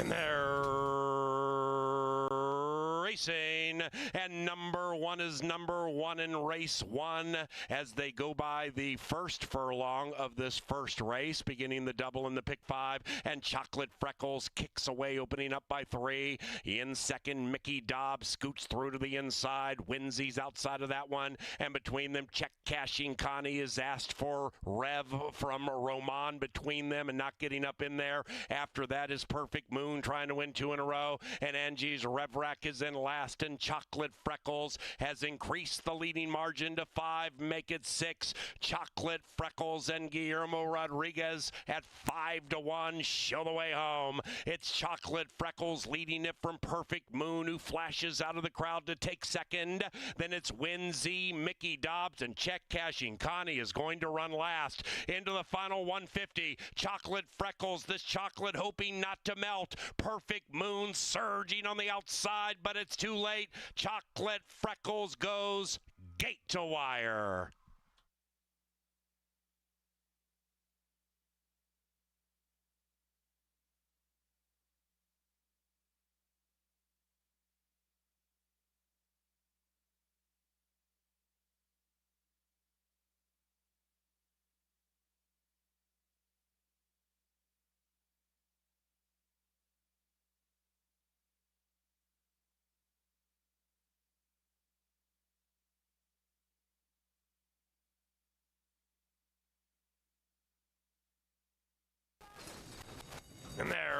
And they're racing, and number one is number one in race one as they go by the first furlong of this first race, beginning the double in the pick five, and Chocolate Freckles kicks away, opening up by three. In second, Mickey Dobbs scoots through to the inside. Winsy's outside of that one, and between them, Check Cashing Connie is asked for Rev from Roman between them and not getting up in there. After that is Perfect Moon trying to win two in a row, and Angie's Revrac is in last, and Chocolate Freckles has increased the leading margin to 5, make it 6. Chocolate Freckles and Guillermo Rodriguez at 5-1 show the way home. It's Chocolate Freckles leading it from Perfect Moon, who flashes out of the crowd to take second. Then it's Winsy, Mickey Dobbs, and Check Cashing Connie is going to run last into the final 150. Chocolate Freckles, this chocolate hoping not to melt. Perfect Moon surging on the outside, but it's too late. Chocolate Freckles goes gate to wire. And they're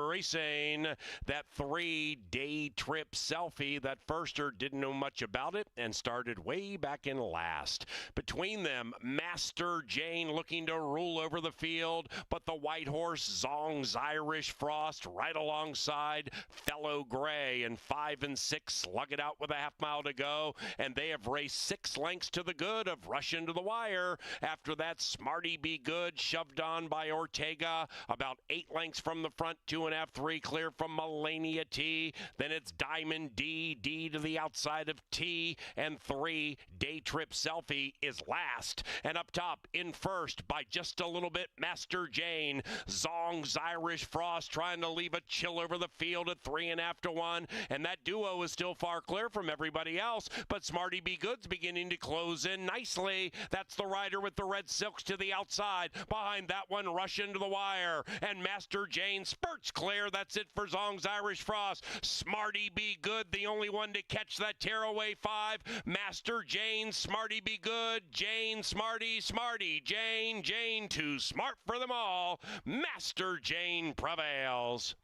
racing that 3-day trip selfie. That firster didn't know much about it and started way back in last. Between them, Master Jane looking to rule over the field, but the white horse Zong's Irish Frost right alongside Fellow Gray, and 5 and 6 slug it out with a half mile to go, and they have raced 6 lengths to the good of Rush Into the Wire. After that, Smarty Be Good shoved on by Ortega, about 8 lengths from the front, 2.5, 3 clear from Melania T. Then it's Diamond D to the outside of T, and 3 Day Trip Selfie is last. And up top, in first by just a little bit, Master Jane. Zong's Irish Frost trying to leave a chill over the field at 3.5-1, and that duo is still far clear from everybody else, but Smarty Be Good's beginning to close in nicely. That's the rider with the red silks to the outside. Behind that one, Rush Into the Wire, and Master Jane spurts clear. That's it for Zong's Irish Frost. Smarty Be Good, the only one to catch that tearaway 5. Master Jane, Smarty Be Good, Jane, Smarty, Smarty, Jane, Jane, too smart for them all. Master Jane prevails.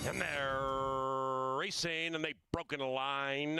And they're racing, and they've broken a line.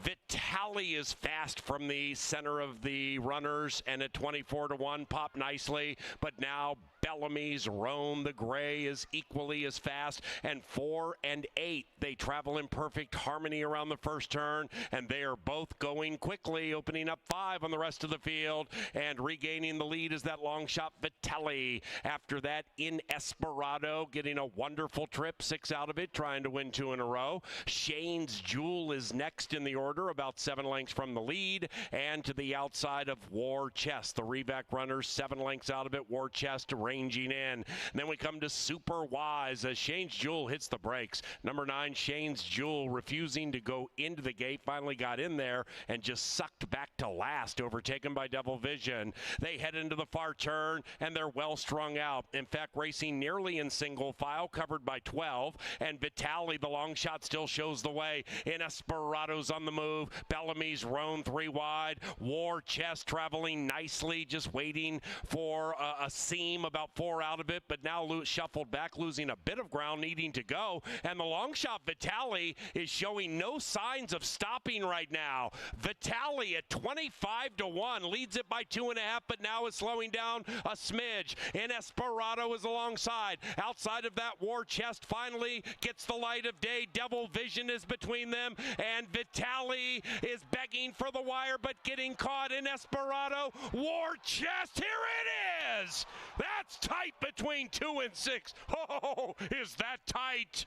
Vitali is fast from the center of the runners, and at 24-1 pop nicely, but now Bellamy's Roan the Gray is equally as fast, and 4 and 8 they travel in perfect harmony around the first turn, and they are both going quickly, opening up 5 on the rest of the field, and regaining the lead is that long shot Vitelli. After that, in Esperado getting a wonderful trip, 6 out of it, trying to win 2 in a row. Shane's Jewel is next in the order, about 7 lengths from the lead, and to the outside of War Chest, the Revac runners 7 lengths out of it. War Chest ranging in. And then we come to Super Wise as Shane's Jewel hits the brakes. Number 9, Shane's Jewel, refusing to go into the gate, finally got in there and just sucked back to last, overtaken by Devil Vision. They head into the far turn, and they're well strung out. In fact, racing nearly in single file, covered by 12, and Vitali, the long shot, still shows the way. away. Inesperado's on the move. Bellamy's roan 3 wide. War Chest traveling nicely, just waiting for a seam about 4 out of it, but now shuffled back, losing a bit of ground, needing to go. And the long shot Vitali is showing no signs of stopping right now. Vitali at 25-1 leads it by 2.5, but now is slowing down a smidge. Inesperado is alongside. Outside of that, War Chest finally gets the light of day. Devil Vision is between them, and Vitali is begging for the wire, but getting caught. Inesperado, War Chest, here it is! That's tight between 2 and 6. Oh, is that tight?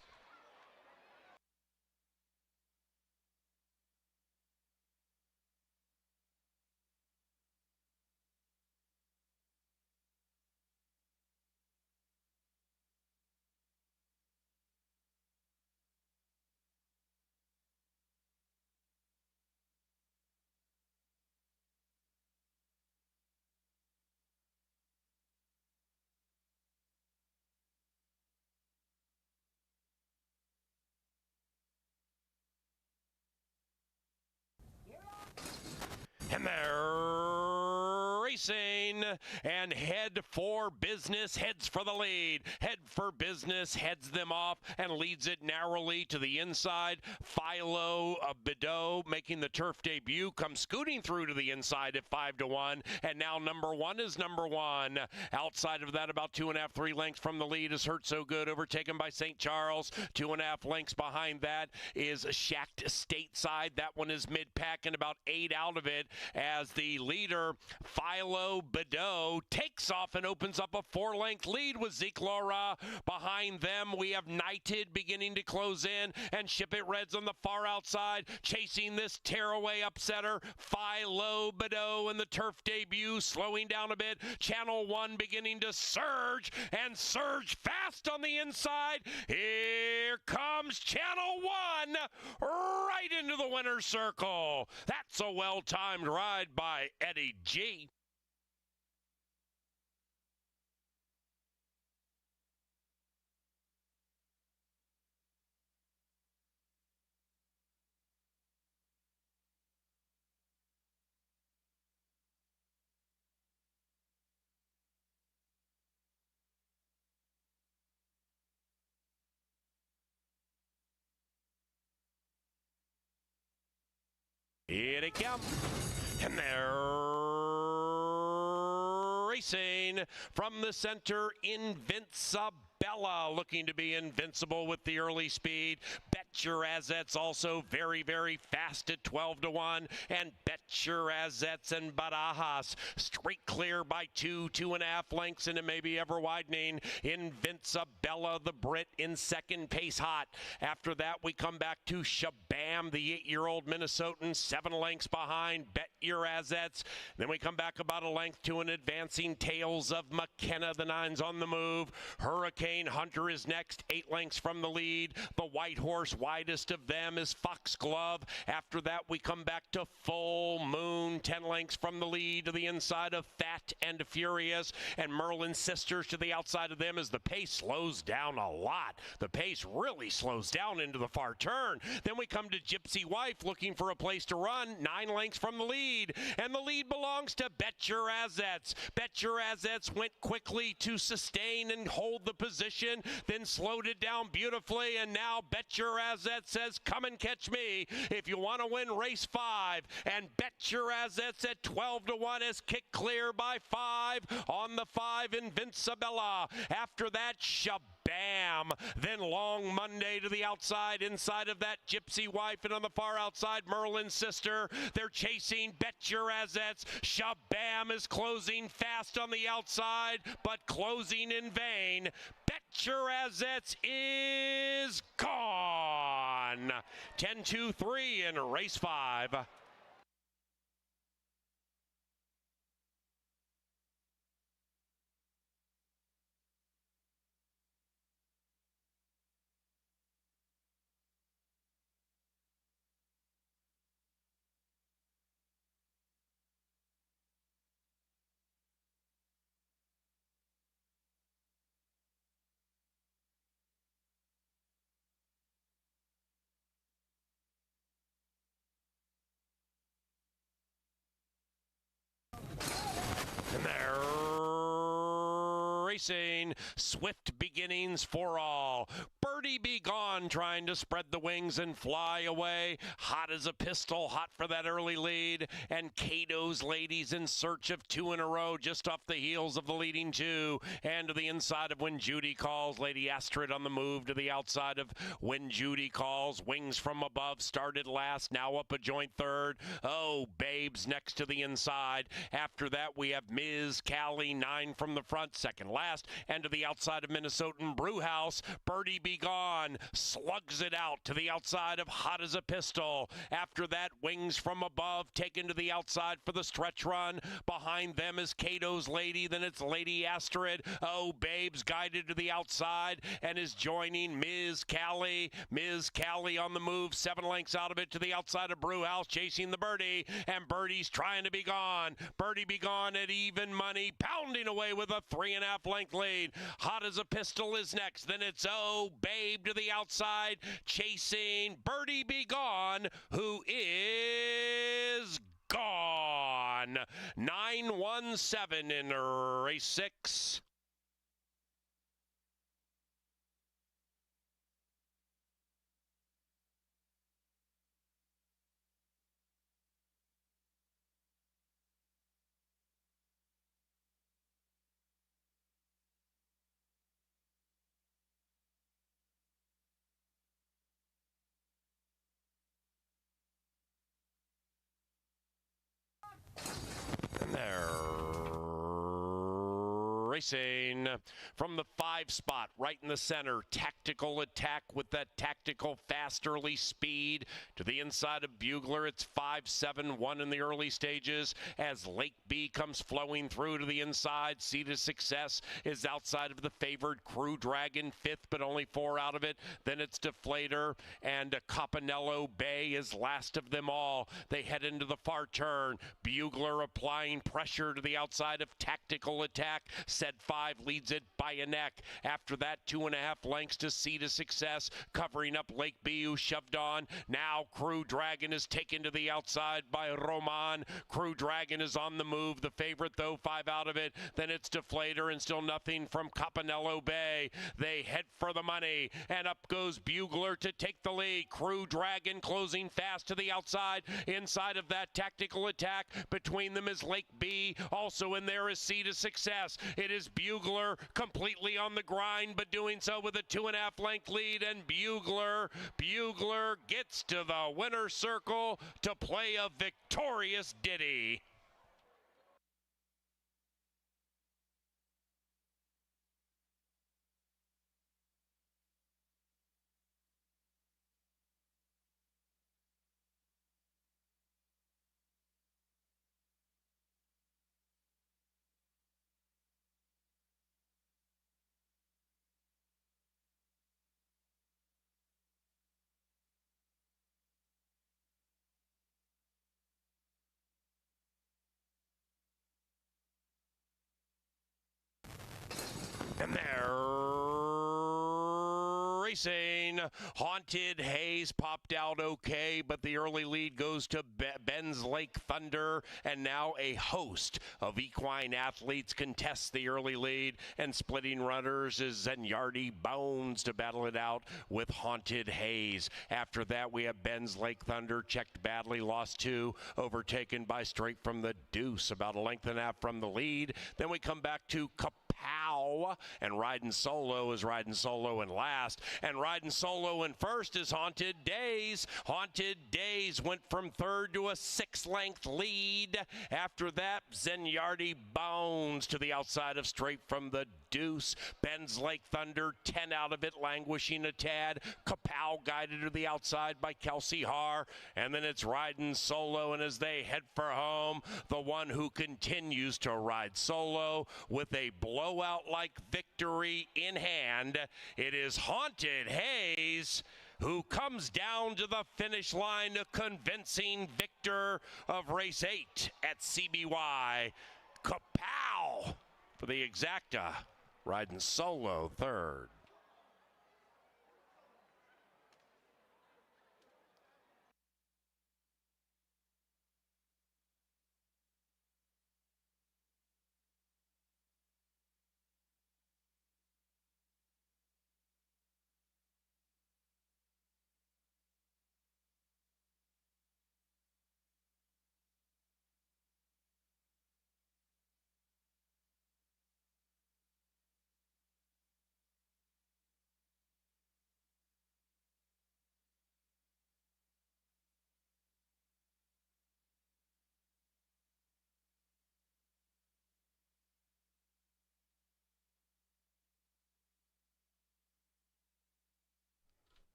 And they're racing, and Head for Business heads for the lead. Head for Business heads them off and leads it narrowly to the inside. Philo Bideau making the turf debut comes scooting through to the inside at 5-1, and now number 1 is number 1. Outside of that, about 2.5, 3 lengths from the lead is Hurt So Good, overtaken by St. Charles. 2.5 lengths behind that is Shacked Stateside. That one is mid-pack and about 8 out of it, as the leader, Philo Bideau, takes off and opens up a 4-length lead with Zeke Laura. Behind them, we have Knighted beginning to close in, and Ship It Reds on the far outside, chasing this tearaway upsetter. Philo Bideau in the turf debut, slowing down a bit. Channel 1 beginning to surge, and surge fast on the inside. Here comes Channel 1, right into the winner's circle. That's a well-timed ride by Eddie G. Here they come, and they're racing from the center. Invincibella looking to be invincible with the early speed. Bet Your Assets also very, very fast at 12-1, and Bet Your Assets and Barajas straight clear by 2.5 lengths, and it may be ever widening. Invincibella, the Brit, in second, pace hot. After that, we come back to Shabam, the 8-year-old Minnesotan, 7 lengths behind Bet Your Assets. Then we come back about a length to an advancing Tales of McKenna. The 9's on the move. Hurricane Hunter is next, 8 lengths from the lead. The white horse, widest of them, is Foxglove. After that, we come back to Full Moon, 10 lengths from the lead to the inside of Fat and Furious. And Merlin's Sisters to the outside of them as the pace slows down a lot. The pace really slows down into the far turn. Then we come to Gypsy Wife looking for a place to run, 9 lengths from the lead. And the lead belongs to Bet Your Assets. Bet Your Assets went quickly to sustain and hold the position, then slowed it down beautifully, and now Bet Your Assets says, come and catch me if you want to win race 5. And Bet Your Assets at 12-1 is kicked clear by 5 on the 5, Invincibella. After that, Shabam. Then Long Monday to the outside. Inside of that, Gypsy Wife, and on the far outside, Merlin's Sister. They're chasing Bet Your Assets. Shabam is closing fast on the outside, but closing in vain. Bet Your Assets is gone. 10-2-3 in race 5. racing. Swift beginnings for all. Birdie Be Gone trying to spread the wings and fly away. Hot as a pistol, hot for that early lead. And Cato's Ladies in search of two in a row, just off the heels of the leading two. And to the inside of When Judy Calls. Lady Astrid on the move to the outside of When Judy Calls. Wings from above started last, now up a joint third. Oh, Babes next to the inside. After that, we have Ms. Callie, 9 from the front, second last. And to the outside of Minnesotan Brewhouse, Birdie Be Gone slugs it out to the outside of Hot as a Pistol. After that, Wings from Above taken to the outside for the stretch run. Behind them is Cato's Lady, then it's Lady Astrid. Oh, Babes guided to the outside and is joining Ms. Callie. Ms. Callie on the move, 7 lengths out of it to the outside of Brewhouse, chasing the Birdie, and Birdie's trying to be gone. Birdie Be Gone at even money, pounding away with a 3.5 length lead. Hot as a Pistol is next, then it's Oh Babe to the outside, chasing Birdie Be Gone, who is gone. 9-1-7 in race 6. And they're racing from the 5 spot, right in the center. Tactical Attack with that tactical fast early speed. To the inside of Bugler, it's 5-7-1 in the early stages as Lake B comes flowing through to the inside. Sea to Success is outside of the favored Crew Dragon, 5th, but only 4 out of it. Then it's Deflator, and Capanello Bay is last of them all. They head into the far turn. Bugler applying pressure to the outside of Tactical Attack. Said 5 leads it by a neck. After that, 2.5 lengths to Sea to Success, covering up Lake B, who shoved on. Now Crew Dragon is taken to the outside by Roman. Crew Dragon is on the move. The favorite, though, 5 out of it. Then it's Deflator, and still nothing from Capanello Bay. They head for the money, and up goes Bugler to take the lead. Crew Dragon closing fast to the outside. Inside of that Tactical Attack, between them is Lake B. Also in there is Sea to Success. It is Bugler completely on the grind, but doing so with a 2.5 length lead, and Bugler gets to the winner's circle to play a victorious ditty. And they're racing. Haunted Haze popped out okay, but the early lead goes to Ben's Lake Thunder, and now a host of equine athletes contest the early lead, and splitting runners is Zenyardi Bones to battle it out with Haunted Haze. After that, we have Ben's Lake Thunder, checked badly, lost 2, overtaken by Straight from the Deuce, about a length and a half from the lead. Then we come back to Kapow, and Riding Solo is Riding Solo in last, and Riding Solo in first is Haunted Days. Haunted Days went from 3rd to a 6-length lead. After that, Zenyardi Bones to the outside of Straight from the Deuce. Ben's Lake Thunder, 10 out of it, languishing a tad. Kapow guided to the outside by Kelsey Haar, and then it's Riding Solo, and as they head for home, the one who continues to ride solo with a blowout-like victory in hand, it is Haunted Haze, who comes down to the finish line, a convincing victor of race 8 at CBY. Kapow for the exacta, Riding Solo 3rd.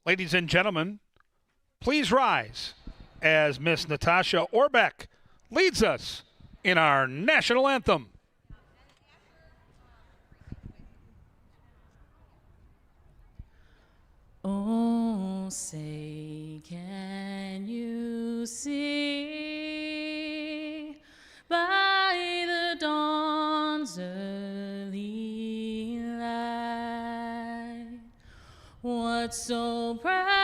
Ladies and gentlemen, please rise as Miss Natasha Orbeck leads us in our national anthem. Oh, say, can you see by the dawn's early light what so proudly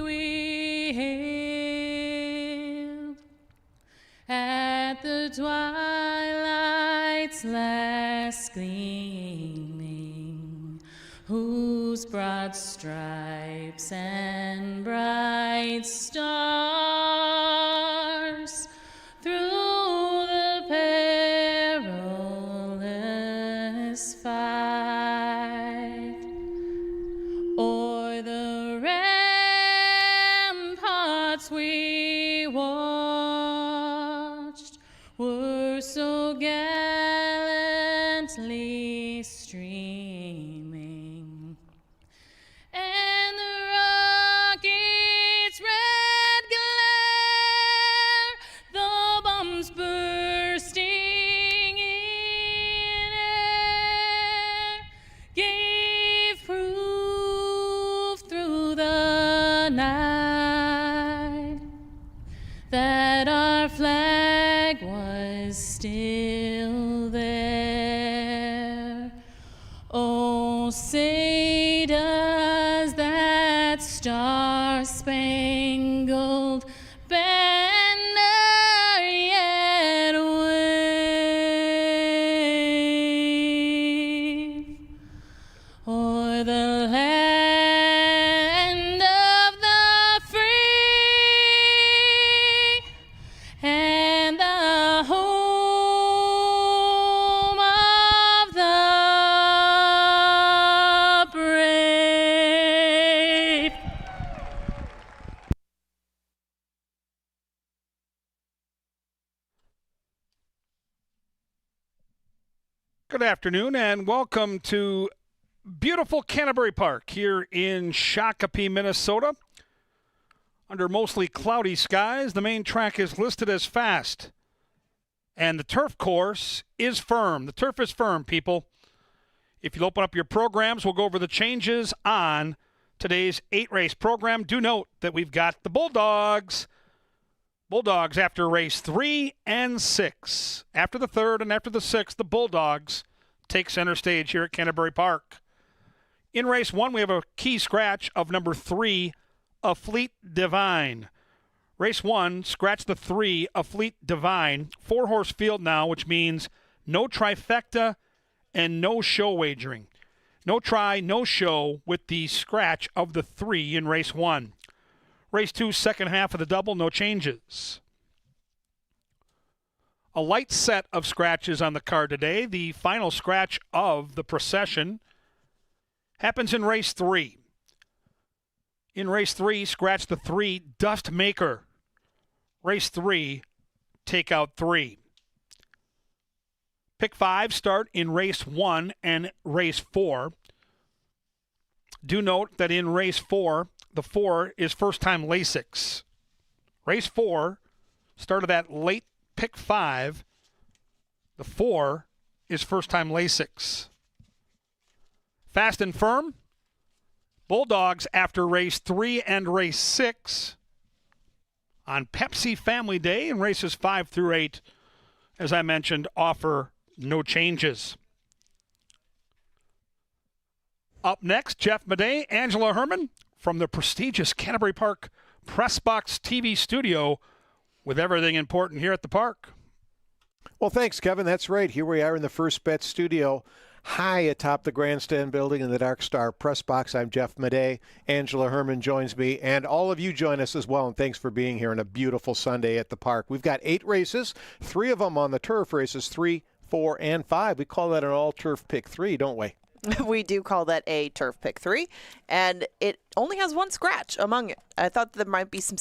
we hailed at the twilight's last gleaming, whose broad stripes and bright stars through the perilous fight o'er the ramparts we watched were so gallantly streaming, and the rocket's red glare, the bombs bursting in air, gave proof through the night that our flag was still there. Oh, say does that star-spangled banner yet wave o'er the land of the free and the home of the brave. Good afternoon and welcome to beautiful Canterbury Park here in Shakopee, Minnesota. Under mostly cloudy skies, the main track is listed as fast. And the turf course is firm. The turf is firm, people. If you'll open up your programs, we'll go over the changes on today's 8-race program. Do note that we've got the Bulldogs. Bulldogs after race 3 and 6. After the 3rd and after the 6th, the Bulldogs take center stage here at Canterbury Park. In race 1, we have a key scratch of number 3, A Fleet Divine. Race 1, scratch the 3, A Fleet Divine. 4-horse field now, which means no trifecta and no show wagering. No try, no show with the scratch of the 3 in race 1. Race 2, second half of the double, no changes. A light set of scratches on the card today. The final scratch of the procession happens in race 3. In race 3, scratch the 3, Dust Maker. Race 3, take out 3. Pick 5 start in race 1 and race 4. Do note that in race 4, the 4 is first-time Lasix. Race 4 started that late pick 5. The 4 is first-time Lasix. Fast and firm. Bulldogs after race 3 and race 6. On Pepsi Family Day in races 5 through 8, as I mentioned, offer no changes. Up next, Jeff Madej, Angela Herman from the prestigious Canterbury Park Press Box TV studio with everything important here at the park. Well, thanks, Kevin. That's right. Here we are in the First Bet studio, high atop the grandstand building in the Dark Star Press Box. I'm Jeff Madej. Angela Herman joins me, and all of you join us as well, and thanks for being here on a beautiful Sunday at the park. We've got 8 races, 3 of them on the turf, races 3, 4, and 5. We call that an all-turf pick 3, don't we? We do call that a turf pick 3, and it only has one scratch among it. I thought there might be some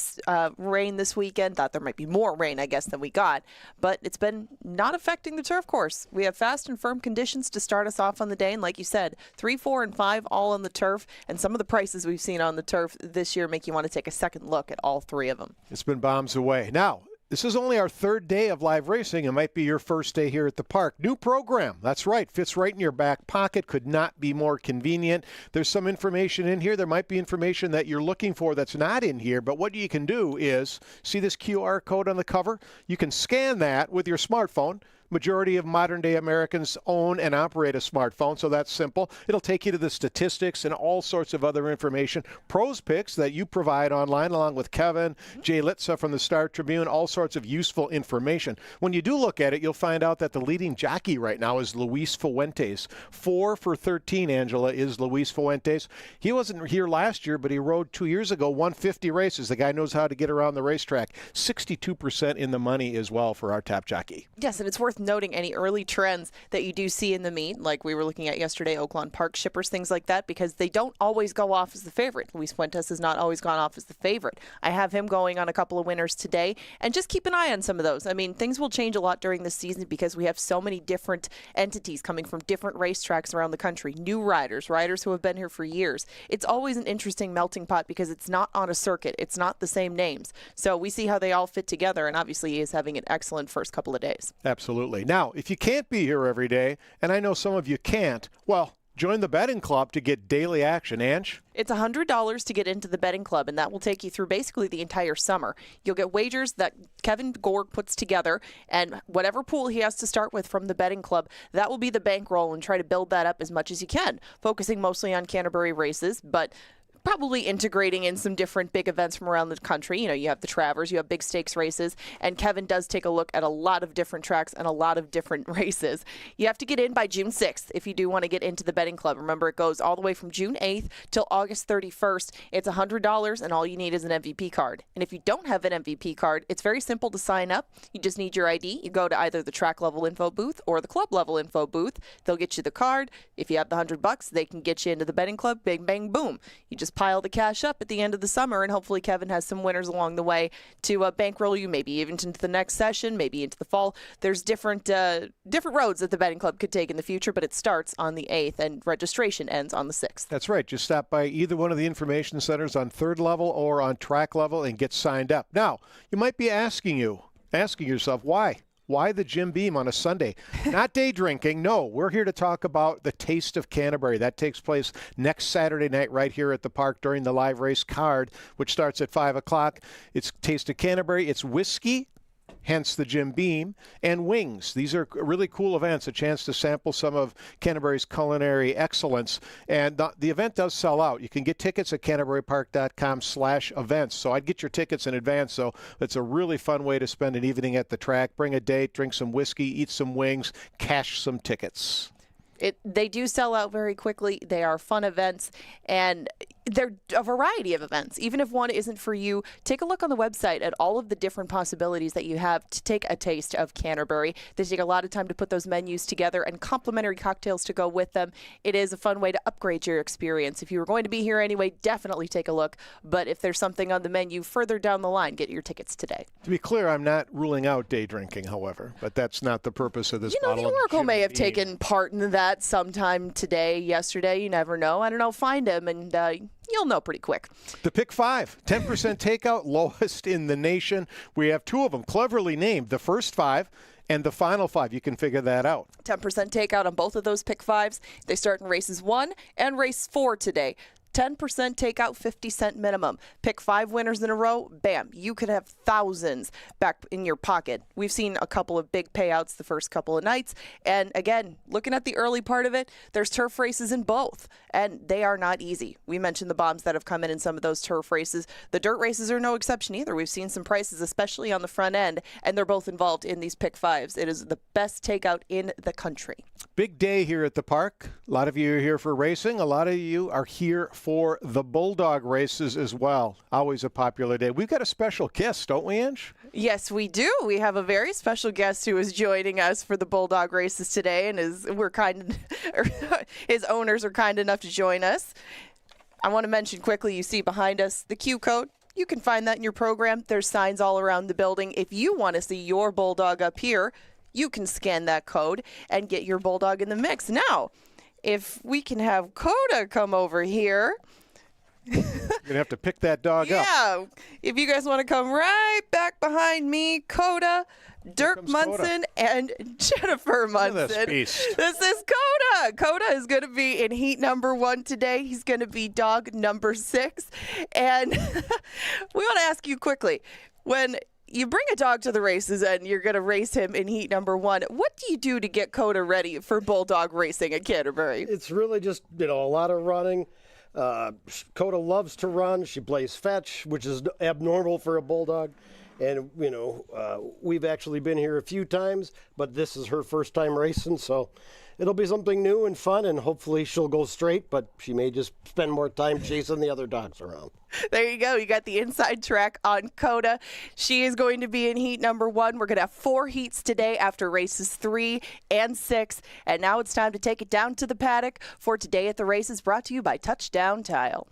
rain this weekend, thought there might be more rain, I guess, than we got, but it's been not affecting the turf course. We have fast and firm conditions to start us off on the day, and like you said, 3, 4, and 5 all on the turf, and some of the prices we've seen on the turf this year make you want to take a second look at all 3 of them. It's been bombs away. Now, this is only our 3rd day of live racing. It might be your first day here at the park. New program. That's right. Fits right in your back pocket. Could not be more convenient. There's some information in here. There might be information that you're looking for that's not in here. But what you can do is, see this QR code on the cover? You can scan that with your smartphone. Majority of modern-day Americans own and operate a smartphone, so that's simple. It'll take you to the statistics and all sorts of other information. Pros picks that you provide online, along with Kevin, Jay Litza from the Star Tribune, all sorts of useful information. When you do look at it, you'll find out that the leading jockey right now is Luis Fuentes. 4 for 13, Angela, is Luis Fuentes. He wasn't here last year, but he rode 2 years ago, won 50 races. The guy knows how to get around the racetrack. 62% in the money as well for our top jockey. Yes, and it's worth noting any early trends that you do see in the meet, like we were looking at yesterday, Oaklawn Park shippers, things like that, because they don't always go off as the favorite. Luis Fuentes has not always gone off as the favorite. I have him going on a couple of winners today, and just keep an eye on some of those. I mean, things will change a lot during the season because we have so many different entities coming from different racetracks around the country, new riders who have been here for years. It's always an interesting melting pot because it's not on a circuit. It's not the same names. So we see how they all fit together, and obviously he is having an excellent first couple of days. Absolutely. Now, if you can't be here every day, and I know some of you can't, well, join the betting club to get daily action. Ange? It's $100 to get into the betting club, and that will take you through basically the entire summer. You'll get wagers that Kevin Gorg puts together, and whatever pool he has to start with from the betting club, that will be the bankroll, and try to build that up as much as you can, focusing mostly on Canterbury races, but probably integrating in some different big events from around the country. You know, you have the Travers, you have big stakes races, and Kevin does take a look at a lot of different tracks and a lot of different races. You have to get in by June 6th if you do want to get into the betting club. Remember, it goes all the way from June 8th till August 31st. It's $100, and all you need is an MVP card. And if you don't have an MVP card, it's very simple to sign up. You just need your ID. You go to either the track level info booth or the club level info booth. They'll get you the card. If you have the $100, they can get you into the betting club. Bang, bang, boom. You just pile the cash up at the end of the summer, and hopefully Kevin has some winners along the way to bankroll you, maybe even into the next session, maybe into the fall. There's different roads that the betting club could take in the future, but it starts on the 8th, and registration ends on the 6th. That's right. Just stop by either one of the information centers on third level or on track level and get signed up. Now, you might be asking yourself, why? Why the Jim Beam on a Sunday? Not day drinking. No, we're here to talk about the Taste of Canterbury. That takes place next Saturday night right here at the park during the live race card, which starts at 5 o'clock. It's Taste of Canterbury. It's whiskey, hence the Jim Beam, and wings. These are really cool events, a chance to sample some of Canterbury's culinary excellence. And the event does sell out. You can get tickets at canterburypark.com/events. So I'd get your tickets in advance. So it's a really fun way to spend an evening at the track. Bring a date, drink some whiskey, eat some wings, cash some tickets. They do sell out very quickly. They are fun events, and they're a variety of events. Even if one isn't for you, take a look on the website at all of the different possibilities that you have to take a taste of Canterbury. They take a lot of time to put those menus together and complimentary cocktails to go with them. It is a fun way to upgrade your experience. If you were going to be here anyway, definitely take a look. But if there's something on the menu further down the line, get your tickets today. To be clear, I'm not ruling out day drinking, however, but that's not the purpose of this bottle of the Oracle Jim may have Beam. taken part in that sometime today, yesterday. You never know. I don't know. Find him, and you'll know pretty quick. The Pick 5, 10% takeout, lowest in the nation. We have 2 of them cleverly named, the first 5 and the final 5. You can figure that out. 10% takeout on both of those Pick 5s. They start in races 1 and race 4 today. 10% takeout, 50-cent minimum. Pick 5 winners in a row, bam, you could have thousands back in your pocket. We've seen a couple of big payouts the first couple of nights. And again, looking at the early part of it, there's turf races in both, and they are not easy. We mentioned the bombs that have come in some of those turf races. The dirt races are no exception either. We've seen some prices, especially on the front end, and they're both involved in these Pick 5s. It is the best takeout in the country. Big day here at the park. A lot of you are here for racing. A lot of you are here for the Bulldog races as well. Always a popular day. We've got a special guest, don't we, Ange? Yes, we do. We have a very special guest who is joining us for the Bulldog races today, and his owners are kind enough to join us. I want to mention quickly, you see behind us the Q code. You can find that in your program. There's signs all around the building. If you want to see your Bulldog up here, you can scan that code and get your Bulldog in the mix. Now, if we can have Coda come over here. You're going to have to pick that dog up. Yeah. If you guys want to come right back behind me, Coda, Dirk Munson, and Jennifer Munson. This is Coda. Coda is going to be in heat number 1 today. He's going to be dog number 6. And we want to ask you quickly, when you bring a dog to the races and you're going to race him in heat number 1, what do you do to get Coda ready for Bulldog racing at Canterbury? It's really just, a lot of running. Coda loves to run. She plays fetch, which is abnormal for a Bulldog. And, we've actually been here a few times, but this is her first time racing, so it'll be something new and fun, and hopefully she'll go straight, but she may just spend more time chasing the other dogs around. There you go. You got the inside track on Coda. She is going to be in heat number 1. We're going to have 4 heats today after races 3 and 6. And now it's time to take it down to the paddock for Today at the Races, brought to you by Touchdown Tile.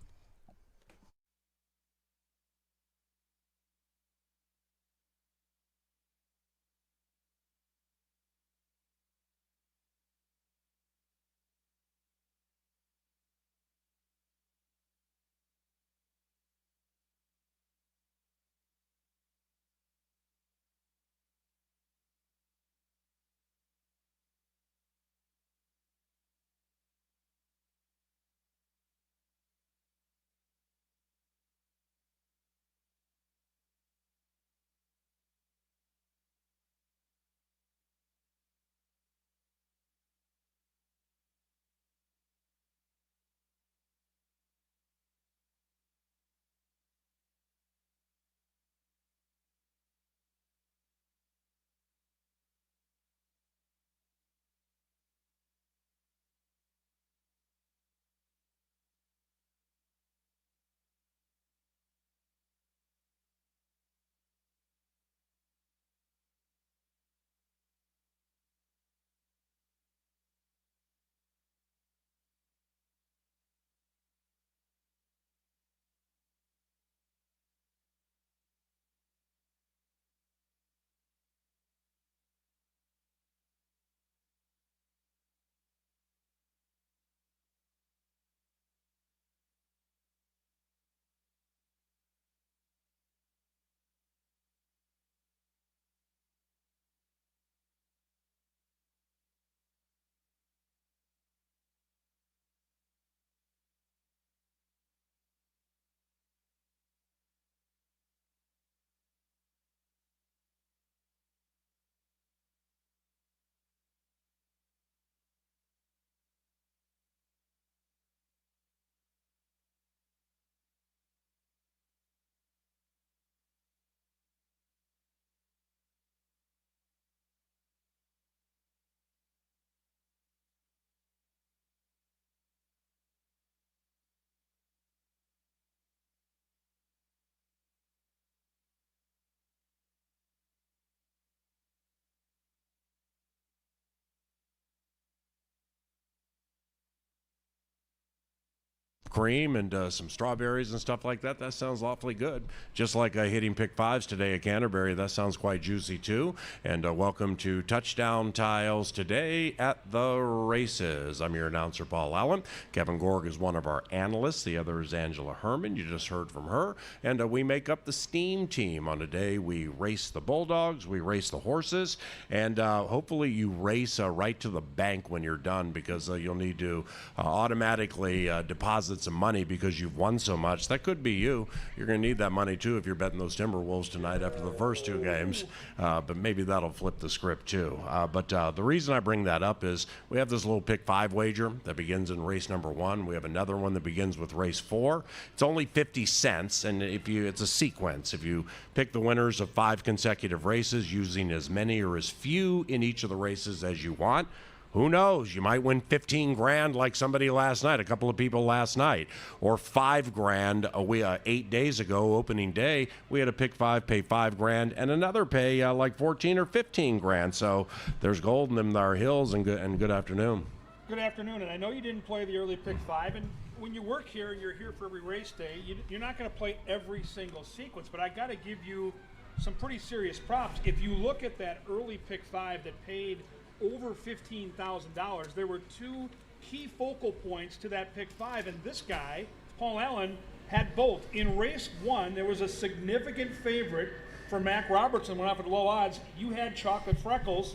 cream and some strawberries and stuff like that. That sounds awfully good. Just like hitting pick fives today at Canterbury. That sounds quite juicy too. And welcome to Touchdown Tiles today at the races. I'm your announcer, Paul Allen. Kevin Gorg is one of our analysts. The other is Angela Herman. You just heard from her. And we make up the STEAM team. On a day we race the Bulldogs, we race the horses, and hopefully you race right to the bank when you're done, because you'll need to automatically deposit some money because you've won so much. That could be you. You're going to need that money too if you're betting those Timberwolves tonight after the first two games, but maybe that'll flip the script too. But the reason I bring that up is we have this little pick five wager that begins in race number 1. We have another one that begins with race 4. It's only 50 cents, and it's a sequence. If you pick the winners of 5 consecutive races using as many or as few in each of the races as you want, Who knows? You might win 15 grand like somebody last night, a couple of people last night, or 5 grand. 8 days ago, opening day, we had a pick 5, pay 5 grand, and another pay like 14 or 15 grand. So there's gold in them our hills, and good afternoon. Good afternoon, and I know you didn't play the early pick 5, and when you work here and you're here for every race day, you're not going to play every single sequence, but I got to give you some pretty serious props. If you look at that early pick 5 that paid over $15,000, there were 2 key focal points to that pick 5, and this guy, Paul Allen, had both. In race 1, there was a significant favorite for Mac Robertson, went off at low odds. You had Chocolate Freckles,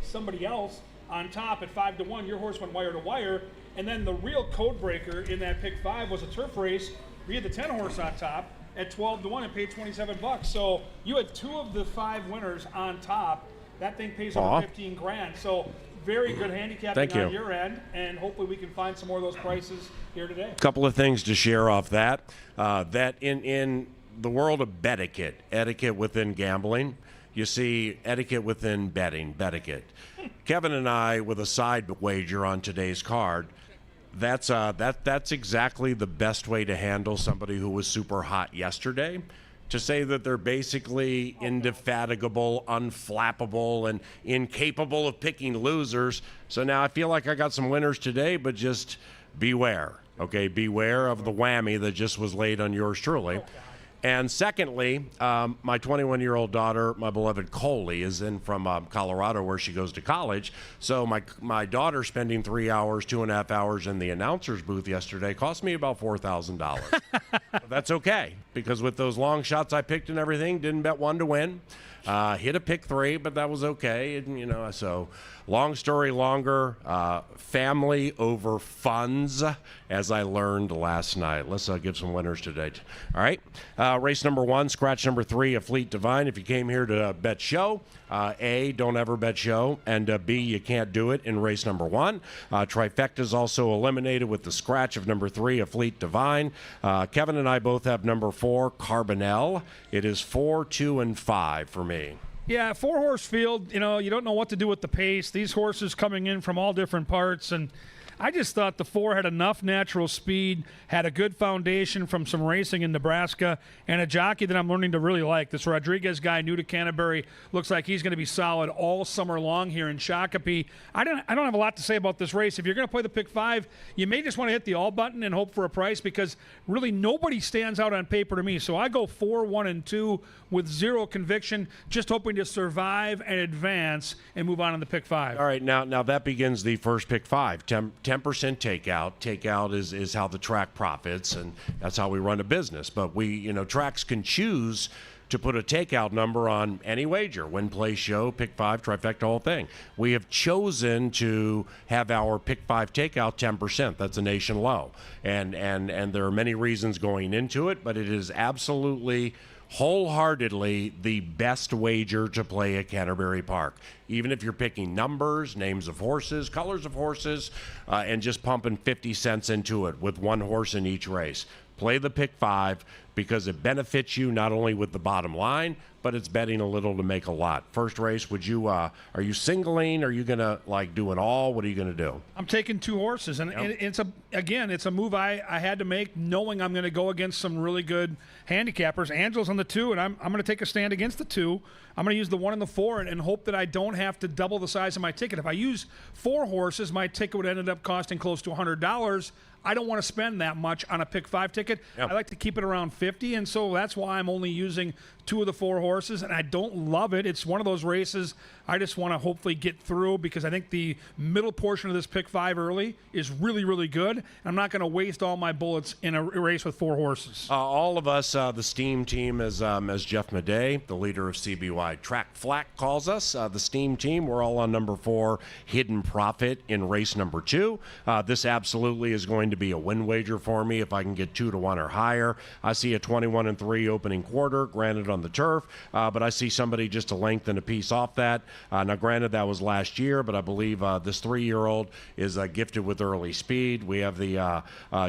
somebody else, on top at 5-1. Your horse went wire to wire, and then the real code breaker in that pick 5 was a turf race. We had the 10 horse on top at 12-1 and paid $27. So you had 2 of the 5 winners on top. That thing pays over 15 grand. So very good handicapping on your end, and hopefully we can find some more of those prices here today. A couple of things to share off that. That in the world of etiquette within gambling, you see etiquette within betting, etiquette. Kevin and I, with a side wager on today's card, that's exactly the best way to handle somebody who was super hot yesterday. To say that they're basically indefatigable, unflappable, and incapable of picking losers. So now I feel like I got some winners today, but just beware, okay? Beware of the whammy that just was laid on yours truly. And secondly, my 21-year-old daughter, my beloved Coley, is in from Colorado where she goes to college. So my daughter spending 3 hours, 2.5 hours in the announcer's booth yesterday cost me about $4,000. That's okay, because with those long shots I picked and everything, didn't bet one to win. Hit a pick 3, but that was okay. And, so long story longer, family over funds, as I learned last night. Let's give some winners today. All right. Race number 1, scratch number 3, a Fleet Divine. If you came here to bet show, A, don't ever bet show, and B, you can't do it in race number 1. Trifecta is also eliminated with the scratch of number 3, a Fleet Divine. Kevin and I both have number 4, Carbonell. It is 4, 2, and 5 for me. Yeah, 4-horse field, you don't know what to do with the pace. These horses coming in from all different parts, and I just thought the 4 had enough natural speed, had a good foundation from some racing in Nebraska, and a jockey that I'm learning to really like. This Rodriguez guy, new to Canterbury, looks like he's going to be solid all summer long here in Shakopee. I don't have a lot to say about this race. If you're going to play the pick 5, you may just want to hit the all button and hope for a price, because really nobody stands out on paper to me. So I go 4, 1, and 2 with zero conviction, just hoping to survive and advance and move on in the pick 5. All right, now that begins the first pick 5. 10% takeout. Takeout is how the track profits, and that's how we run a business. But tracks can choose to put a takeout number on any wager, win, play, show, pick 5, trifecta, whole thing. We have chosen to have our pick 5 takeout 10%. That's a nation low, and there are many reasons going into it, but it is absolutely wholeheartedly the best wager to play at Canterbury Park. Even if you're picking numbers, names of horses, colors of horses, and just pumping 50 cents into it with one horse in each race. Play the pick 5 because it benefits you not only with the bottom line, but it's betting a little to make a lot. First race, are you singling? Are you going to do it all? What are you going to do? I'm taking 2 horses, and it's a move I had to make, knowing I'm going to go against some really good handicappers. Angela's on the 2, and I'm going to take a stand against the 2. I'm going to use the 1 and the 4 and hope that I don't have to double the size of my ticket. If I use 4 horses, my ticket would end up costing close to $100. I don't want to spend that much on a pick 5 ticket. Yep. I like to keep it around 50, and so that's why I'm only using 2 of the 4 horses, and I don't love it. It's one of those races I just want to hopefully get through, because I think the middle portion of this pick 5 early is really, really good. I'm not going to waste all my bullets in a race with 4 horses. All of us, the Steam team, as Jeff Madej, the leader of CBY Track Flack, calls us, the Steam team, we're all on number 4, Hidden Profit, in race number 2. This absolutely is going to be a win wager for me if I can get 2-1 or higher. I see a 21-3 opening quarter, granted on the turf, but I see somebody just a length and a piece off that. Now, granted, that was last year, but I believe this 3-year-old is gifted with early speed. We have the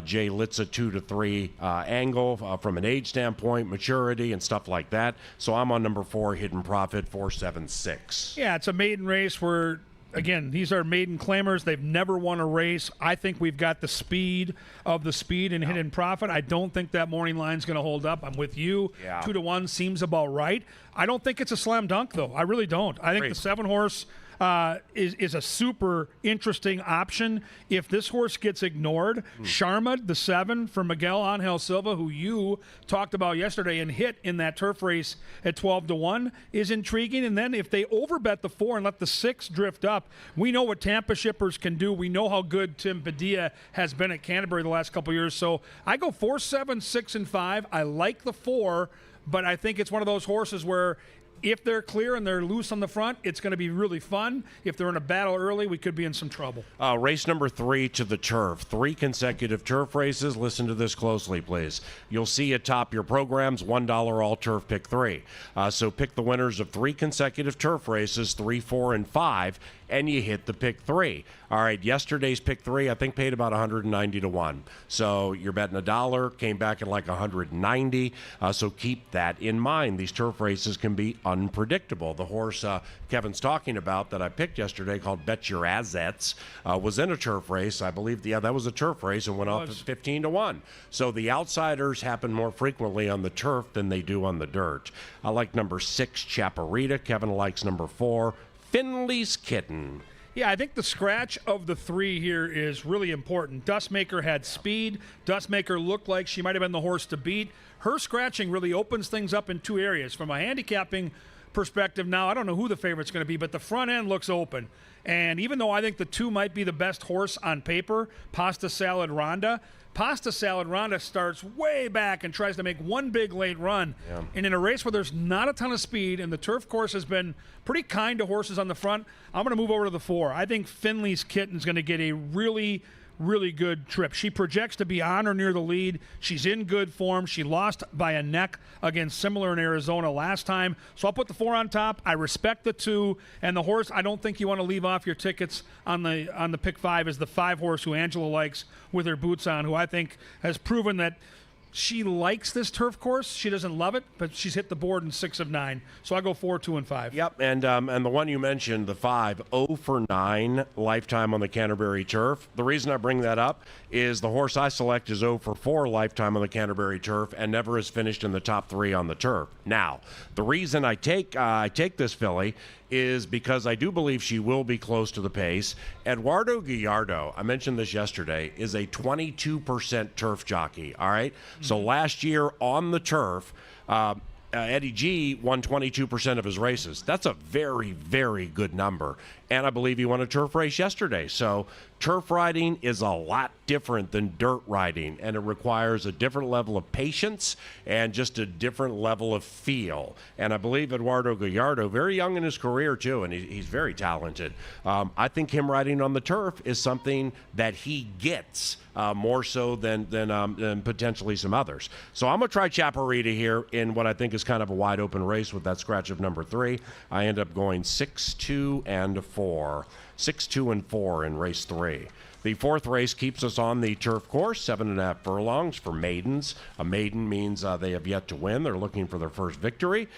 Jay Litza 2-3 angle from an age standpoint, maturity, and stuff like that. So I'm on number 4, Hidden Profit, 4-7-6. Yeah, it's a maiden race where again, these are maiden claimers. They've never won a race. I think we've got the speed and hidden profit. I don't think that morning line's going to hold up. I'm with you. Yeah. 2-1 seems about right. I don't think it's a slam dunk, though. I really don't. I think Great. the 7-horse is a super interesting option. If this horse gets ignored, Sharma, the 7 for Miguel Angel Silva, who you talked about yesterday and hit in that turf race at 12-1, is intriguing. And then if they overbet the 4 and let the 6 drift up, we know what Tampa shippers can do. We know how good Tim Padilla has been at Canterbury the last couple of years. So I go 4, 7, 6, and 5. I like the 4, but I think it's one of those horses where if they're clear and they're loose on the front, it's going to be really fun. If they're in a battle early, we could be in some trouble. Race number 3 to the turf. 3 consecutive turf races. Listen to this closely, please. You'll see atop your programs, $1 all turf pick 3. So pick the winners of 3 consecutive turf races, 3, 4, and 5, and you hit the pick 3. All right, yesterday's pick 3, I think, paid about 190 to 1. So you're betting $1, came back at like 190. So keep that in mind. These turf races can be unpredictable. The horse Kevin's talking about that I picked yesterday, called Bet Your Assets, was in a turf race. I believe, that was a turf race and went off at 15 to 1. So the outsiders happen more frequently on the turf than they do on the dirt. I like number 6, Chaparita. Kevin likes number 4, Finley's Kitten. Yeah, I think the scratch of the 3 here is really important. Dustmaker had speed. Dustmaker looked like she might have been the horse to beat. Her scratching really opens things up in 2 areas. From a handicapping perspective now, I don't know who the favorite's going to be, but the front end looks open. And even though I think the 2 might be the best horse on paper, Pasta Salad Ronda starts way back and tries to make one big late run. Yeah. And in a race where there's not a ton of speed and the turf course has been pretty kind to horses on the front, I'm going to move over to the 4. I think Finley's Kitten's going to get a really good trip. She projects to be on or near the lead. She's in good form. She lost by a neck against Similar in Arizona last time. So I'll put the 4 on top. I respect the 2. And the horse, I don't think you want to leave off your tickets on the pick 5 is the 5 horse who Angela likes with her boots on, who I think has proven that she likes this turf course. She doesn't love it, but she's hit the board in 6 of 9. So I go 4, 2, and 5. Yep, and the one you mentioned, the 5, 0 for 9 lifetime on the Canterbury turf. The reason I bring that up is the horse I select is 0 for 4 lifetime on the Canterbury turf and never has finished in the top 3 on the turf. Now, the reason I take this filly is because I do believe she will be close to the pace. Eduardo Gallardo, I mentioned this yesterday, is a 22% turf jockey, all right? Mm-hmm. So last year on the turf, Eddie G won 22% of his races. That's a very, very good number. And I believe he won a turf race yesterday. So turf riding is a lot different than dirt riding, and it requires a different level of patience and just a different level of feel. And I believe Eduardo Gallardo, very young in his career too, and he's very talented. I think him riding on the turf is something that he gets more so than potentially some others. So I'm going to try Chaparita here in what I think is kind of a wide open race with that scratch of number 3. I end up going 6, 2, and 4. 6, 2, and 4 in race 3. The 4th race keeps us on the turf course, 7.5 furlongs for maidens. A maiden means they have yet to win. They're looking for their first victory.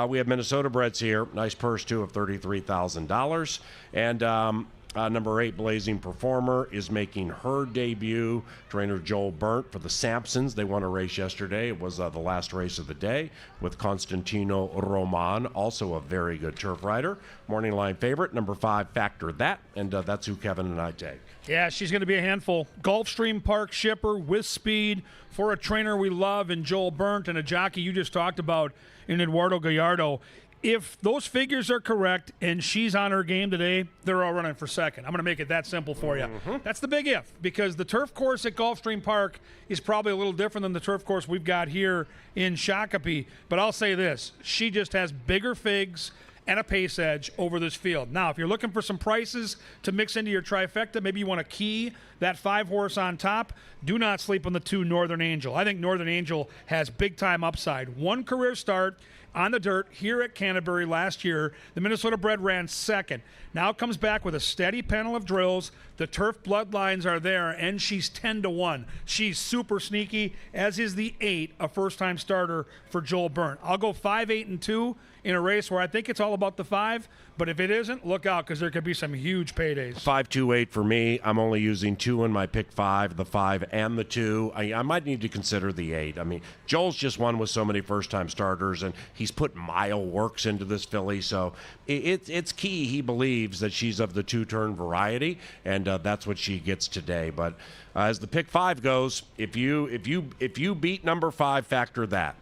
We have Minnesota breds here. Nice purse, too, of $33,000. And number 8, Blazing Performer, is making her debut. Trainer Joel Burnt for the Sampsons. They won a race yesterday. It was the last race of the day with Constantino Roman, also a very good turf rider. Morning line favorite, number 5, Factor That, and that's who Kevin and I take. Yeah, she's going to be a handful. Gulfstream Park shipper with speed for a trainer we love in Joel Burnt and a jockey you just talked about in Eduardo Gallardo. If those figures are correct and she's on her game today, they're all running for second. I'm going to make it that simple for you. Mm-hmm. That's the big if, because the turf course at Gulfstream Park is probably a little different than the turf course we've got here in Shakopee. But I'll say this, she just has bigger figs and a pace edge over this field. Now, if you're looking for some prices to mix into your trifecta, maybe you want to key that 5 horse on top, do not sleep on the 2, Northern Angel. I think Northern Angel has big-time upside. 1 career start on the dirt here at Canterbury last year. The Minnesota bred ran 2nd. Now comes back with a steady panel of drills. The turf bloodlines are there, and she's 10 to 1. She's super sneaky, as is the 8, a first-time starter for Joel Burnt. I'll go 5, 8, and 2 in a race where I think it's all about the 5, But if it isn't, look out because there could be some huge paydays. 5-2-8 for me. I'm only using 2 in my pick 5, the 5 and the 2. I might need to consider the 8. I mean, Joel's just won with so many first-time starters, and he's put mile works into this filly. So it's key. He believes that she's of the 2-turn variety, and that's what she gets today. But as the pick 5 goes, if you beat number 5, factor that,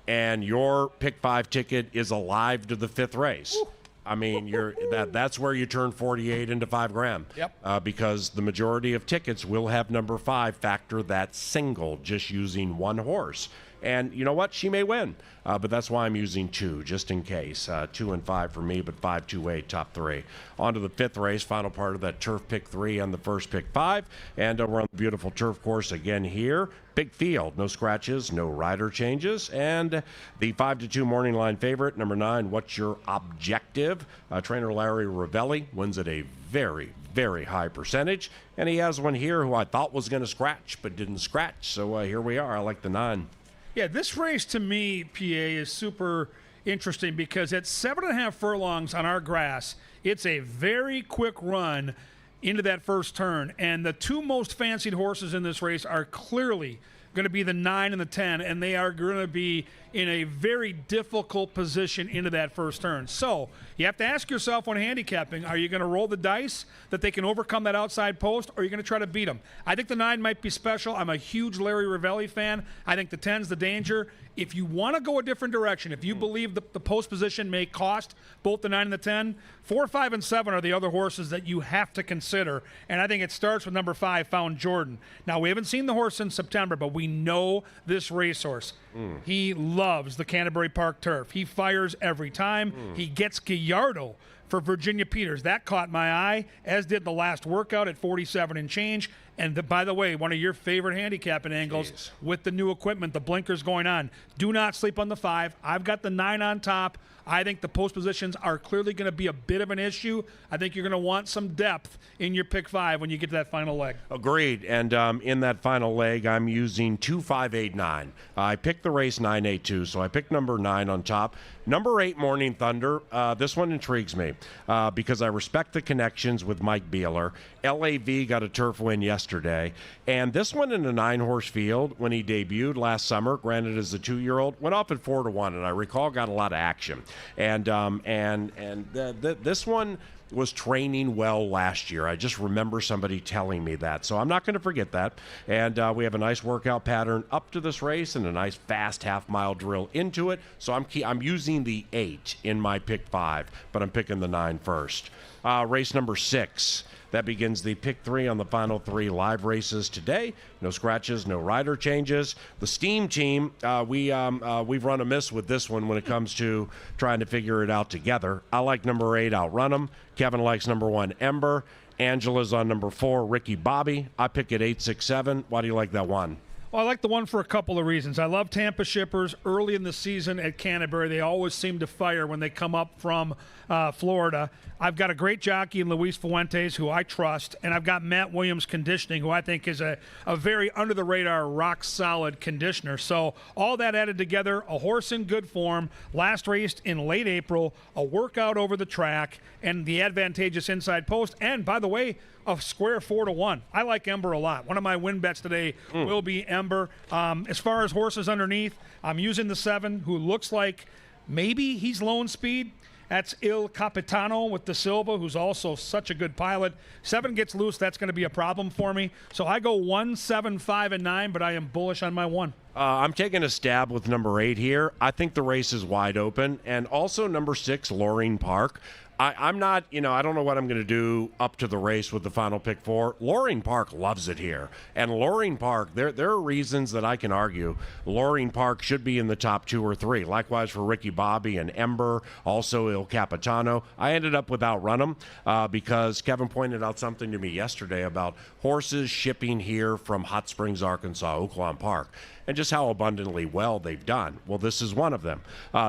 and your pick 5 ticket is alive to the 5th race. Ooh. I mean, that's where you turn 48 into $5,000. Yep. Because the majority of tickets will have number 5 factor that single, just using one horse. And you know what? She may win, but that's why I'm using 2, just in case. 2 and 5 for me, but 5-2-8, top 3. On to the 5th race, final part of that turf pick 3 on the first pick 5. And we're on the beautiful turf course again here. Big field, no scratches, no rider changes. And the 5-2 morning line favorite, number 9, What's Your Objective? Trainer Larry Ravelli wins at a very, very high percentage. And he has one here who I thought was going to scratch, but didn't scratch. So here we are. I like the 9. Yeah, this race to me, PA, is super interesting because at 7.5 furlongs on our grass, it's a very quick run into that first turn. And the 2 most fancied horses in this race are clearly going to be the 9 and the 10, and they are going to be in a very difficult position into that first turn. So you have to ask yourself when handicapping, are you going to roll the dice that they can overcome that outside post, or are you going to try to beat them? I think the 9 might be special. I'm a huge Larry Ravelli fan. I think the 10's the danger. If you want to go a different direction, if you believe the post position may cost both the 9 and the 10, 4, 5, and 7 are the other horses that you have to consider. And I think it starts with number 5, Found Jordan. Now, we haven't seen the horse since September, but we know this racehorse. He loves the Canterbury Park turf. He fires every time. He gets Gallardo for Virginia Peters. That caught my eye, as did the last workout at 47 and change. And by the way, one of your favorite handicapping angles with the new equipment, the blinkers going on. Do not sleep on the 5. I've got the 9 on top. I think the post positions are clearly going to be a bit of an issue. I think you're going to want some depth in your pick 5 when you get to that final leg. Agreed. And in that final leg, I'm using 2, 5, 8, 9. I picked the race 9, 8, 2, so I picked number 9 on top. Number 8, Morning Thunder. This one intrigues me because I respect the connections with Mike Beeler. LAV got a turf win yesterday. And this one in a 9-horse field, when he debuted last summer, granted as a 2-year-old, went off at 4-1, and I recall got a lot of action. And this one was training well last year. I just remember somebody telling me that. So I'm not going to forget that. And we have a nice workout pattern up to this race and a nice fast half-mile drill into it. So I'm using the 8 in my pick 5, but I'm picking the 9 first. Race number 6. That begins the pick 3 on the final 3 live races today. No scratches, no rider changes. The Steam team, we've run amiss with this one when it comes to trying to figure it out together. I like number 8, Outrun 'em. Kevin likes number 1, Ember. Angela's on number 4, Ricky Bobby. I pick at 8, 6, 7. Why do you like that one? Well, I like the one for a couple of reasons. I love Tampa shippers. Early in the season at Canterbury, they always seem to fire when they come up from Florida. I've got a great jockey in Luis Fuentes, who I trust, and I've got Matt Williams Conditioning, who I think is a very under-the-radar, rock-solid conditioner. So all that added together, a horse in good form, last raced in late April, a workout over the track, and the advantageous inside post. And, by the way, a square 4-1. I like Ember a lot. One of my win bets today will be Ember. As far as horses underneath, I'm using the 7, who looks like maybe he's lone speed. That's Il Capitano with the Silva, who's also such a good pilot. 7 gets loose, that's going to be a problem for me. So I go 1, 7, 5, and 9, but I am bullish on my 1. I'm taking a stab with number 8 here. I think the race is wide open. And also number 6, Loring Park. I'm not, I don't know what I'm going to do up to the race with the final pick 4. Loring Park loves it here. And Loring Park, there are reasons that I can argue Loring Park should be in the top 2 or 3. Likewise for Ricky Bobby and Ember, also Il Capitano. I ended up with Outrun 'em because Kevin pointed out something to me yesterday about horses shipping here from Hot Springs, Arkansas, Oaklawn Park. and just how abundantly well they've done. Well, this is one of them.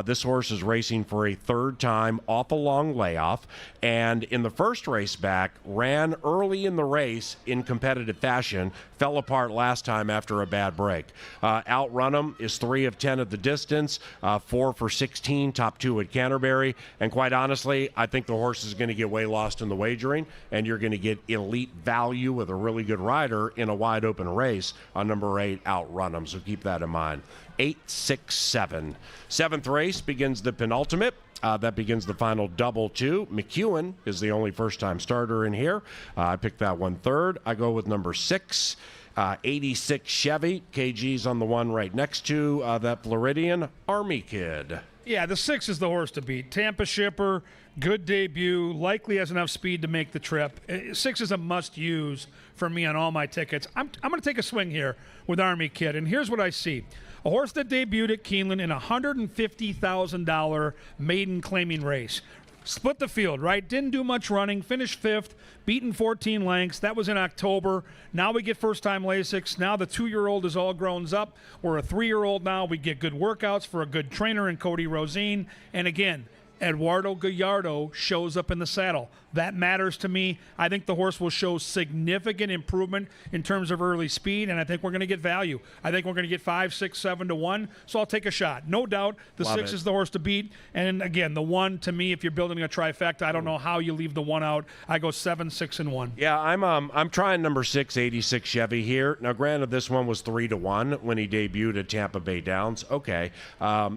This horse is racing for a third time off a long layoff, and in the first race back, ran early in the race in competitive fashion, fell apart last time after a bad break. Outrun him is 3 of 10 at the distance, 4 for 16, top 2 at Canterbury, and quite honestly, I think the horse is going to get way lost in the wagering, and you're going to get elite value with a really good rider in a wide open race on number 8, Outrun him, so keep that in mind. 8, 6, 7. Seventh race begins the penultimate. That begins the final double two. McEwen is the only first-time starter in here. I picked that one third. I go with number 6, 86 Chevy. KG's on the one right next to that Floridian, Army Kid. Yeah, the 6 is the horse to beat. Tampa shipper, good debut, likely has enough speed to make the trip. 6 is a must-use for me on all my tickets. I'm going to take a swing here with Army Kid, and here's what I see. A horse that debuted at Keeneland in a $150,000 maiden claiming race. Split the field, right? Didn't do much running, finished 5th, beaten 14 lengths. That was in October. Now we get first-time Lasix. Now the 2-year-old is all grown up. We're a 3-year-old now. We get good workouts for a good trainer in Cody Rosine. And again, Eduardo Gallardo shows up in the saddle. That matters to me. I think the horse will show significant improvement in terms of early speed, and I think we're going to get value. I think we're going to get 5, 6, 7 to 1, so I'll take a shot. No doubt the Love 6 it. is the horse to beat, and again, the 1, to me, if you're building a trifecta, I don't know how you leave the 1 out. I go 7, 6, and 1. Yeah, I'm trying number 6, 86 Chevy here. Now, granted, this one was 3 to 1 when he debuted at Tampa Bay Downs. Okay,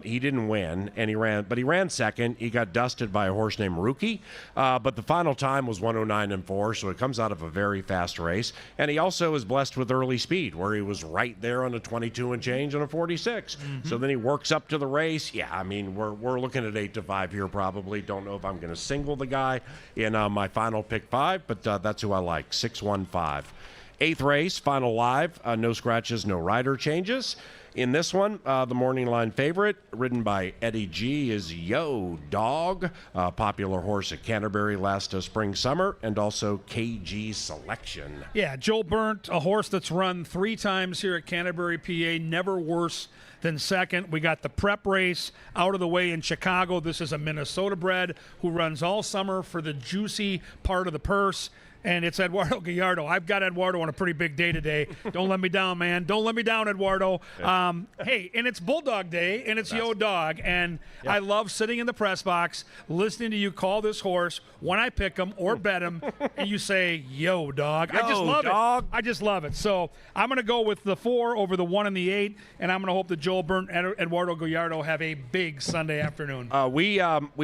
he didn't win, and he ran second. He got dusted by a horse named Rookie, but the final time was 109.4, so it comes out of a very fast race. And he also is blessed with early speed, where he was right there on a 22 and change on a 46. So then he works up to the race. Yeah, I mean, we're looking at 8 to 5 here probably. Don't know if I'm going to single the guy in my final pick 5, but that's who I like. 6, 1, 5. 8th race, final live. No scratches, no rider changes. In this one, the morning line favorite, ridden by Eddie G, is Yo Dog, a popular horse at Canterbury last spring, summer, and also KG Selection. Yeah, Joel Burnt, a horse that's run 3 times here at Canterbury, PA, never worse than second. We got the prep race out of the way in Chicago. This is a Minnesota bred who runs all summer for the juicy part of the purse. And it's Eduardo Gallardo. I've got Eduardo on a pretty big day today. Don't let me down, man. Don't let me down, Eduardo. Hey, and it's Bulldog Day, and it's Yo Dog. And I love sitting in the press box, listening to you call this horse when I pick him or bet him, and you say, Yo Dog. I just love it. I just love it. So I'm going to go with the 4 over the 1 and the 8, and I'm going to hope that Joel Burnt and Eduardo Gallardo have a big Sunday afternoon. We've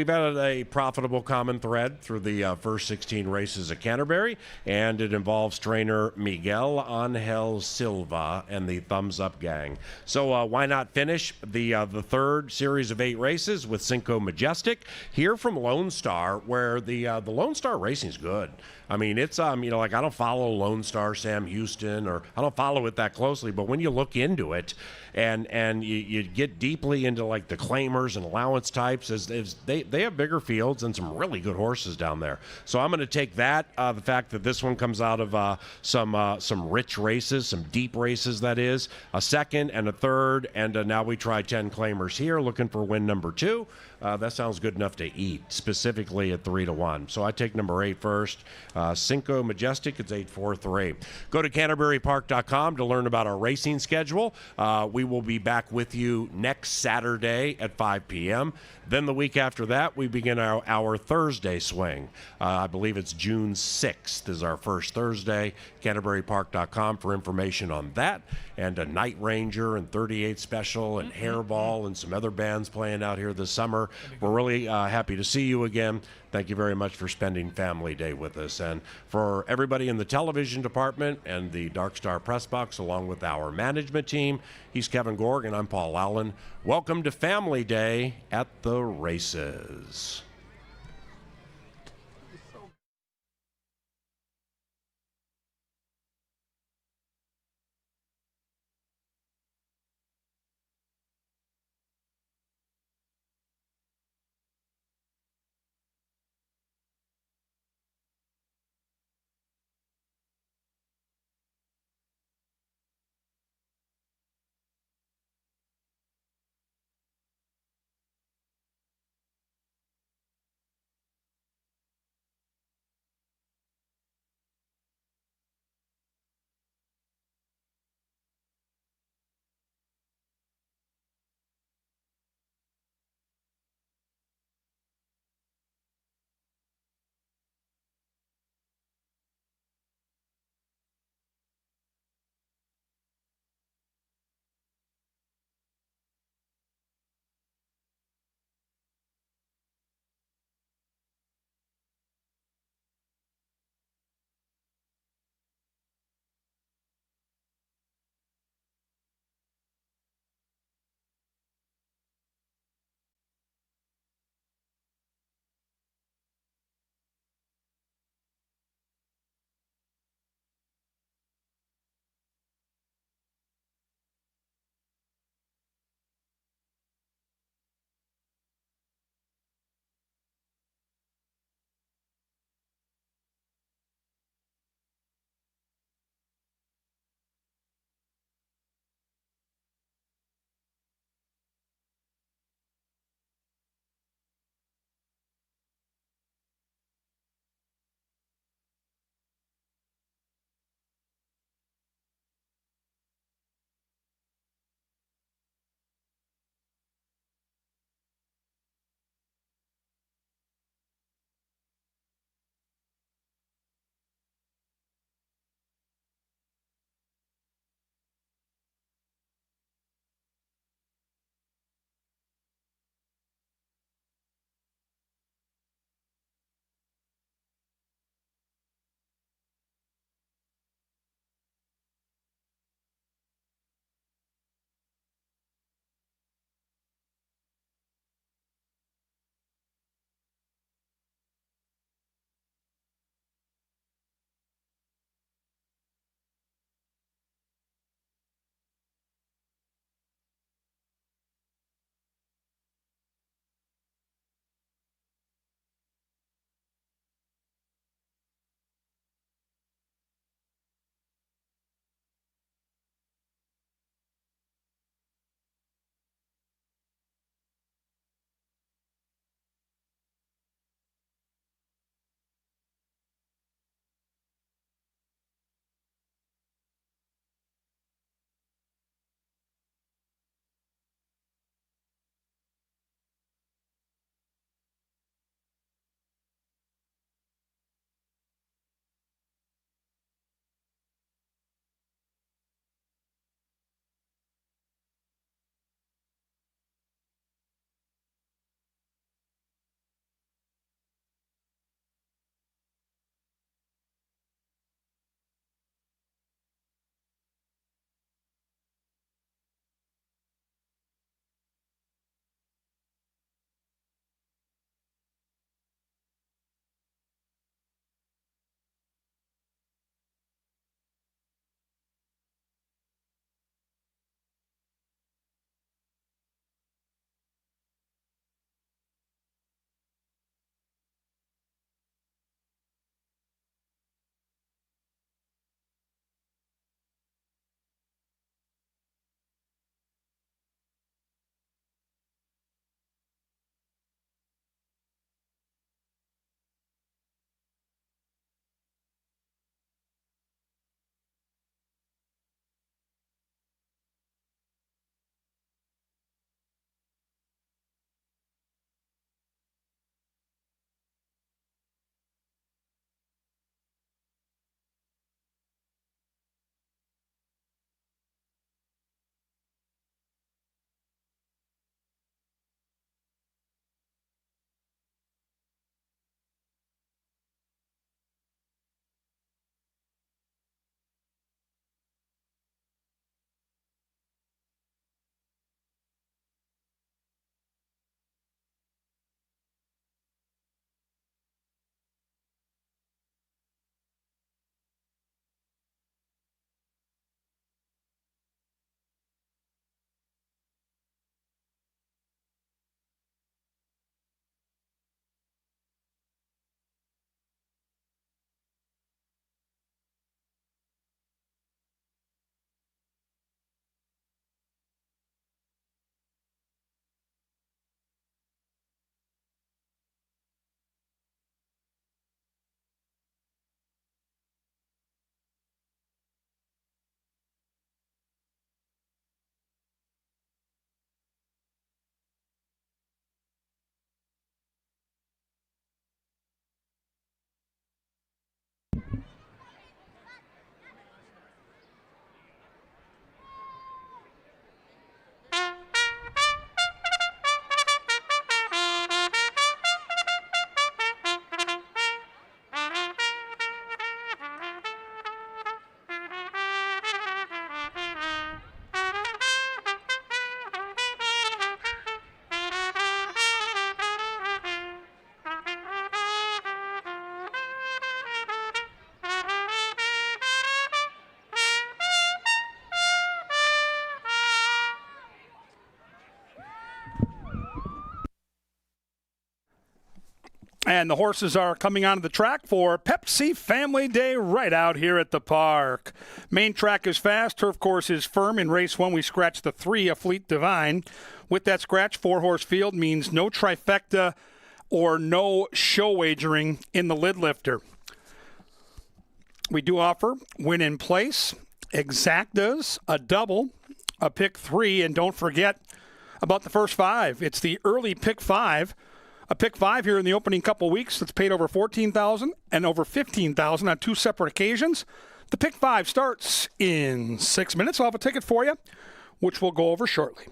added a profitable common thread through the first 16 races at Canterbury, and it involves trainer Miguel Angel Silva and the Thumbs Up Gang. So why not finish the third series of 8 races with Cinco Majestic here from Lone Star, where the Lone Star racing is good. I mean, it's like I don't follow Lone Star Sam Houston, or I don't follow it that closely, but when you look into it and you get deeply into like the claimers and allowance types, as they have bigger fields and some really good horses down there. So I'm going to take that, the fact that this one comes out of some rich races, some deep races, that is, a second and a third, and now we try 10 claimers here, looking for win number 2. That sounds good enough to eat, specifically at 3 to 1. So I take number 8 first. Cinco Majestic, it's 8-4-3. Go to CanterburyPark.com to learn about our racing schedule. We will be back with you next Saturday at 5 p.m. Then the week after that, we begin our Thursday swing. I believe it's June 6th is our first Thursday. CanterburyPark.com for information on that. And a Night Ranger and 38 Special and Hairball and some other bands playing out here this summer. We're really happy to see you again. Thank you very much for spending Family Day with us. And for everybody in the television department and the Dark Star Press Box, along with our management team, he's Kevin Gorg and I'm Paul Allen. Welcome to Family Day at the races. And the horses are coming onto the track for Pepsi Family Day right out here at the park. Main track is fast. Turf course is firm. In race 1, we scratched the 3, A Fleet Divine. With that scratch, 4-horse field means no trifecta or no show wagering in the lid lifter. We do offer win in place, exactas, a double, a pick 3, and don't forget about the first 5. It's the early pick 5. A pick 5 here in the opening couple weeks that's paid over $14,000 and over $15,000 on 2 separate occasions. The pick 5 starts in 6 minutes. I'll have a ticket for you, which we'll go over shortly.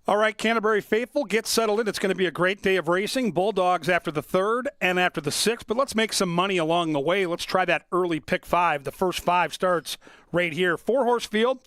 All right, Canterbury faithful, get settled in. It's going to be a great day of racing. Bulldogs after the 3rd and after the 6th, but let's make some money along the way. Let's try that early pick 5. The first 5 starts right here. 4-horse field.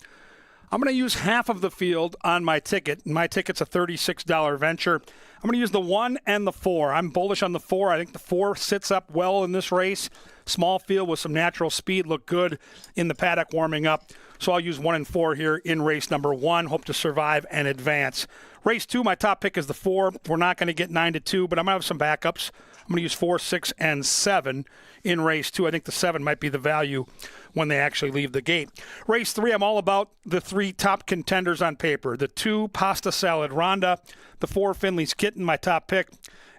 I'm going to use half of the field on my ticket. My ticket's a $36 venture. I'm going to use the 1 and the 4. I'm bullish on the 4. I think the 4 sits up well in this race. Small field with some natural speed, look good in the paddock warming up. So I'll use 1 and 4 here in race number 1. Hope to survive and advance. Race 2, my top pick is the 4. We're not going to get 9 to 2, but I'm going to have some backups. I'm going to use 4, 6, and 7 in race 2. I think the 7 might be the value when they actually leave the gate. Race 3, I'm all about the 3 top contenders on paper. The 2, Pasta Salad Rhonda. The 4, Finley's Kitten, my top pick.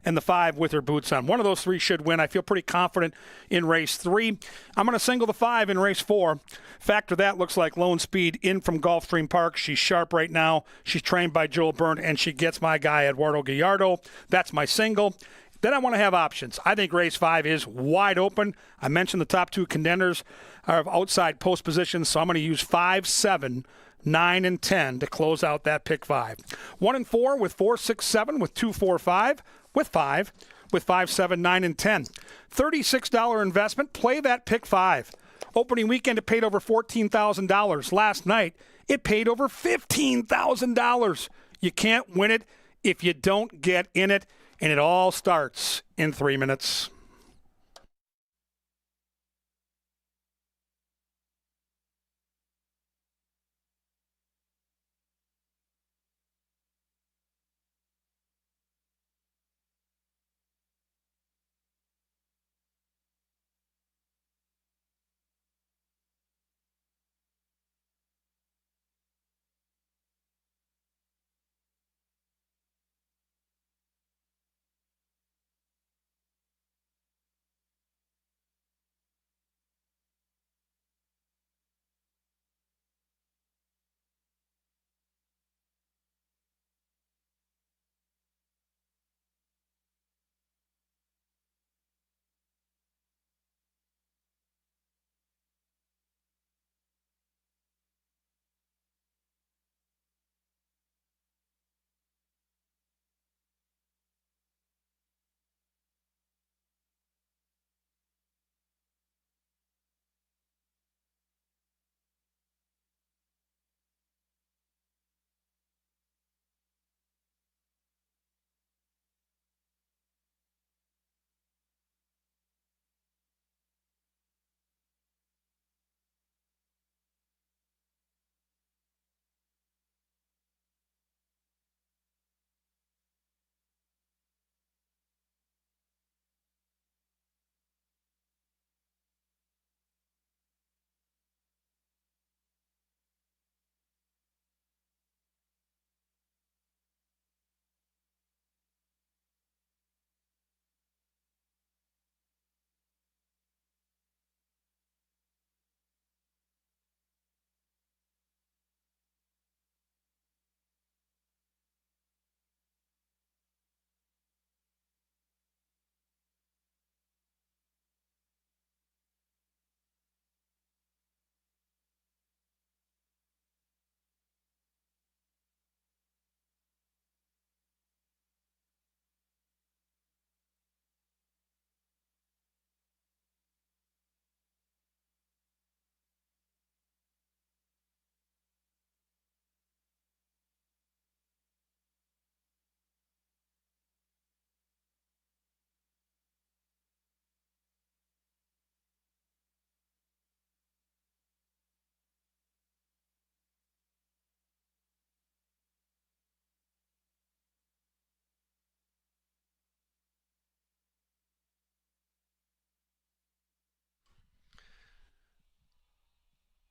And the 5 with her boots on. One of those 3 should win. I feel pretty confident in race 3. I'm going to single the 5 in race 4. Factor that looks like Lone Speed in from Gulfstream Park. She's sharp right now. She's trained by Joel Byrne, and she gets my guy, Eduardo Gallardo. That's my single. Then I want to have options. I think race 5 is wide open. I mentioned the top 2 contenders are outside post positions, so I'm going to use 5, 7, 9, and 10 to close out that pick 5. 1 and 4 with 4, 6, 7 with 2, 4, 5 with 5 with 5, 7, 9, and 10. $36 investment. Play that pick 5. Opening weekend, it paid over $14,000. Last night, it paid over $15,000. You can't win it if you don't get in it, and it all starts in 3 minutes.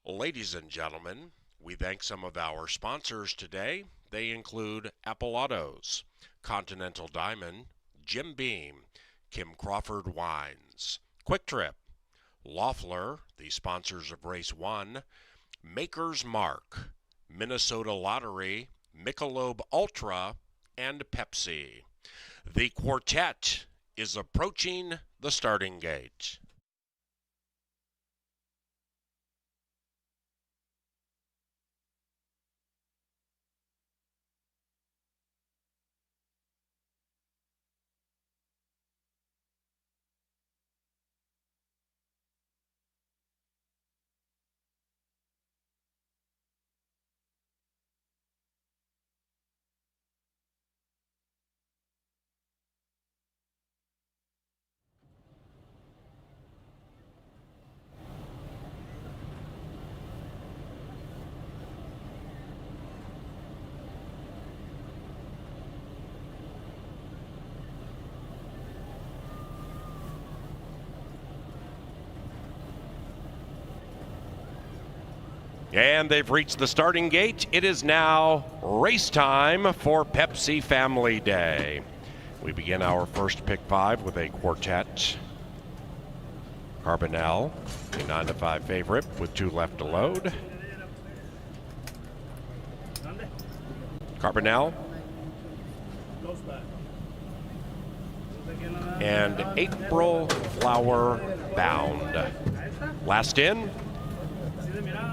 Ladies and gentlemen, we thank some of our sponsors today. They include Apple Autos, Continental Diamond, Jim Beam, Kim Crawford Wines, Quick Trip, Loeffler, the sponsors of Race 1, Maker's Mark, Minnesota Lottery, Michelob Ultra, and Pepsi. The quartet is approaching the starting gate. And they've reached the starting gate. It is now race time for Pepsi Family Day. We begin our first pick 5 with a quartet. Carbonell, a 9-5 favorite with 2 left to load. Carbonell. And April Flower Bound. Last in.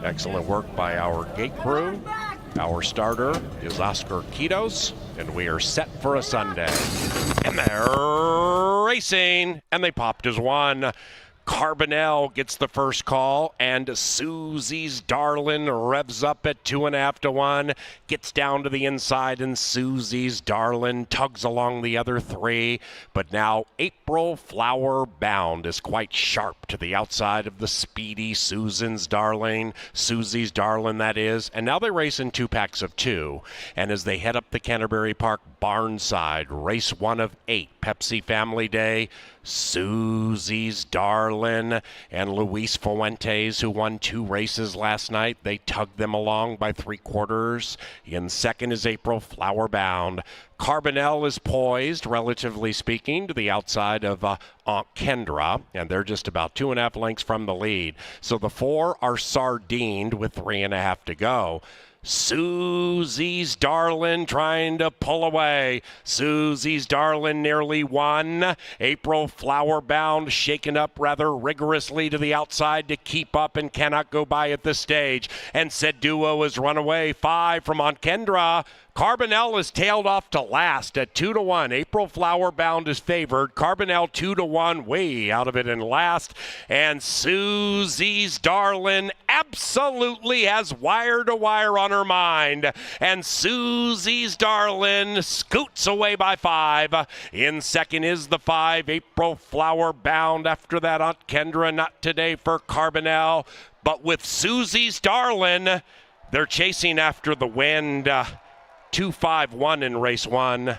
Excellent work by our gate crew. Our starter is Oscar Quitos, and we are set for a Sunday. And they're racing, and they popped as one. Carbonell gets the first call, and Susie's Darlin revs up at 2.5 to 1, gets down to the inside, and Susie's Darlin tugs along the other 3. But now April Flower Bound is quite sharp to the outside of the speedy Susie's Darlin, that is. And now they race in 2 packs of 2. And as they head up the Canterbury Park barnside, race 1 of 8, Pepsi Family Day, Susie's Darlin and Luis Fuentes, who won 2 races last night. They tugged them along by 3/4. In second is April Flower Bound. Carbonell is poised, relatively speaking, to the outside of Aunt Kendra, and they're just about 2.5 lengths from the lead. So the 4 are sardined with 3.5 to go. Susie's Darlin trying to pull away. Susie's Darlin nearly won. April Flower Bound shaken up rather rigorously to the outside to keep up and cannot go by at this stage. And said Duo is run away. 5 from Aunt Kendra. Carbonell is tailed off to last at 2 to 1. April Flower Bound is favored. Carbonell 2 to 1, way out of it in last. And Susie's Darlin absolutely has wire to wire on her mind. And Susie's Darlin scoots away by 5. In second is the 5, April Flower Bound. After that, Aunt Kendra, not today for Carbonell. But with Susie's Darlin, they're chasing after the wind. 2-5-1 in race 1.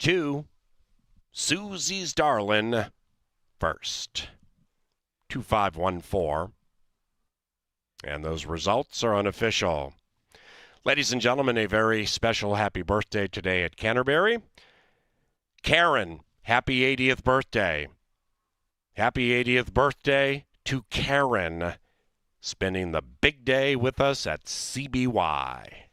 Two, Susie's Darlin first. 2-5-1-4. And those results are unofficial. Ladies and gentlemen, a very special happy birthday today at Canterbury. Karen, happy 80th birthday. Happy 80th birthday to Karen, spending the big day with us at CBY.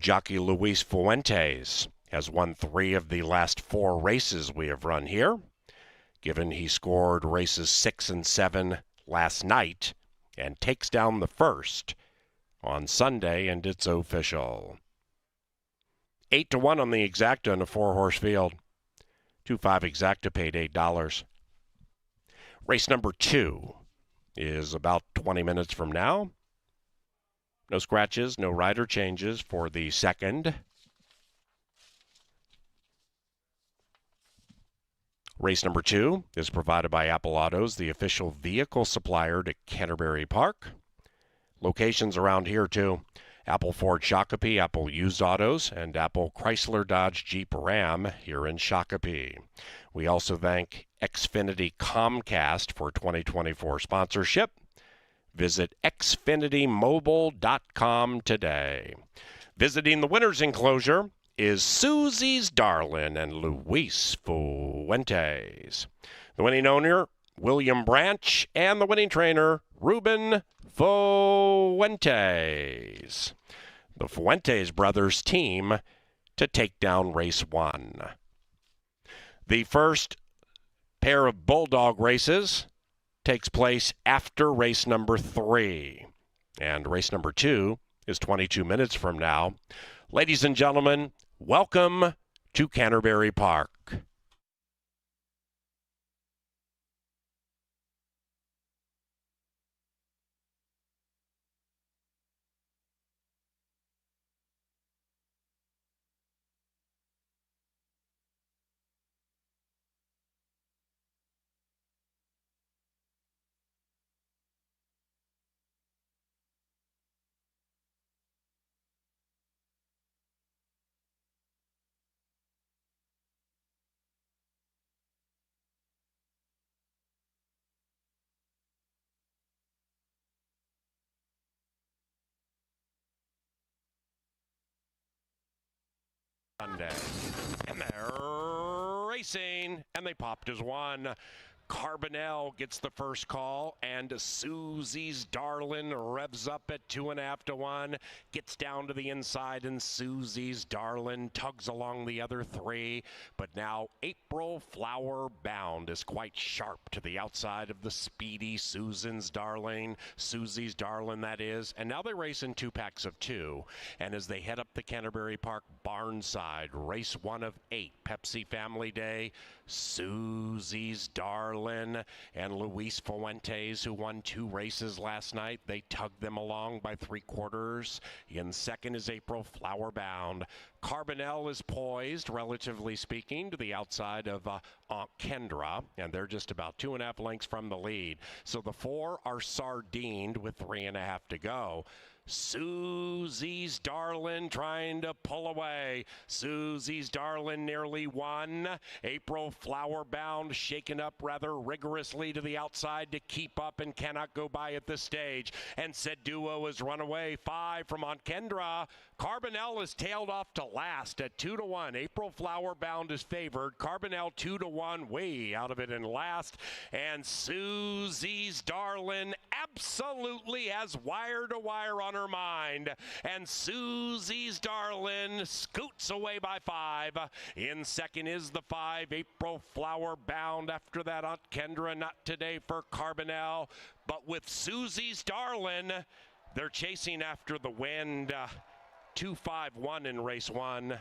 Jockey Luis Fuentes has won 3 of the last 4 races we have run here, given he scored races 6 and 7 last night and takes down the first on Sunday, and it's official. 8-1 on the exacta in a 4-horse field. 2-5 exacta paid $8. Race number 2 is about 20 minutes from now. No scratches, no rider changes for the second. Race number 2 is provided by Apple Autos, the official vehicle supplier to Canterbury Park. Locations around here too: Apple Ford Shakopee, Apple Used Autos, and Apple Chrysler Dodge Jeep Ram here in Shakopee. We also thank Xfinity Comcast for 2024 sponsorship. Visit xfinitymobile.com today. Visiting the winner's enclosure is Susie's Darlin and Luis Fuentes. The winning owner, William Branch, and the winning trainer, Ruben Fuentes. The Fuentes brothers team to take down race 1. The first pair of Bulldog races takes place after race number 3. And race number 2 is 22 minutes from now. Ladies and gentlemen, welcome to Canterbury Park. Sunday. And they're racing, and they popped as one. Carbonell gets the first call, and Susie's Darlin revs up at 2.5-1, gets down to the inside, and Susie's Darlin tugs along the other 3. But now April Flower Bound is quite sharp to the outside of the speedy Susie's Darlin, that is. And now they race in 2 packs of 2. And as they head up the Canterbury Park barnside, race 1 of 8, Pepsi Family Day, Susie's Darlin and Luis Fuentes, who won 2 races last night. They tugged them along by 3/4. In second is April Flower Bound. Carbonell is poised, relatively speaking, to the outside of Aunt Kendra, and they're just about 2.5 lengths from the lead. So the 4 are sardined with 3.5 to go. Susie's Darlin trying to pull away. Susie's Darlin nearly won. April Flower Bound shaken up rather rigorously to the outside to keep up and cannot go by at this stage. And Said Duo has run away. 5 from Aunt Kendra. Carbonell is tailed off to last at 2-1. April Flower Bound is favored. Carbonell 2-1, way out of it in last. And Susie's Darlin absolutely has wire to wire on her mind. And Susie's Darlin scoots away by 5. In second is the 5, April Flower Bound. After that, Aunt Kendra, not today for Carbonell. But with Susie's Darlin, they're chasing after the wind. 2-5-1 in race 1.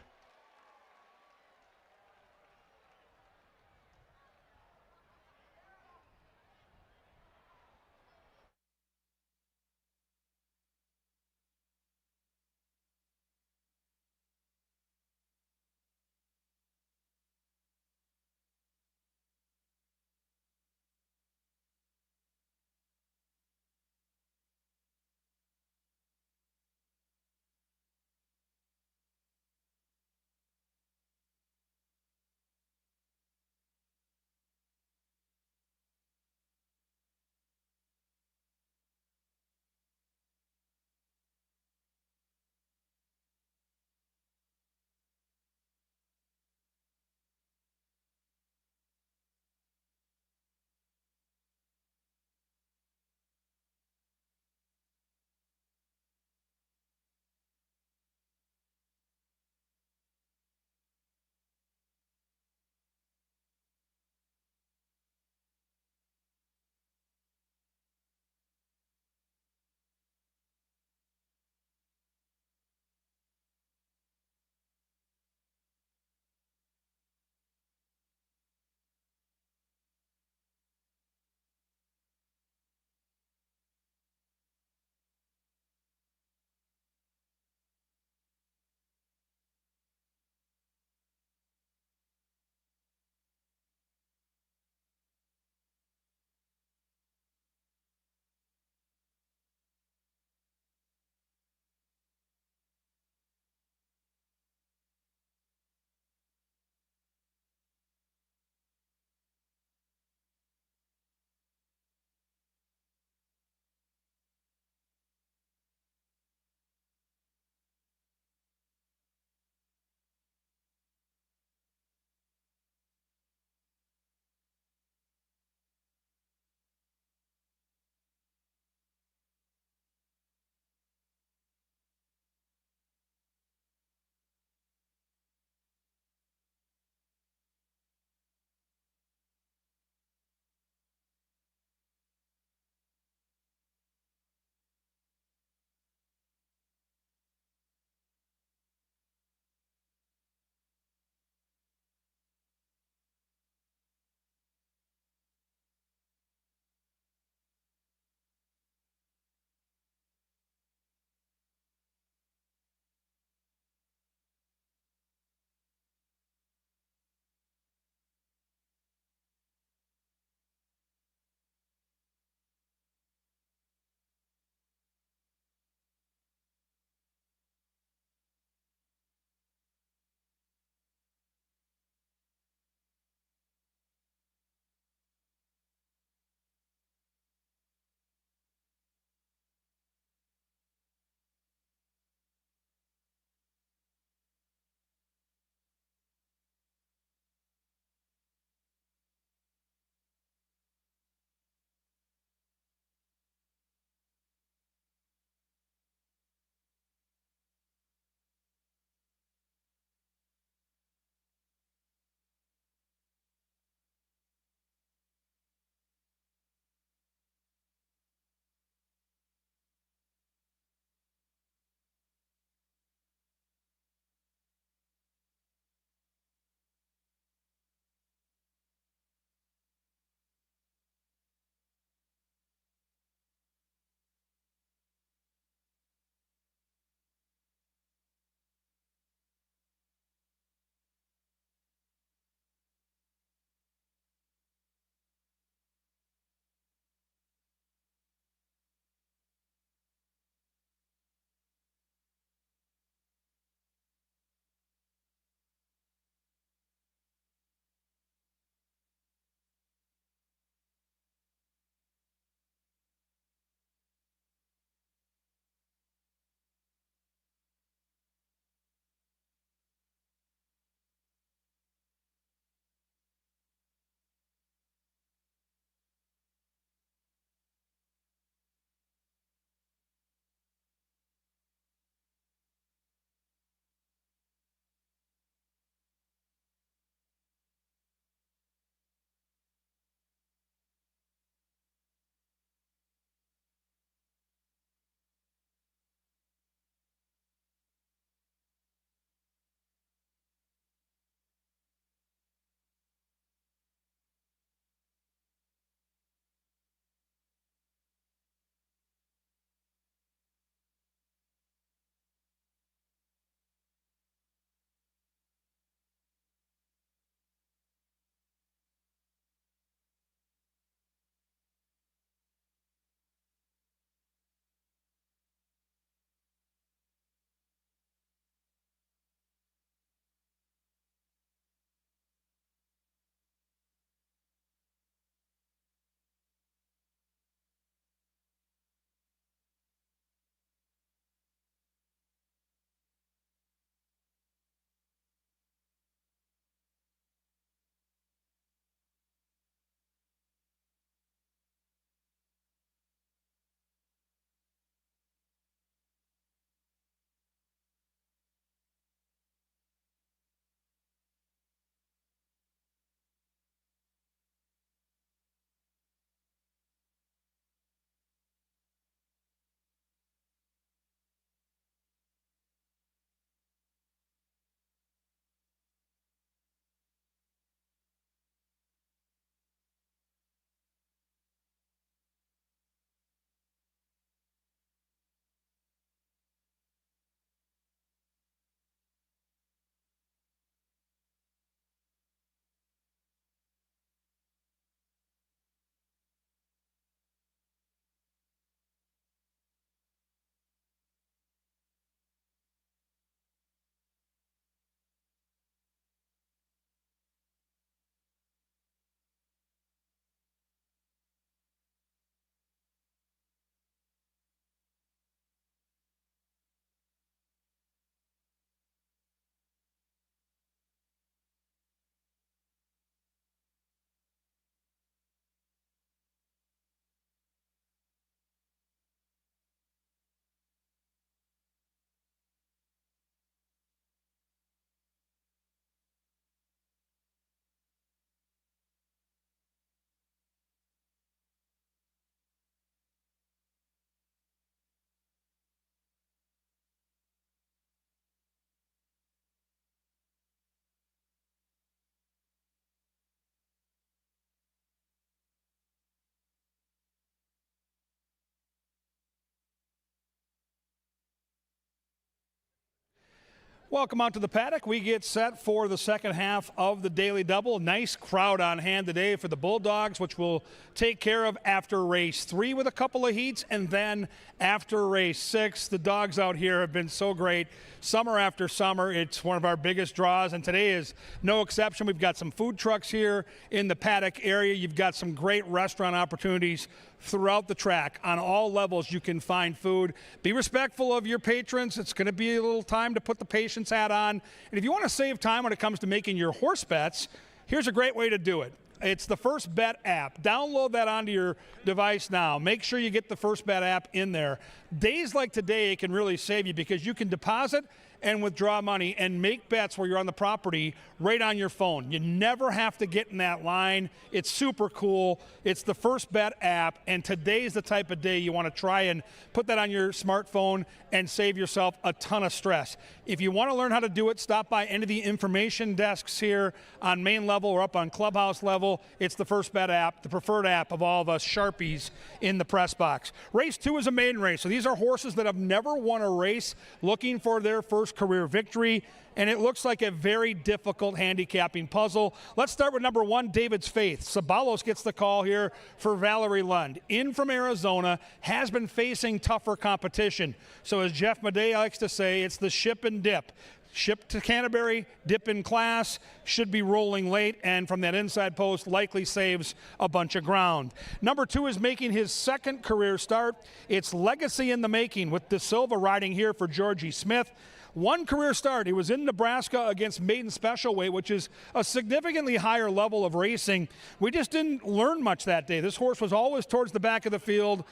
Welcome out to the paddock. We get set for the second half of the Daily Double. Nice crowd on hand today for the Bulldogs, which we'll take care of after race 3 with a couple of heats, and then after race 6. The dogs out here have been so great. Summer after summer, it's one of our biggest draws, and today is no exception. We've got some food trucks here in the paddock area. You've got some great restaurant opportunities throughout the track. On all levels, you can find food. Be respectful of your patrons. It's going to be a little time to put the patience hat on. And if you want to save time when it comes to making your horse bets, here's a great way to do it. It's the First Bet app. Download that onto your device now. Make sure you get the First Bet app in there. Days like today can really save you because you can deposit and withdraw money and make bets where you're on the property right on your phone. You never have to get in that line. It's super cool. It's the First Bet app, and today's the type of day you want to try and put that on your smartphone and save yourself a ton of stress. If you want to learn how to do it, stop by any of the information desks here on main level or up on clubhouse level. It's the First Bet app, the preferred app of all of us Sharpies in the press box. Race 2 is a maiden race, so these are horses that have never won a race looking for their first career victory, and it looks like a very difficult handicapping puzzle. Let's start with number 1, David's Faith. Sabalos gets the call here for Valerie Lund. In from Arizona, has been facing tougher competition. So as Jeff Madej likes to say, it's the ship and dip. Ship to Canterbury, dip in class, should be rolling late, and from that inside post likely saves a bunch of ground. Number 2 is making his second career start. It's Legacy in the Making with De Silva riding here for Georgie Smith. One career start. He was in Nebraska against maiden special weight, which is a significantly higher level of racing. We just didn't learn much that day. This horse was always towards the back of the field.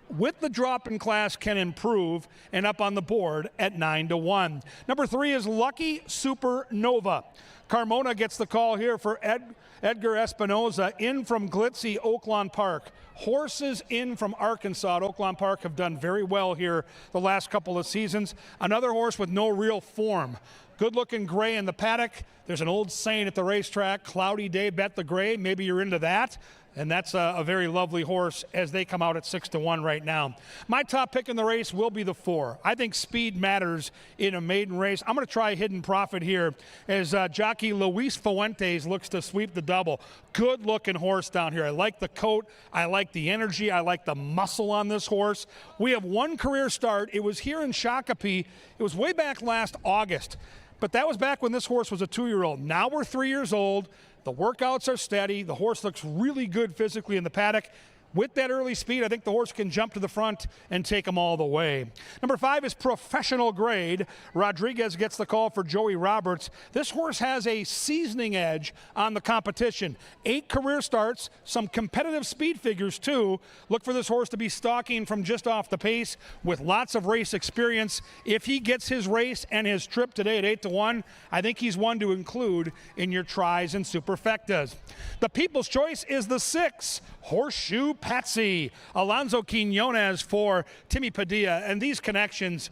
With the drop in class, can improve, and up on the board at 9-1. Number 3 is Lucky Supernova. Carmona gets the call here for Edgar Espinoza in from glitzy Oaklawn Park. Horses in from Arkansas at Oaklawn Park have done very well here the last couple of seasons. Another horse with no real form. Good-looking gray in the paddock. There's an old saying at the racetrack, cloudy day, bet the gray. Maybe you're into that. And that's a very lovely horse as they come out at 6-1 right now. My top pick in the race will be the 4. I think speed matters in a maiden race. I'm going to try Hidden Profit here as jockey Luis Fuentes looks to sweep the double. Good-looking horse down here. I like the coat. I like the energy. I like the muscle on this horse. We have one career start. It was here in Shakopee. It was way back last August. But that was back when this horse was a 2-year-old. Now we're 3 years old. The workouts are steady. The horse looks really good physically in the paddock. With that early speed, I think the horse can jump to the front and take them all the way. Number 5 is Professional Grade. Rodriguez gets the call for Joey Roberts. This horse has a seasoning edge on the competition. 8 career starts, some competitive speed figures too. Look for this horse to be stalking from just off the pace with lots of race experience. If he gets his race and his trip today at 8-1, I think he's one to include in your tries and superfectas. The People's Choice is the 6, Horseshoe Patsy. Alonso Quinones for Timmy Padilla. And these connections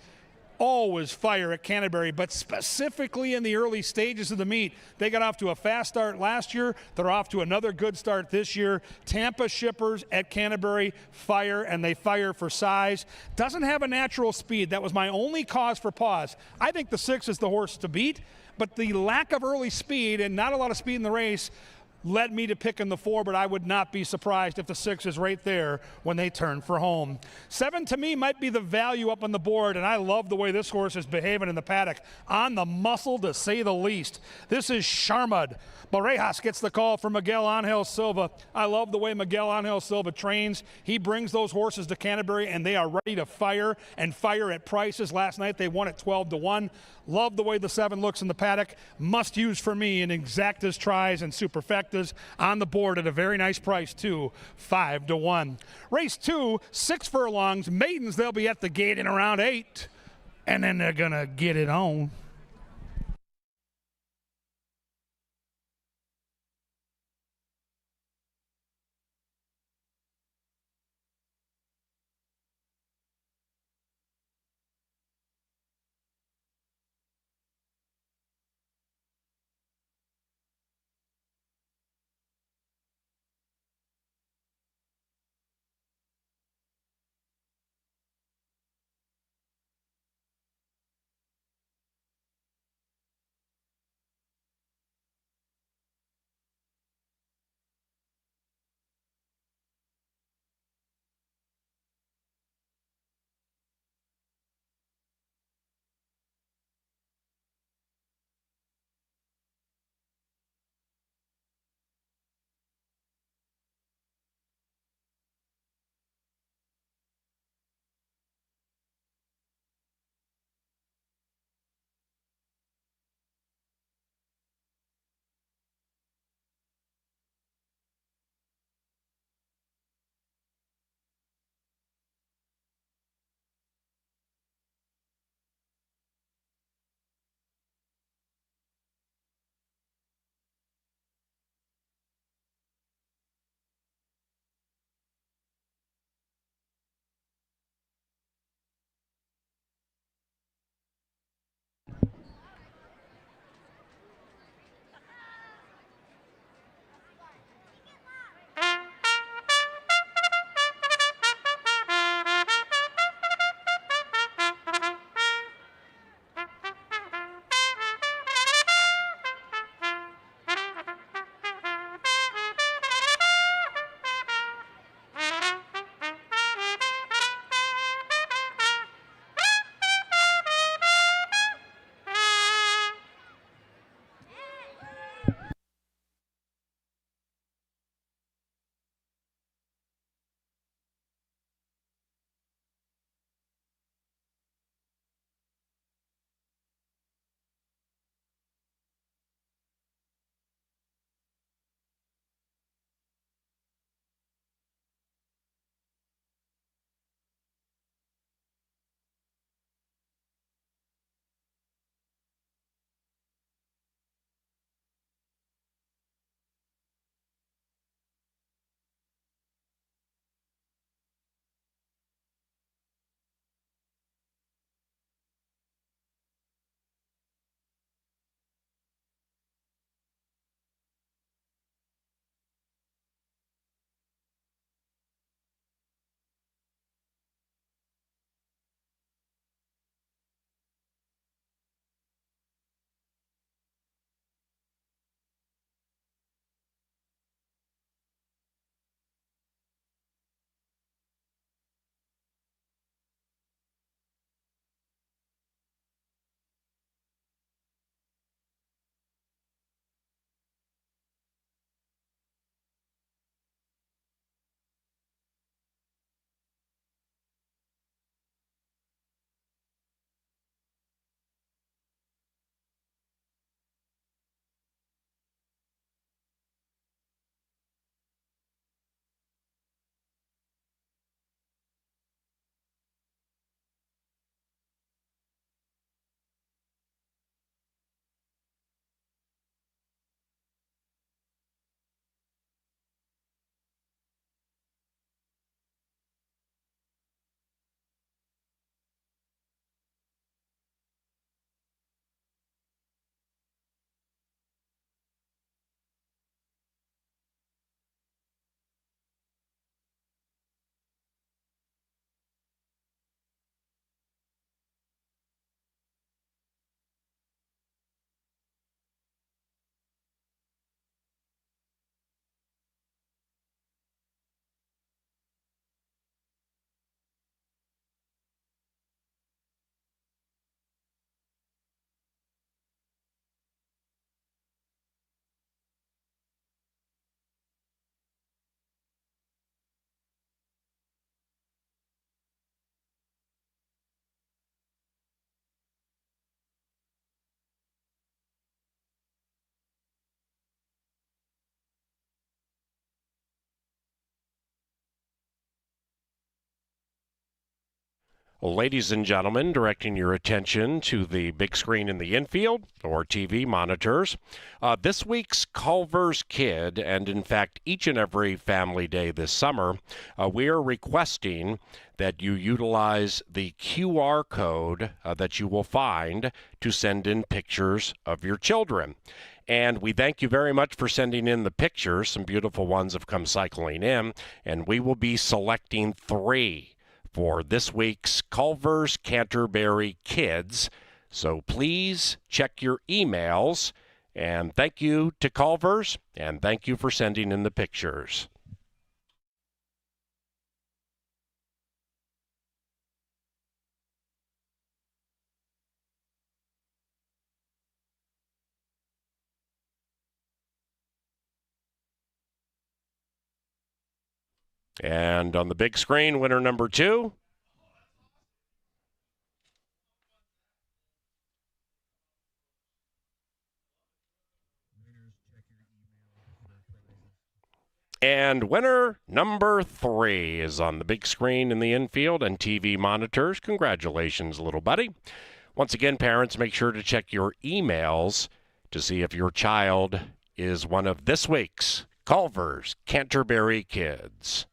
always fire at Canterbury, but specifically in the early stages of the meet. They got off to a fast start last year. They're off to another good start this year. Tampa shippers at Canterbury fire, and they fire for size. Doesn't have a natural speed. That was my only cause for pause. I think the 6 is the horse to beat, but the lack of early speed and not a lot of speed in the race led me to picking the 4, but I would not be surprised if the 6 is right there when they turn for home. 7 to me might be the value up on the board, and I love the way this horse is behaving in the paddock. On the muscle, to say the least. This is Sharmud. Borejas gets the call for Miguel Angel Silva. I love the way Miguel Angel Silva trains. He brings those horses to Canterbury, and they are ready to fire, and fire at prices. Last night they won at 12-1. Love the way the 7 looks in the paddock. Must use for me in exactas, tries, and superfectas on the board at a very nice price too, 5-1. Race 2, 6 furlongs. Maidens, they'll be at the gate in around 8, and then they're gonna get it on. Ladies and gentlemen, directing your attention to the big screen in the infield or TV monitors. This week's Culver's Kid, and in fact each and every family day this summer, we are requesting that you utilize the QR code that you will find to send in pictures of your children. And we thank you very much for sending in the pictures. Some beautiful ones have come cycling in, and we will be selecting 3 for this week's Culver's Canterbury Kids. So please check your emails. And thank you to Culver's, and thank you for sending in the pictures. And on the big screen, winner number 2. And winner number 3 is on the big screen in the infield and TV monitors. Congratulations, little buddy. Once again, parents, make sure to check your emails to see if your child is one of this week's Culver's Canterbury Kids.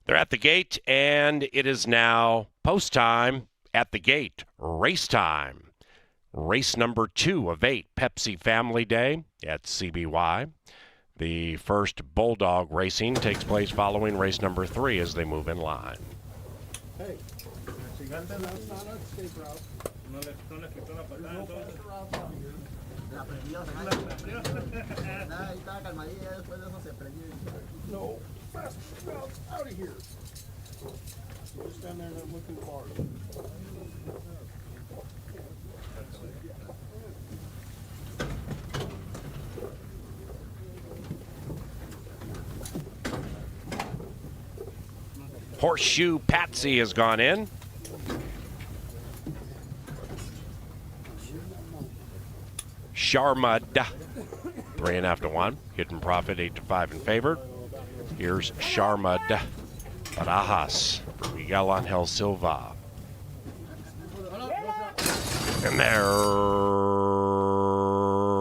They're at the gate, and it is now post time at the gate. Race time. Race number 2 of 8, Pepsi Family Day at CBY. The first Bulldog racing takes place following race number 3 as they move in line. Hey, no, fast out of here. You stand there and look too far. Horseshoe Patsy has gone in. Sharmud, 3.5 to 1. Hidden Profit, 8 to 5 in favor. Here's Sharmud Barajas for Miguel Angel Silva. And they're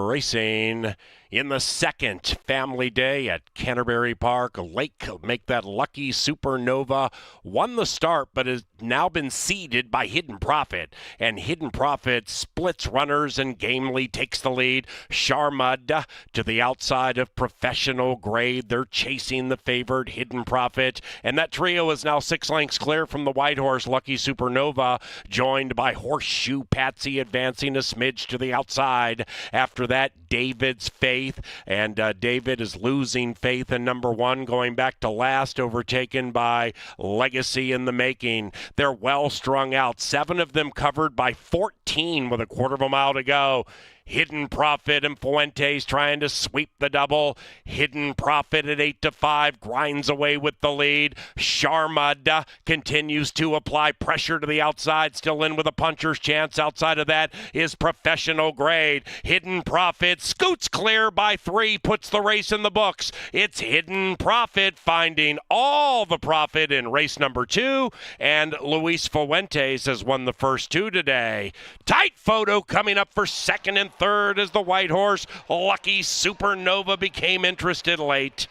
racing in the second family day at Canterbury Park. Lake make that lucky Supernova. Won the start, but has now been seeded by Hidden Profit. And Hidden Profit splits runners and gamely takes the lead. Sharmud to the outside of Professional Grade. They're chasing the favored Hidden Profit. And that trio is now 6 lengths clear from the white horse Lucky Supernova, joined by Horseshoe Patsy advancing a smidge to the outside. After that, David's Faith. And David is losing faith in number 1, going back to last, overtaken by Legacy in the Making. They're well strung out. 7 of them covered by 14 with a quarter of a mile to go. Hidden Profit and Fuentes trying to sweep the double. Hidden Profit at 8 to 5 grinds away with the lead. Sharmud continues to apply pressure to the outside, still in with a puncher's chance. Outside of that is Professional Grade. Hidden Profit scoots clear by 3, puts the race in the books. It's Hidden Profit finding all the profit in race number 2, and Luis Fuentes has won the first 2 today. Tight photo coming up for second and third as the white horse Lucky Supernova became interested late.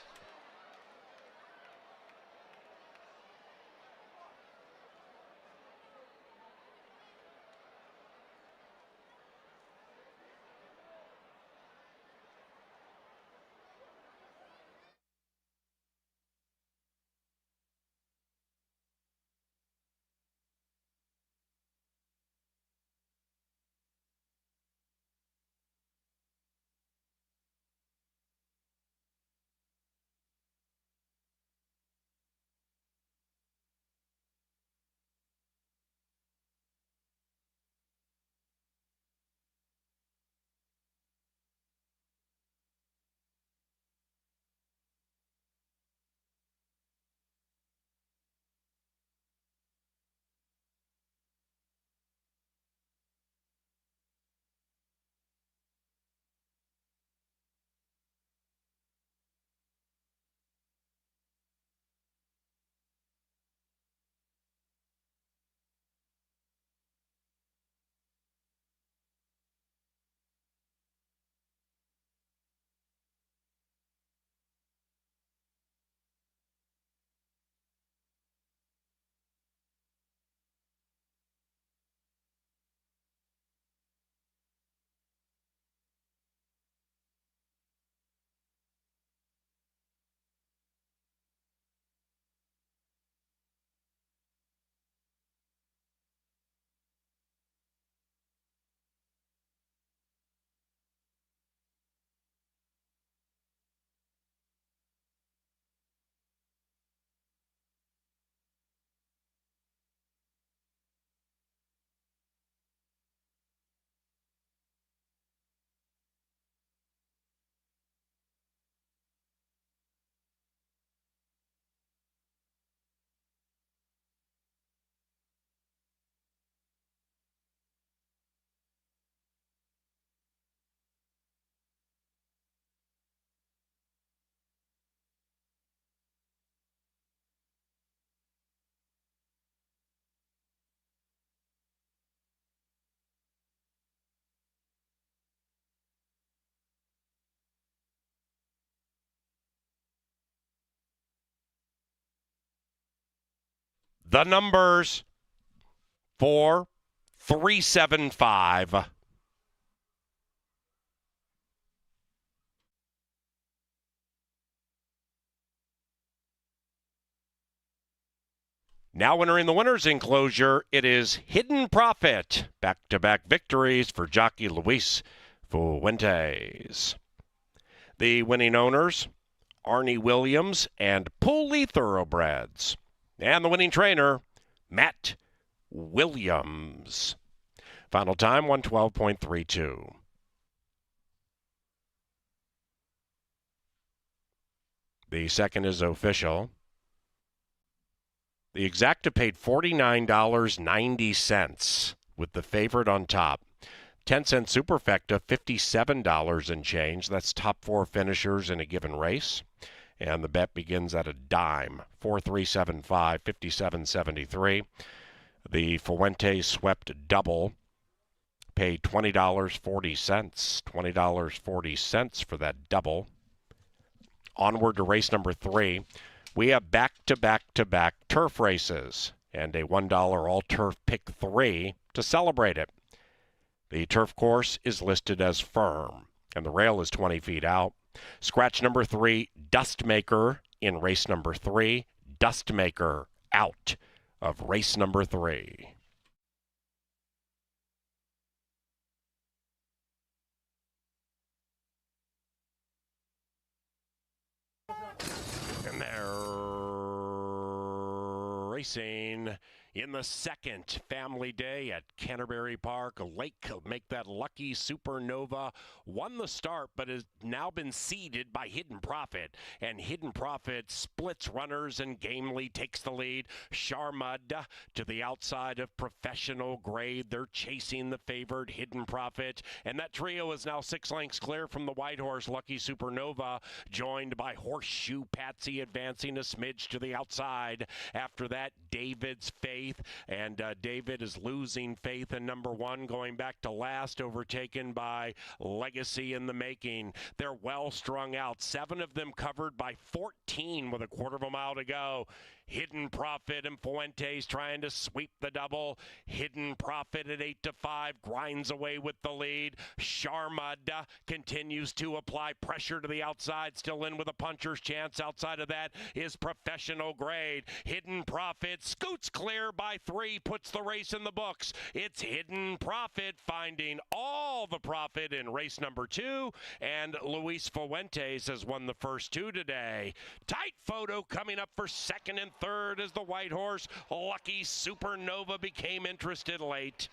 The numbers 4, 3, 7, 5. Now entering the winner's enclosure, it is Hidden Profit. Back-to-back victories for jockey Luis Fuentes. The winning owners, Arnie Williams and Pulley Thoroughbreds. And the winning trainer, Matt Williams. Final time, 112.32. The second is official. The exacta paid $49.90 with the favorite on top. 10-cent superfecta, $57 and change. That's top 4 finishers in a given race. And the bet begins at a dime, 4-3-7-5, 57.73. The Fuentes swept double, paid $20.40. $20.40 for that double. Onward to race number 3. We have back-to-back-to-back turf races and a $1 all-turf pick 3 to celebrate it. The turf course is listed as firm, and the rail is 20 feet out. Scratch number 3, Dustmaker in race number 3. Dustmaker out of race number 3. And they're racing in the second family day at Canterbury Park. Lake make that lucky Supernova. Won the start, but has now been seeded by Hidden Profit. And Hidden Profit splits runners and gamely takes the lead. Sharmud to the outside of Professional Grade. They're chasing the favored Hidden Profit. And that trio is now 6 lengths clear from the white horse Lucky Supernova, joined by Horseshoe Patsy advancing a smidge to the outside. After that, David's Faith. And David is losing faith in number 1, going back to last, overtaken by Legacy in the Making. They're well strung out. 7 of them covered by 14 with a quarter of a mile to go. Hidden Profit and Fuentes trying to sweep the double. Hidden Profit at 8-5 grinds away with the lead. Sharmud continues to apply pressure to the outside, still in with a puncher's chance. Outside of that is Professional Grade. Hidden Profit scoots clear by 3, puts the race in the books. It's Hidden Profit finding all the profit in race number 2, and Luis Fuentes has won the first 2 today. Tight photo coming up for second and third as the white horse Lucky Supernova became interested late.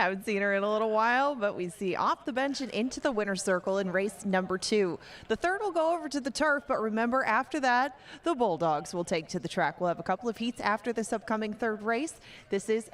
Haven't seen her in a little while, but we see off the bench and into the winner's circle in race number 2. The third will go over to the turf, but remember, after that, the Bulldogs will take to the track. We'll have a couple of heats after this upcoming third race. This is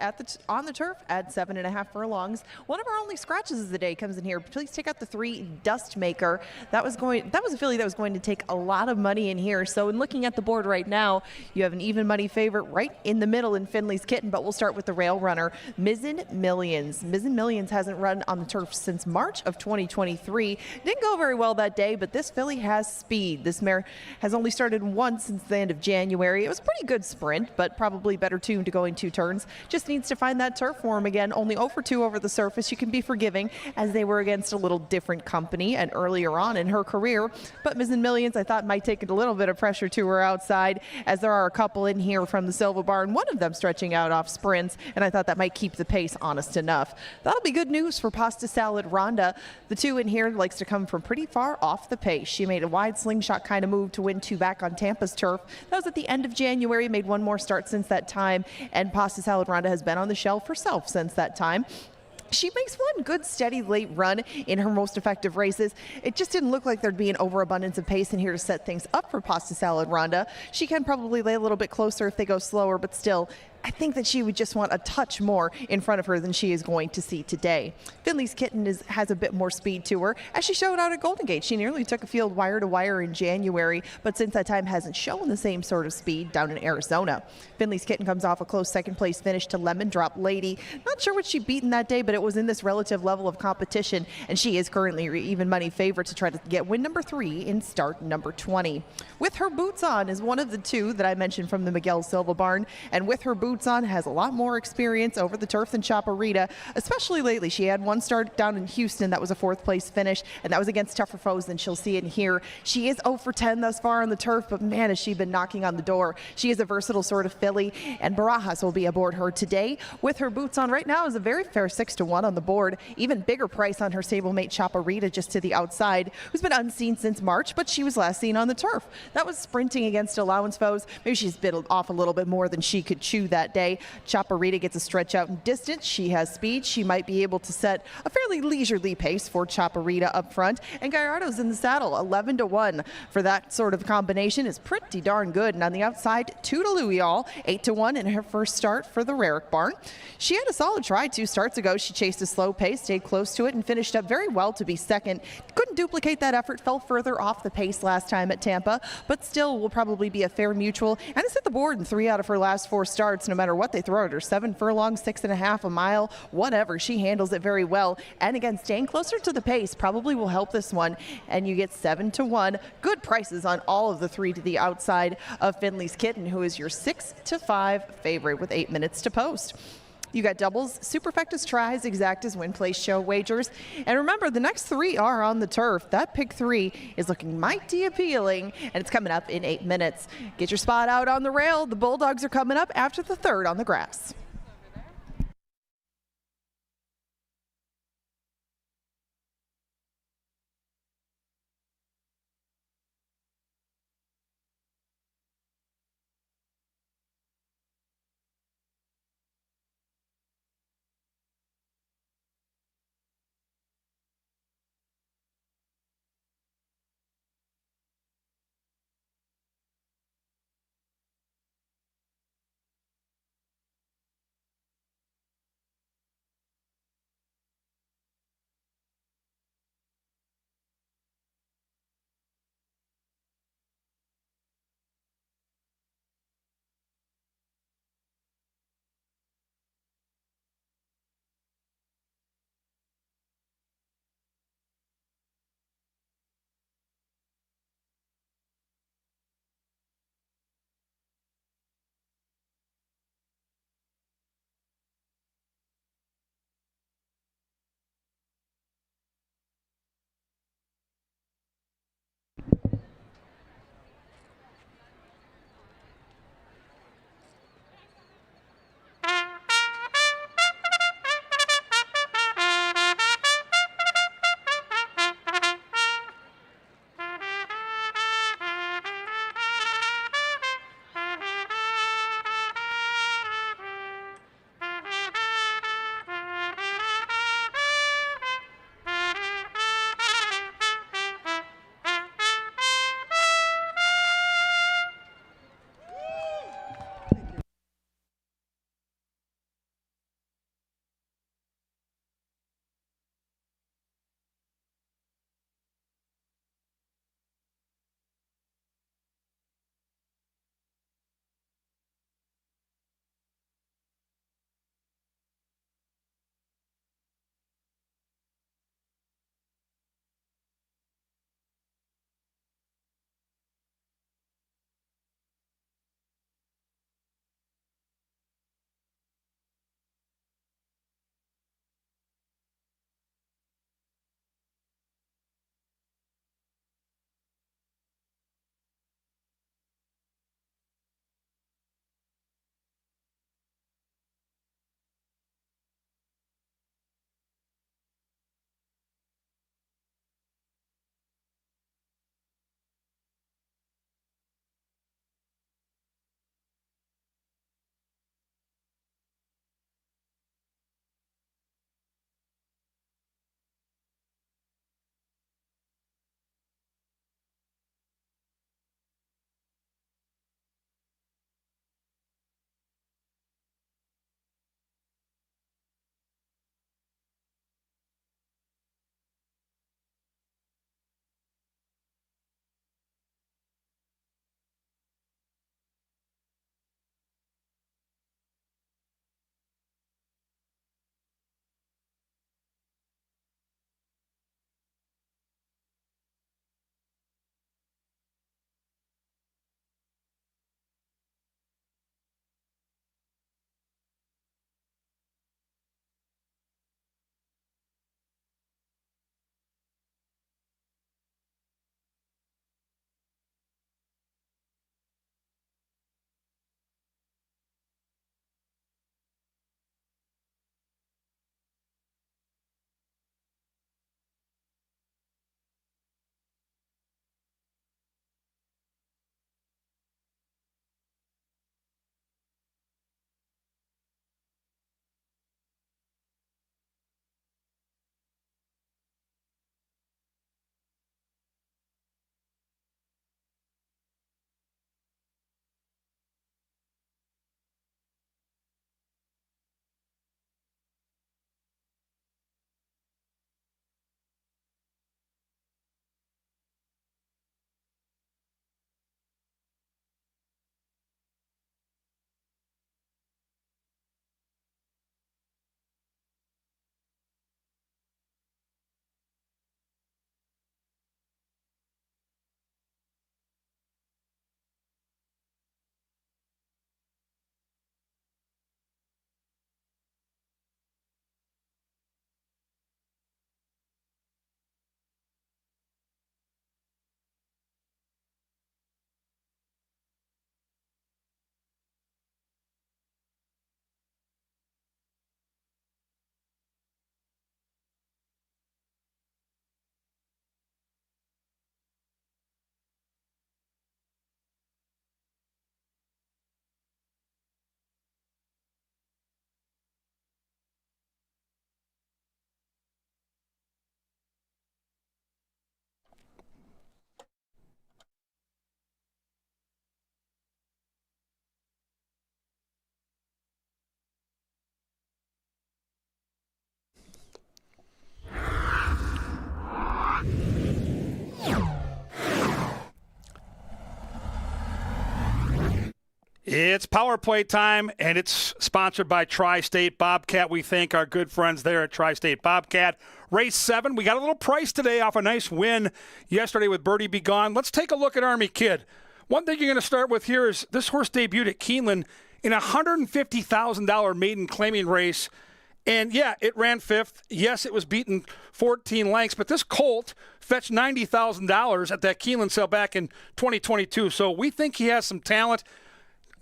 on the turf at 7.5 furlongs. One of our only scratches of the day comes in here. Please take out the 3 Dust Maker. That was a filly that was going to take a lot of money in here. So in looking at the board right now, you have an even money favorite right in the middle in Finley's Kitten, but we'll start with the rail runner, Mizzen Millions. Mizzen Millions hasn't run on the turf since March of 2023. Didn't go very well that day, but this filly has speed. This mare has only started once since the end of January. It was a pretty good sprint, but probably better tuned to going 2 turns. Just needs to find that turf form again. Only 0 for 2 over the surface. You can be forgiving, as they were against a little different company and earlier on in her career. But Mizzen Millions, I thought, might take a little bit of pressure to her outside, as there are a couple in here from the Silva Barn, one of them stretching out off sprints, and I thought that might keep the pace honest enough. That'll be good news for Pasta Salad Rhonda. The 2 in here likes to come from pretty far off the pace. She made a wide slingshot kind of move to win 2 back on Tampa's turf. That was at the end of January, made 1 more start since that time, and Pasta Salad Rhonda has been on the shelf herself since that time. She makes one good steady late run in her most effective races. It just didn't look like there'd be an overabundance of pace in here to set things up for Pasta Salad Rhonda. She can probably lay a little bit closer if they go slower, but still, I think that she would just want a touch more in front of her than she is going to see today. Finley's Kitten has a bit more speed to her. As she showed out at Golden Gate, she nearly took a field wire to wire in January, but since that time hasn't shown the same sort of speed down in Arizona. Finley's Kitten comes off a close second place finish to Lemon Drop Lady. Not sure what she beat in that day, but it was in this relative level of competition, and she is currently even money favorite to try to get win number 3 in start number 20. With Her Boots On is one of the 2 that I mentioned from the Miguel Silva Barn, and With Her Boots On has a lot more experience over the turf than Chaparita, especially lately. She had 1 start down in Houston that was a 4th place finish, and that was against tougher foes than she'll see in here. She is 0 for 10 thus far on the turf, but man, has she been knocking on the door. She is a versatile sort of filly, and Barajas will be aboard her today. With Her Boots On right now is a very fair 6 to 1 on the board. Even bigger price on her stablemate Chaparita just to the outside, who's been unseen since March, but she was last seen on the turf. That was sprinting against allowance foes. Maybe she's bit off a little bit more than she could chew that day. Chaparita gets a stretch out in distance. She has speed. She might be able to set a fairly leisurely pace for Chaparita up front. And Gallardo's in the saddle, 11 to 1 for that sort of combination is pretty darn good. And on the outside, 2 to Louis All, 8 to 1 in her first start for the Rarick Barn. She had a solid try 2 starts ago. She chased a slow pace, stayed close to it, and finished up very well to be second. Couldn't duplicate that effort, fell further off the pace last time at Tampa, but still will probably be a fair mutual. And it's hit the board in 3 out of her last 4 starts, no matter what they throw at her. 7 furlongs, 6.5 a mile, whatever. She handles it very well. And again, staying closer to the pace probably will help this one. And you get 7 to 1. Good prices on all of the 3 to the outside of Finley's Kitten, who is your 6 to 5 favorite with 8 minutes to post. You got doubles, superfectas, tries, exactas, win, place, show, wagers. And remember, the next 3 are on the turf. That pick 3 is looking mighty appealing, and it's coming up in 8 minutes. Get your spot out on the rail. The Bulldogs are coming up after the 3rd on the grass. It's power play time, and it's sponsored by Tri-State Bobcat. We thank our good friends there at Tri-State Bobcat. Race 7, we got a little price today off a nice win yesterday with Birdie Be Gone. Let's take a look at Army Kid. One thing you're going to start with here is this horse debuted at Keeneland in a $150,000 maiden claiming race. And, yeah, it ran 5th. Yes, it was beaten 14 lengths, but this colt fetched $90,000 at that Keeneland sale back in 2022. So we think he has some talent.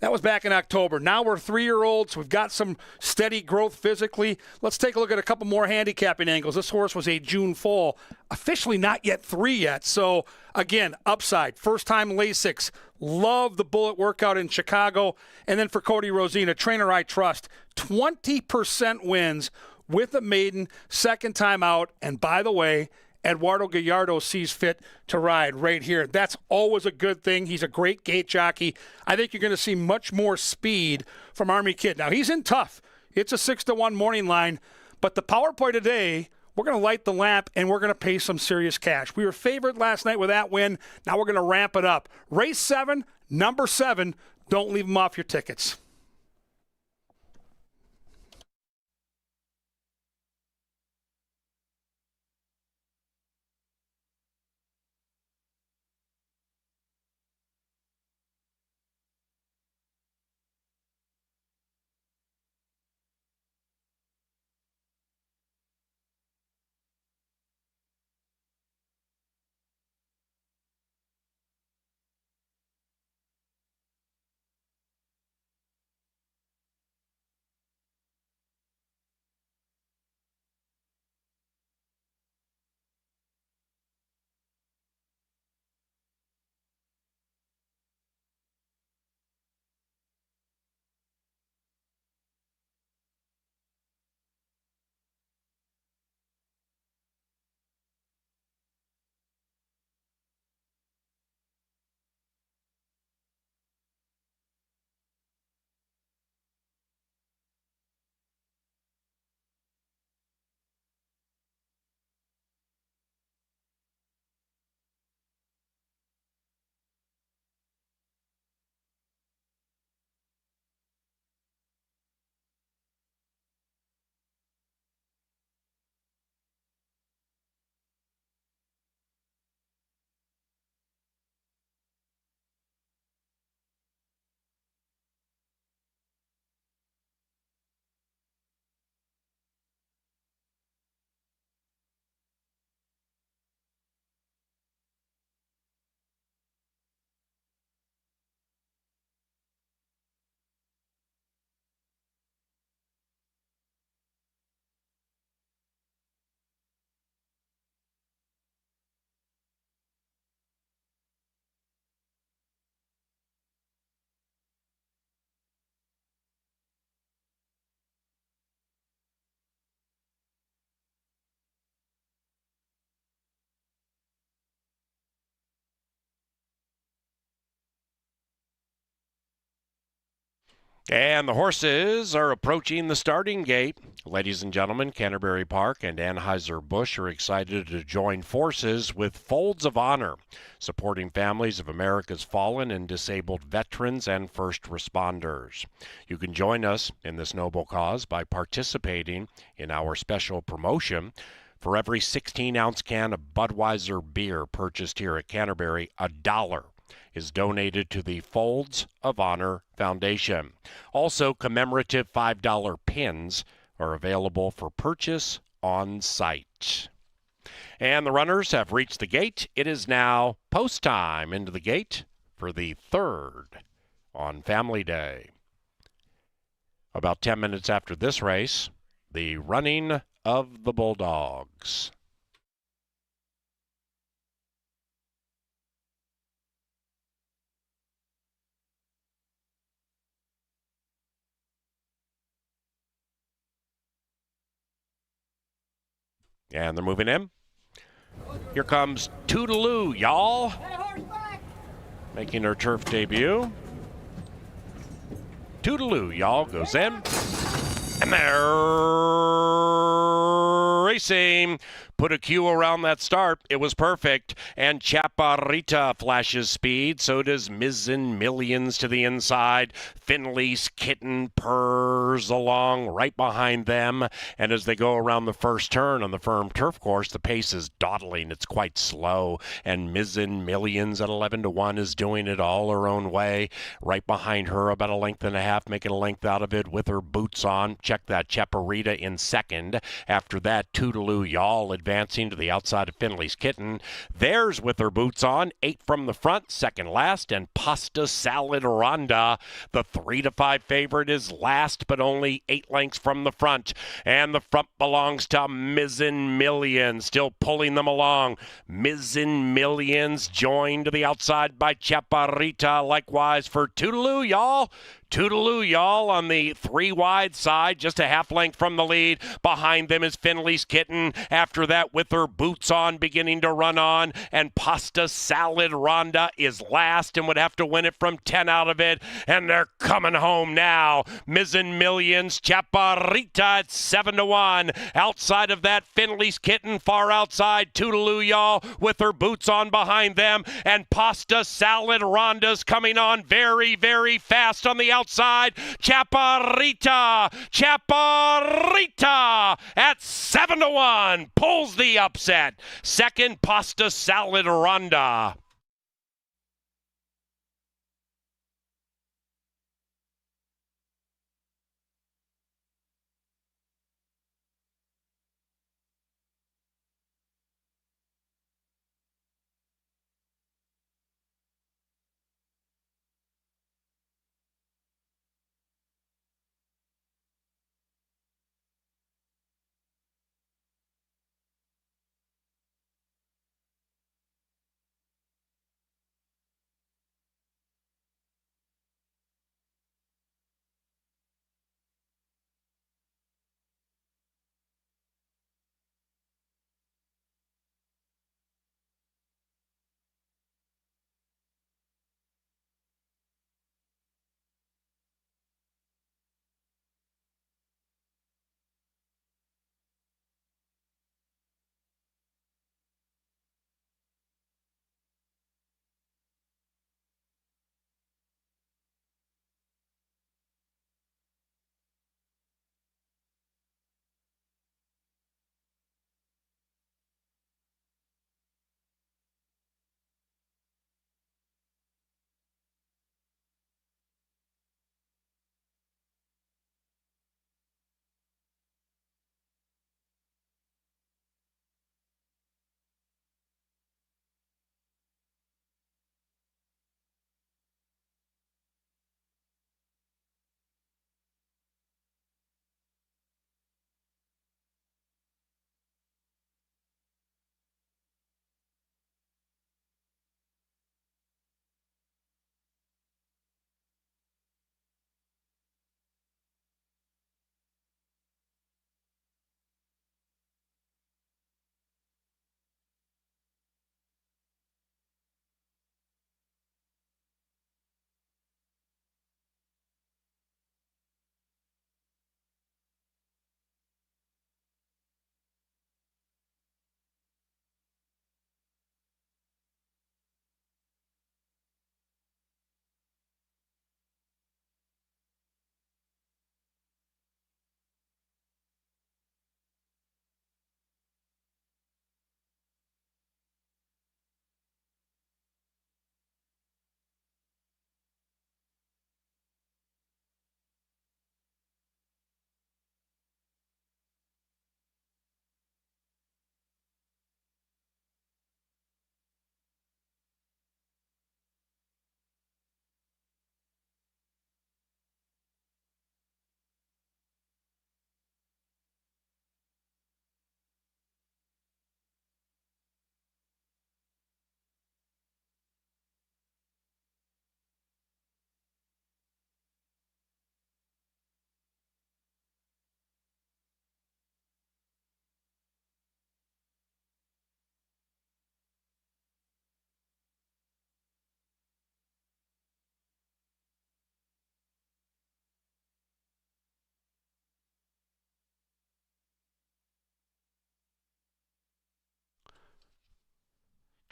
That was back in October. Now we're 3-year-olds. We've got some steady growth physically. Let's take a look at a couple more handicapping angles. This horse was a June foal, officially not yet 3 yet. So, again, upside. First time Lasix. Love the bullet workout in Chicago. And then for Cody Rosina, trainer I trust. 20% wins with a maiden, second time out. And by the way, Eduardo Gallardo sees fit to ride right here. That's always a good thing. He's a great gate jockey. I think you're going to see much more speed from Army Kid. Now, he's in tough. It's a 6-1 morning line. But the power play today, we're going to light the lamp, and we're going to pay some serious cash. We were favored last night with that win. Now we're going to ramp it up. Race 7, number 7. Don't leave them off your tickets. And the horses are approaching the starting gate. Ladies and gentlemen, Canterbury Park and Anheuser-Busch are excited to join forces with Folds of Honor, supporting families of America's fallen and disabled veterans and first responders. You can join us in this noble cause by participating in our special promotion. For every 16-ounce can of Budweiser beer purchased here at Canterbury, $1 is donated to the Folds of Honor Foundation. Also, commemorative $5 pins are available for purchase on site. And the runners have reached the gate. It is now post time into the gate for the 3rd on Family Day. About 10 minutes after this race, the running of the Bulldogs. And they're moving in. Here comes Toodaloo, y'all. Making her turf debut. Toodaloo, y'all, goes in. And they're racing. put a cue around that start. It was perfect. And Chaparrita flashes speed. So does Mizzen Millions to the inside. Finley's Kitten purrs along right behind them. And as they go around the first turn on the firm turf course, the pace is dawdling. It's quite slow. And Mizzen Millions at 11-1 is doing it all her own way. Right behind her, about a length and a half, making a length out of it with her boots on. Check that, Chaparrita in second. After that, Toodaloo Y'all advancing to the outside of Finley's Kitten. There's with her boots on, 8 from the front, second last, and Pasta Salad Ronda. The 3-5 favorite is last, but only 8 lengths from the front. And the front belongs to Mizzen Millions, still pulling them along. Mizzen Millions joined to the outside by Chaparrita, likewise for Toodaloo Y'all. Toodaloo Y'all on the 3 wide side, just a half length from the lead. Behind them is Finley's Kitten. After that, with her boots on, beginning to run on. And Pasta Salad Ronda is last and would have to win it from 10 out of it. And they're coming home now. Mizzen Millions, Chaparrita at 7-1. Outside of that, Finley's Kitten, far outside. Toodaloo Y'all with her boots on behind them. And Pasta Salad Ronda's coming on very, very fast on the outside. Chaparrita at 7-1 pulls the upset. Second, Pasta Salad Ronda.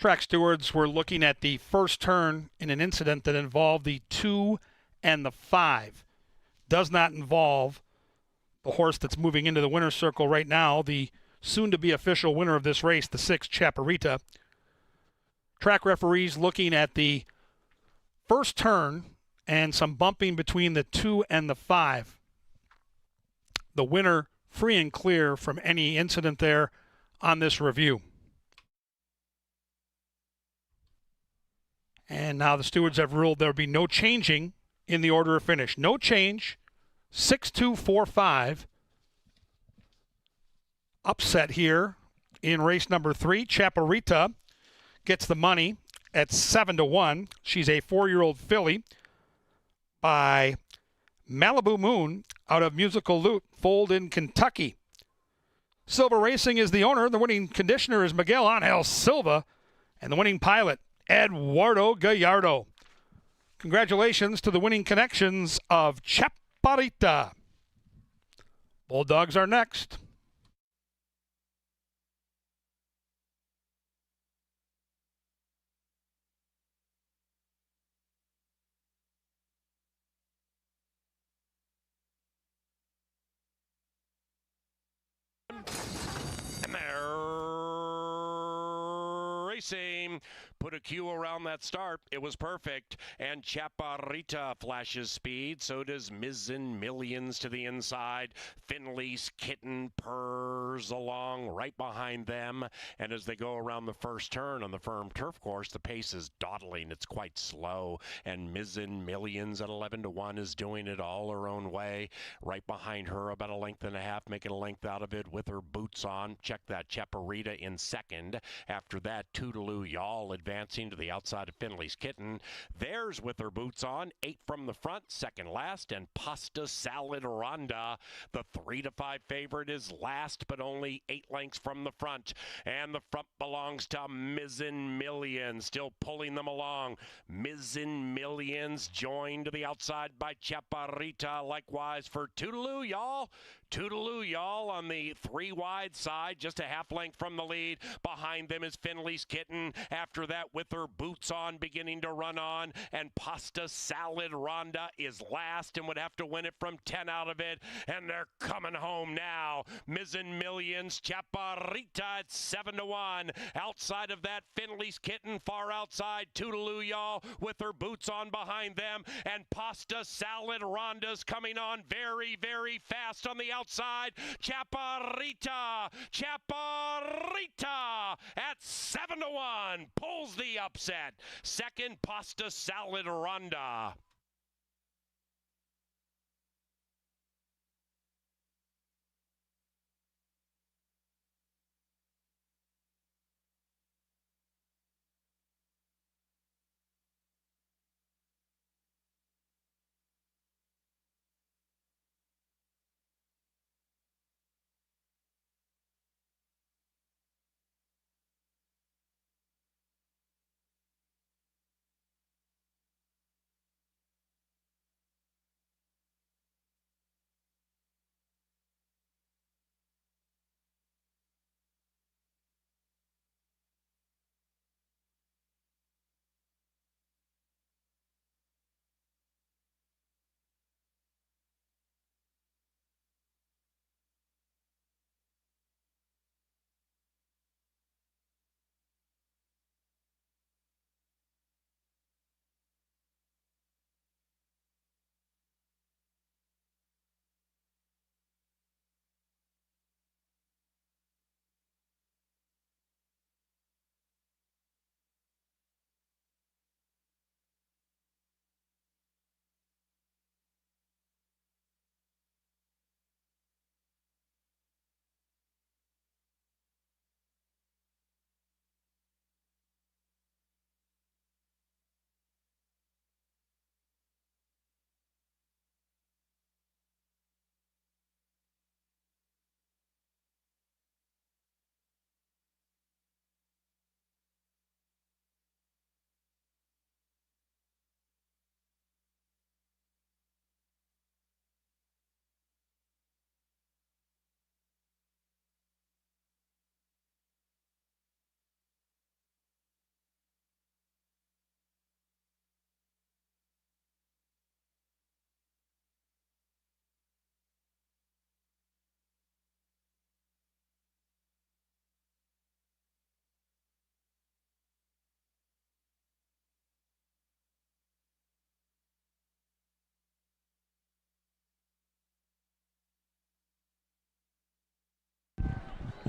Track stewards were looking at the first turn in an incident that involved the 2 and the 5. Does not involve the horse that's moving into the winner's circle right now, the soon-to-be official winner of this race, the 6, Chaparita. Track referees looking at the first turn and some bumping between the 2 and the 5. The winner free and clear from any incident there on this review. And now the stewards have ruled there will be no changing in the order of finish. No change. 6-2-4-5. Upset here in race number 3. Chaparita gets the money at 7-1. She's a 4-year-old filly by Malibu Moon out of Musical Lute, foaled in Kentucky. Silver Racing is the owner. The winning conditioner is Miguel Angel Silva, and the winning pilot, Eduardo Gallardo. Congratulations to the winning connections of Chaparita. Bulldogs are next. And they're racing. Put a cue around that start. It was perfect. And Chaparita flashes speed. So does Mizzen Millions to the inside. Finley's Kitten purrs along right behind them. And as they go around the first turn on the firm turf course, the pace is dawdling. It's quite slow. And Mizzen Millions at 11-1 is doing it all her own way. Right behind her, about a length and a half, making a length out of it with her boots on. Check that, Chaparita in second. After that, Toodaloo Y'all advancing to the outside of Finley's Kitten. There's with her boots on, 8 from the front, second last, and Pasta Salad Ronda. The 3-5 favorite is last, but only 8 lengths from the front. And the front belongs to Mizzen Millions, still pulling them along. Mizzen Millions joined to the outside by Chaparita, likewise for Toodaloo Y'all. Toodaloo Y'all on the 3 wide side, just a half length from the lead. Behind them is Finley's Kitten. After that, with her boots on, beginning to run on. And Pasta Salad Ronda is last and would have to win it from 10 out of it. And they're coming home now. Mizzen Millions, Chaparita at 7-1. Outside of that, Finley's Kitten, far outside. Toodaloo Y'all with her boots on behind them. And Pasta Salad Ronda's coming on very, very fast on the outside. Chaparita at 7-1 pulls the upset. Second, Pasta Salad Ronda.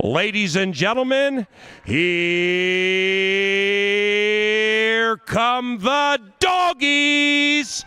Ladies and gentlemen, here come the doggies.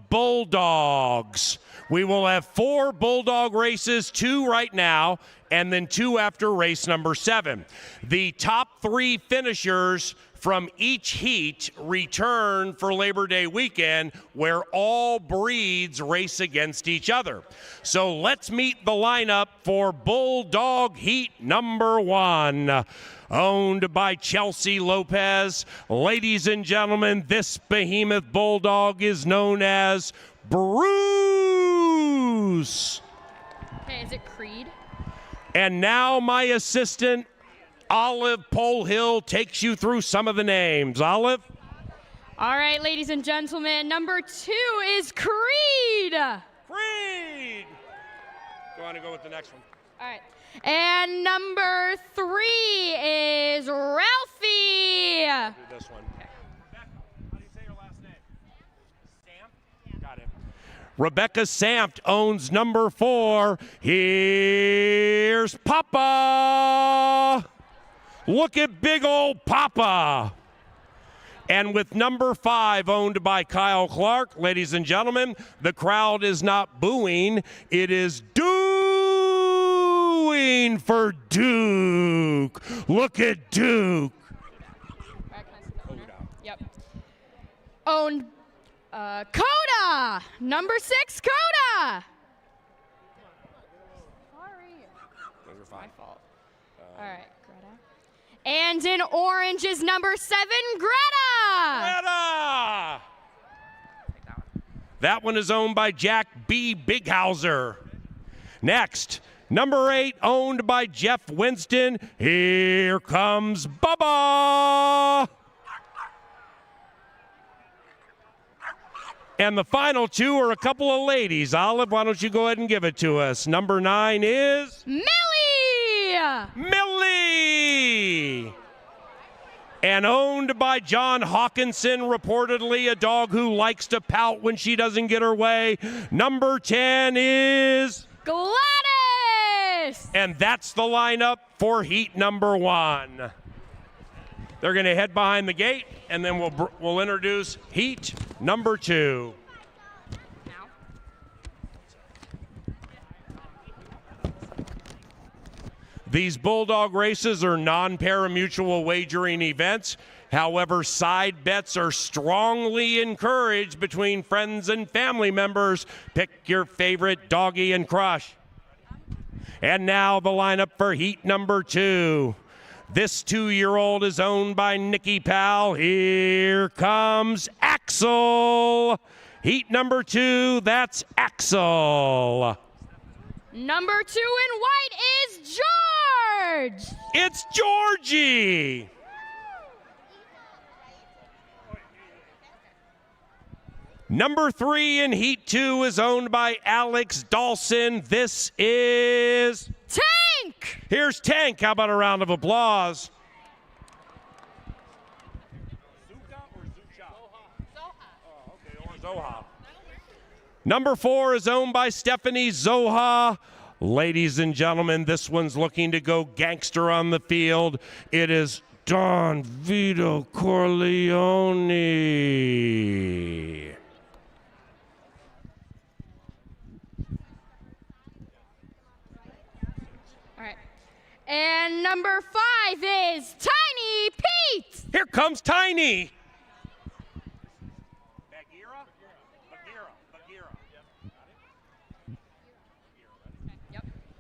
Bulldogs. We will have 4 Bulldog races, 2 right now, and then 2 after race number 7. The top 3 finishers from each heat return for Labor Day weekend, where all breeds race against each other. So let's meet the lineup for Bulldog Heat number 1. Owned by Chelsea Lopez. Ladies and gentlemen, this behemoth bulldog is known as Bruce. Okay, is it Creed? And now my assistant, Olive Polehill, takes you through some of the names. Olive? All right, ladies and gentlemen, number 2 is Creed. Creed! Go on and go with the next one. All right. And number 3 is Ralphie. Do this one. Rebecca, how do you say your last name? Samp? Got it. Rebecca Sampt owns number 4. Here's Papa. Look at big old Papa. And with number 5 owned by Kyle Clark, ladies and gentlemen, the crowd is not booing. It is doing for Duke. Look at Duke. Yep. Owned Coda. Number 6, Coda. Sorry. Those are fine. My fault. All right, Greta. And in orange is number 7, Greta. Greta! That one is owned by Jack B. Bighauser. Next, number 8, owned by Jeff Winston. Here comes Bubba. And the final 2 are a couple of ladies. Olive, why don't you go ahead and give it to us? Number 9 is Millie. Millie. And owned by John Hawkinson, reportedly a dog who likes to pout when she doesn't get her way. Number 10 is Gladys. And that's the lineup for heat number 1. They're going to head behind the gate, and then we'll introduce heat number 2. These Bulldog races are non-parimutuel wagering events. However, side bets are strongly encouraged between friends and family members. Pick your favorite doggy and crush. And now the lineup for heat number 2. This 2-year-old is owned by Nikki Powell. Here comes Axel. Heat number 2, that's Axel. Number 2 in white is George. It's Georgie. Number 3 in heat 2 is owned by Alex Dawson. This is Tank. Here's Tank. How about a round of applause? Zoha. Number 4 is owned by Stephanie Zoha. Ladies and gentlemen, this one's looking to go gangster on the field. It is Don Vito Corleone. All right. And number 5 is Tiny Pete. Here comes Tiny.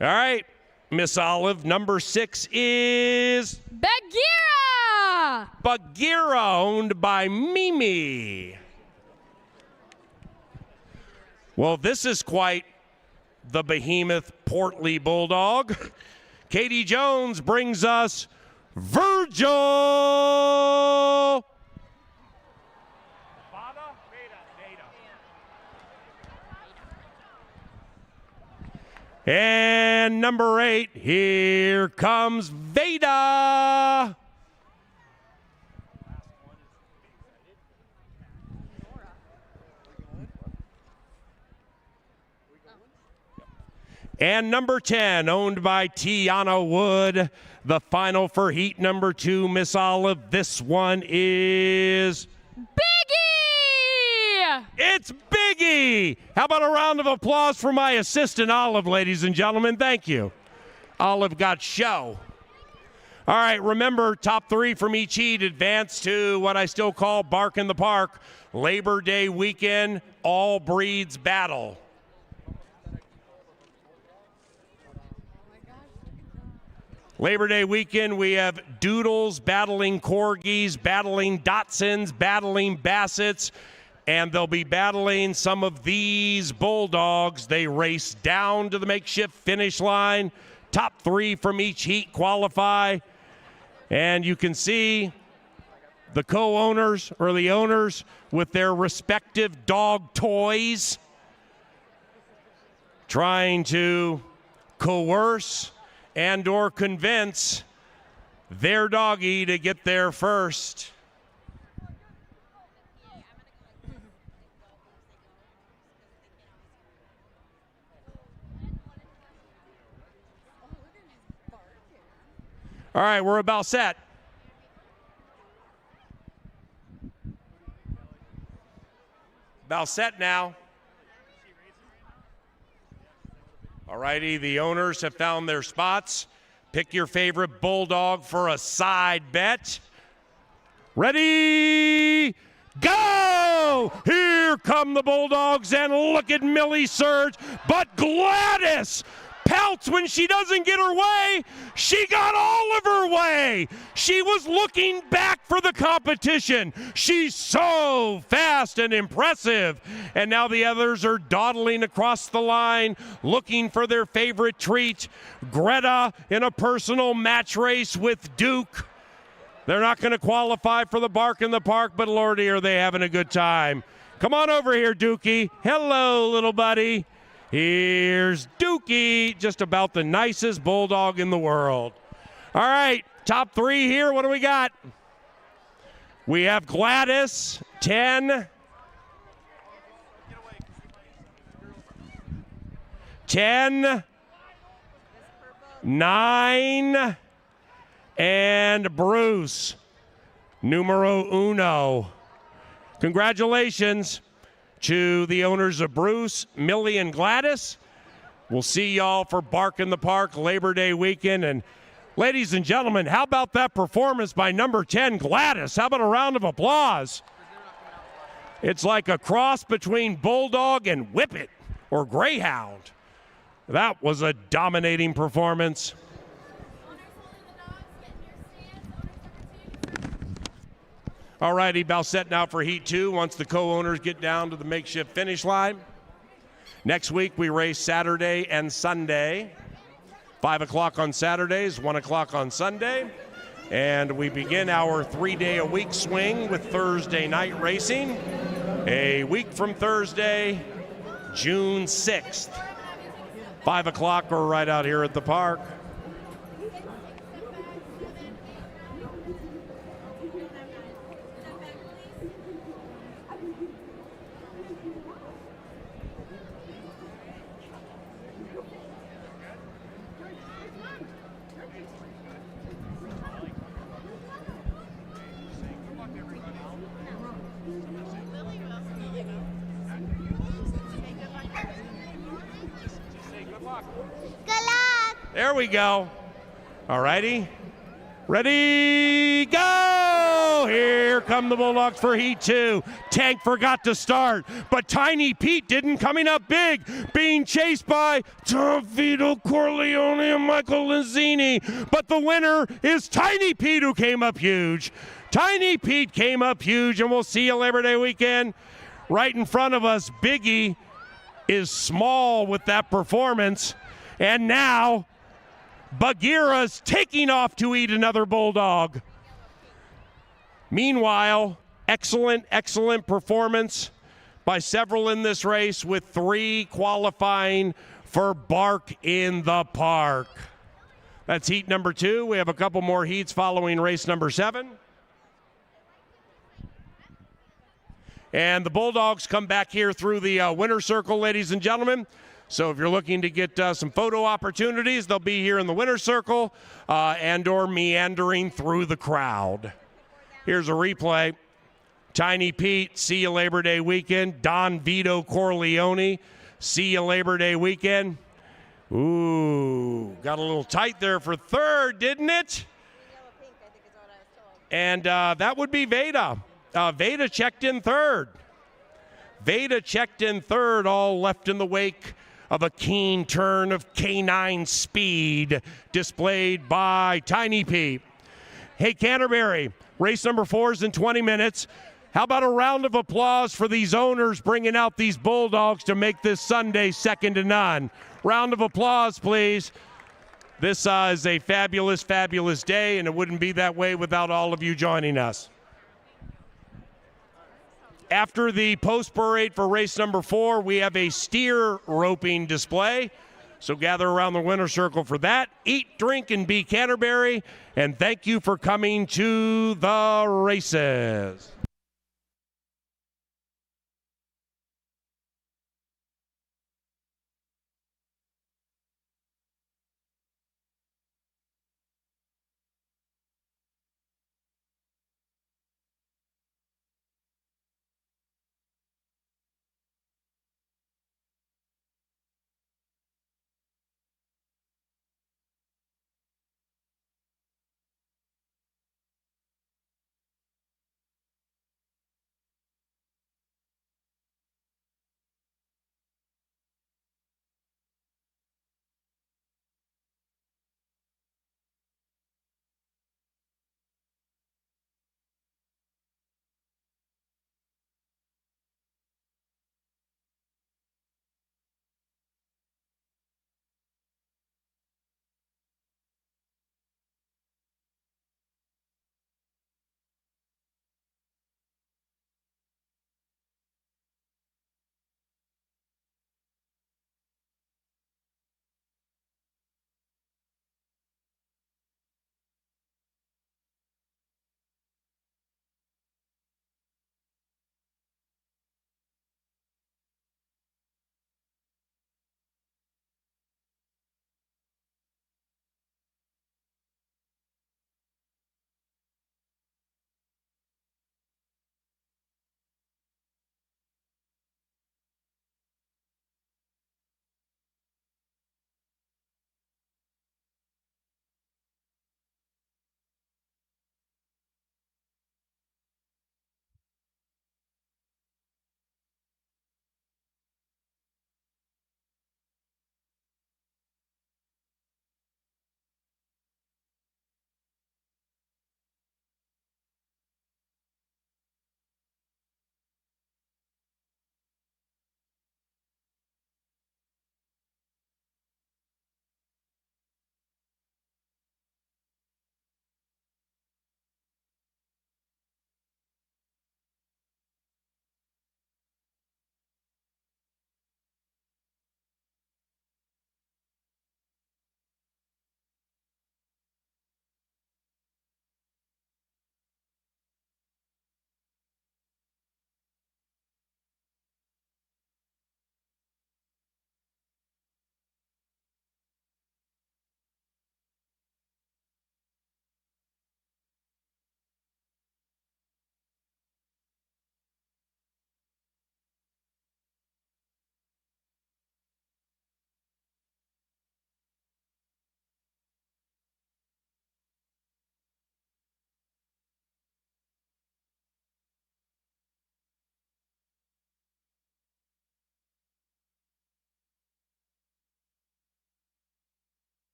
All right, Miss Olive, number 6 is Bagheera. Bagheera, owned by Mimi. Well, this is quite the behemoth, portly bulldog. Katie Jones brings us Virgil. And number 8, here comes Veda. And number 10, owned by Tiana Wood. The final for heat number 2, Miss Olive. This one is Biggie. It's Biggie. How about a round of applause for my assistant, Olive, ladies and gentlemen? Thank you. Olive got show. All right, remember, top 3 from each heat advance to what I still call Bark in the Park. Labor Day weekend, all breeds battle. Labor Day weekend, we have Doodles battling Corgis, battling Dachshunds, battling Bassets, and they'll be battling some of these Bulldogs. They race down to the makeshift finish line. Top 3 from each heat qualify. And you can see the co-owners or the owners with their respective dog toys trying to coerce and or convince their doggy to get there first. All right, we're about set. About set now. All righty, the owners have found their spots. Pick your favorite Bulldog for a side bet. Ready, go! Here come the Bulldogs, and look at Millie surge. But Gladys pouts when she doesn't get her way. She got all of her way. She was looking back for the competition. She's so fast and impressive. And now the others are dawdling across the line, looking for their favorite treat. Greta in a personal match race with Duke. They're not going to qualify for the Bark in the Park, but lordy, are they having a good time. Come on over here, Dookie. Hello, little buddy. Here's Dookie, just about the nicest Bulldog in the world. All right, top 3 here. What do we got? We have Gladys, 10. 10. 9. And Bruce, numero uno. Congratulations to the owners of Bruce, Millie, and Gladys. We'll see y'all for Bark in the Park Labor Day weekend. And ladies and gentlemen, how about that performance by number 10, Gladys? How about a round of applause? It's like a cross between Bulldog and Whippet or Greyhound. That was a dominating performance. All righty, about set now for Heat 2 once the co-owners get down to the makeshift finish line. Next week, we race Saturday and Sunday. 5 o'clock on Saturdays, 1 o'clock on Sunday. And we begin our 3-day-a-week swing with Thursday night racing. A week from Thursday, June 6th. 5 o'clock, we're right out here at the park. Good luck. There we go. All righty. Ready, go! Here come the Bulldogs for Heat 2. Tank forgot to start, but Tiny Pete didn't, coming up big, being chased by Tom Vito Corleone and Michael Lanzini. But the winner is Tiny Pete, who came up huge. Tiny Pete came up huge, and we'll see you Labor Day weekend. Right in front of us, Biggie is small with that performance, and now Bagheera's taking off to eat another Bulldog. Meanwhile, excellent performance by several in this race, with 3 qualifying for Bark in the Park. That's heat number 2. We have a couple more heats following race number 7. And the Bulldogs come back here through the winner's circle, ladies and gentlemen. So if you're looking to get some photo opportunities, they'll be here in the winner's circle and or meandering through the crowd. Here's a replay. Tiny Pete, see you Labor Day weekend. Don Vito Corleone, see you Labor Day weekend. Ooh, got a little tight there for third, didn't it? And that would be Veda. Veda checked in third. Veda checked in third, all left in the wake of a keen turn of canine speed displayed by Tiny Pete. Hey, Canterbury, race number 4 is in 20 minutes. How about a round of applause for these owners bringing out these Bulldogs to make this Sunday second to none? Round of applause, please. This is a fabulous day, and it wouldn't be that way without all of you joining us. After the post parade for race number 4, we have a steer roping display. So gather around the winner's circle for that. Eat, drink, and be Canterbury. And thank you for coming to the races.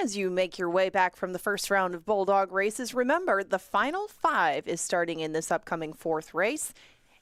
As you make your way back from the first round of Bulldog races, remember the final 5 is starting in this upcoming 4th race,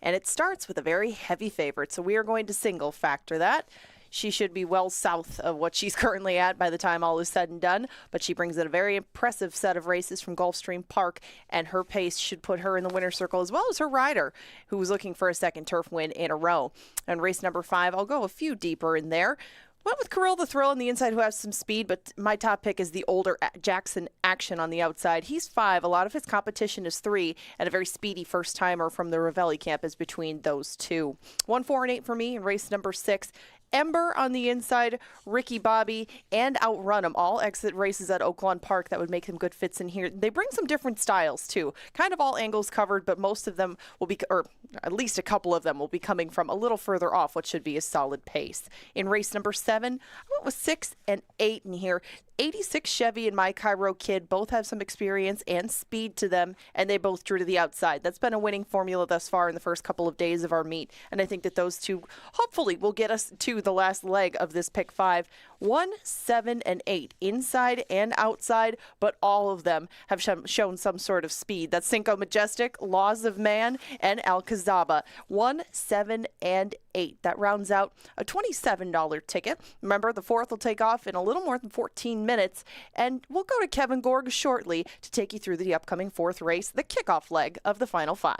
and it starts with a very heavy favorite. So we are going to single factor that. She should be well south of what she's currently at by the time all is said and done, but she brings in a very impressive set of races from Gulfstream Park, and her pace should put her in the winner's circle, as well as her rider, who was looking for a second turf win in a row. And race number 5, I'll go a few deeper in there. Went with Kirill the Thrill on the inside, who has some speed, but my top pick is the older Jackson Action on the outside. He's 5. A lot of his competition is 3, and a very speedy first-timer from the Ravelli camp is between those two. 1, 4, and 8 for me in race number 6. Ember on the inside, Ricky Bobby, and Outrun them. All exit races at Oaklawn Park that would make them good fits in here. They bring some different styles, too. Kind of all angles covered, but most of them will be, or at least a couple of them will be coming from a little further off what should be a solid pace. In race number 7, I went with 6 and 8 in here. 86 Chevy and My Cairo Kid both have some experience and speed to them, and they both drew to the outside. That's been a winning formula thus far in the first couple of days of our meet, and I think that those two hopefully will get us to the last leg of this pick 5. 1, 7, and 8, inside and outside, but all of them have shown some sort of speed. That's Cinco Majestic, Laws of Man, and Alcazaba. 1, 7, and 8. That rounds out a $27 ticket. Remember, the 4th will take off in a little more than 14 minutes, and we'll go to Kevin Gorg shortly to take you through the upcoming 4th race, the kickoff leg of the final 5.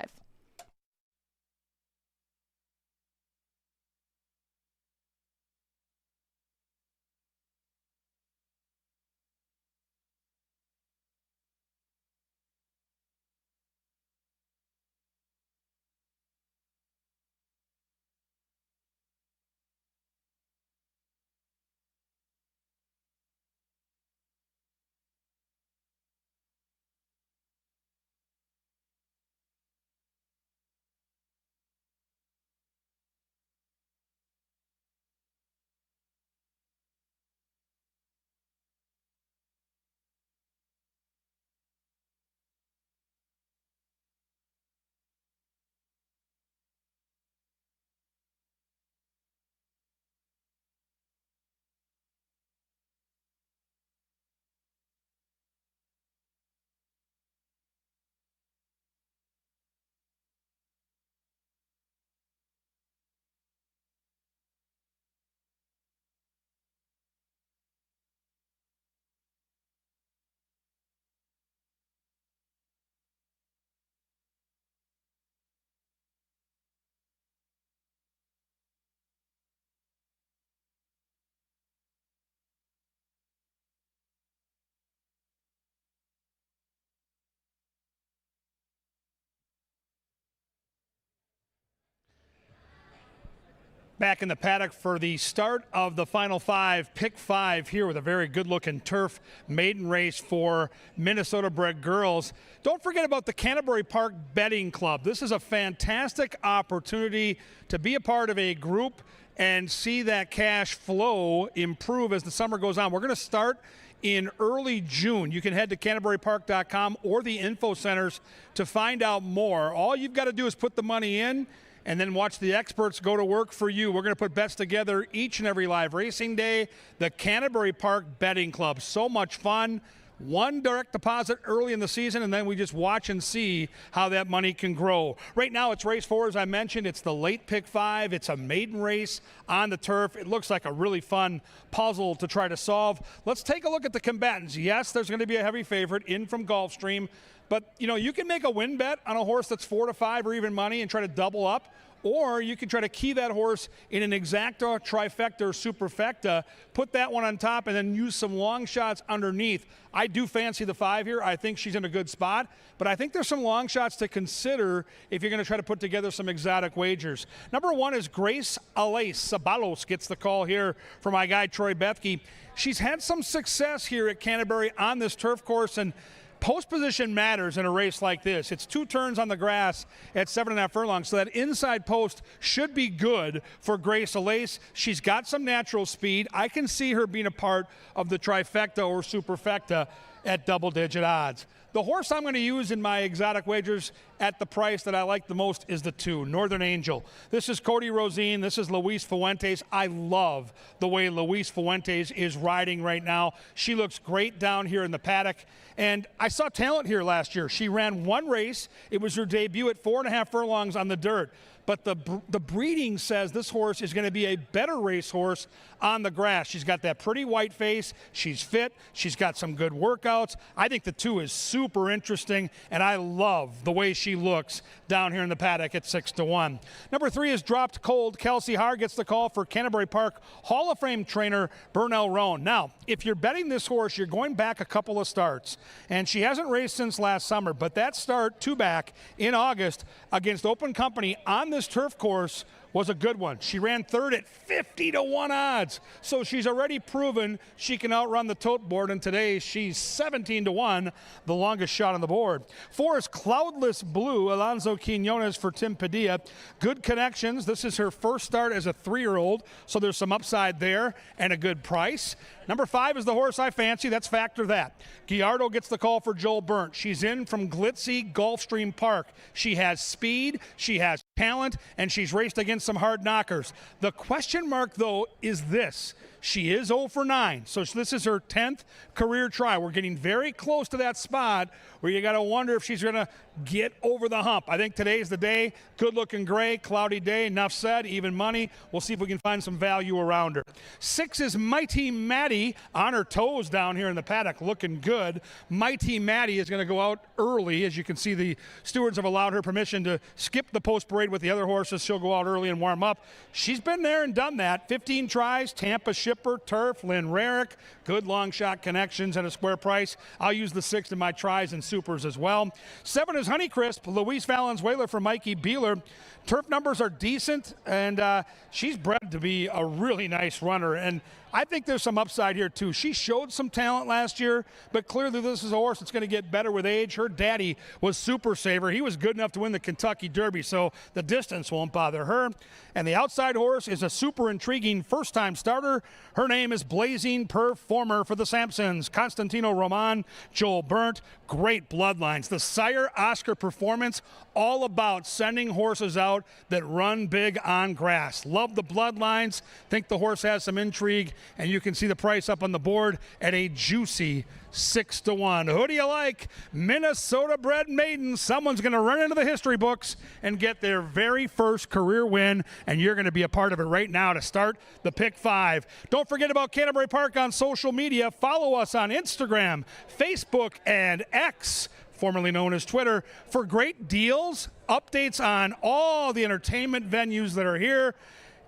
Back in the paddock for the start of the final 5, pick 5 here with a very good-looking turf maiden race for Minnesota-bred girls. Don't forget about the Canterbury Park Betting Club. This is a fantastic opportunity to be a part of a group and see that cash flow improve as the summer goes on. We're going to start in early June. You can head to canterburypark.com or the info centers to find out more. All you've got to do is put the money in and then watch the experts go to work for you. We're going to put bets together each and every live racing day. The Canterbury Park Betting Club. So much fun. 1 direct deposit early in the season, and then we just watch and see how that money can grow. Right now it's race 4, as I mentioned. It's the late pick 5. It's a maiden race on the turf. It looks like a really fun puzzle to try to solve. Let's take a look at the combatants. Yes, there's going to be a heavy favorite in from Gulfstream, but you can make a win bet on a horse that's 4 to 5 or even money and try to double up. Or you can try to key that horse in an exacta, trifecta, or superfecta, put that one on top, and then use some long shots underneath. I do fancy the 5 here. I think she's in a good spot, but I think there's some long shots to consider if you're going to try to put together some exotic wagers. Number 1 is Grace Alace. Sabalos gets the call here for my guy Troy Bethke. She's had some success here at Canterbury on this turf course, and post position matters in a race like this. It's 2 turns on the grass at 7.5 furlongs, so that inside post should be good for Grace Alace. She's got some natural speed. I can see her being a part of the trifecta or superfecta. at double-digit odds. The horse I'm going to use in my exotic wagers at the price that I like the most is the 2, Northern Angel. This is Cody Rosine. This is Luis Fuentes. I love the way Luis Fuentes is riding right now. She looks great down here in the paddock. And I saw talent here last year. She ran one race. It was her debut at 4.5 furlongs on the dirt. But the breeding says this horse is going to be a better racehorse on the grass. She's got that pretty white face. She's fit. She's got some good workouts. I think the 2 is super interesting, and I love the way she looks down here in the paddock at 6-1. Number 3 is Dropped Cold. Kelsey Haar gets the call for Canterbury Park Hall of Fame trainer Burnell Roan. Now, if you're betting this horse, you're going back a couple of starts, and she hasn't raced since last summer, but that start 2 back in August against Open Company on this turf course was a good one. She ran third at 50-1 odds. So she's already proven she can outrun the tote board, and today she's 17-1, the longest shot on the board. 4 is Cloudless Blue, Alonso Quinones for Tim Padilla. Good connections. This is her first start as a 3-year-old, so there's some upside there and a good price. Number 5 is the horse I fancy. That's Factor That. Gallardo gets the call for Joel Burnt. She's in from glitzy Gulfstream Park. She has speed, she has talent, and she's raced against some hard knockers. The question mark, though, is this. She is 0 for 9, so this is her 10th career try. We're getting very close to that spot where you got to wonder if she's going to get over the hump. I think today's the day. Good-looking gray, cloudy day, enough said, even money. We'll see if we can find some value around her. 6 is Mighty Maddie on her toes down here in the paddock, looking good. Mighty Maddie is going to go out early. As you can see, the stewards have allowed her permission to skip the post parade with the other horses. She'll go out early and warm up. She's been there and done that. 15 tries, Tampa Shipper, Turf, Lynn Rarick, good long shot connections and a square price. I'll use the 6 in my tries and supers as well. 7 is Honeycrisp, Luis Valenzuela for Mikey Beeler. Turf numbers are decent, and she's bred to be a really nice runner, and I think there's some upside here too. She showed some talent last year, but clearly this is a horse that's going to get better with age. Her daddy was Super Saver. He was good enough to win the Kentucky Derby, so the distance won't bother her. And the outside horse is a super intriguing first-time starter. Her name is Blazing Performer for the Sampsons. Constantino Roman, Joel Burnt, great bloodlines. The sire Oscar Performance, all about sending horses out that run big on grass. Love the bloodlines. Think the horse has some intrigue. And you can see the price up on the board at a juicy 6-1. Who do you like? Minnesota-bred maiden. Someone's going to run into the history books and get their very first career win, and you're going to be a part of it right now to start the Pick 5. Don't forget about Canterbury Park on social media. Follow us on Instagram, Facebook, and X, formerly known as Twitter, for great deals, updates on all the entertainment venues that are here.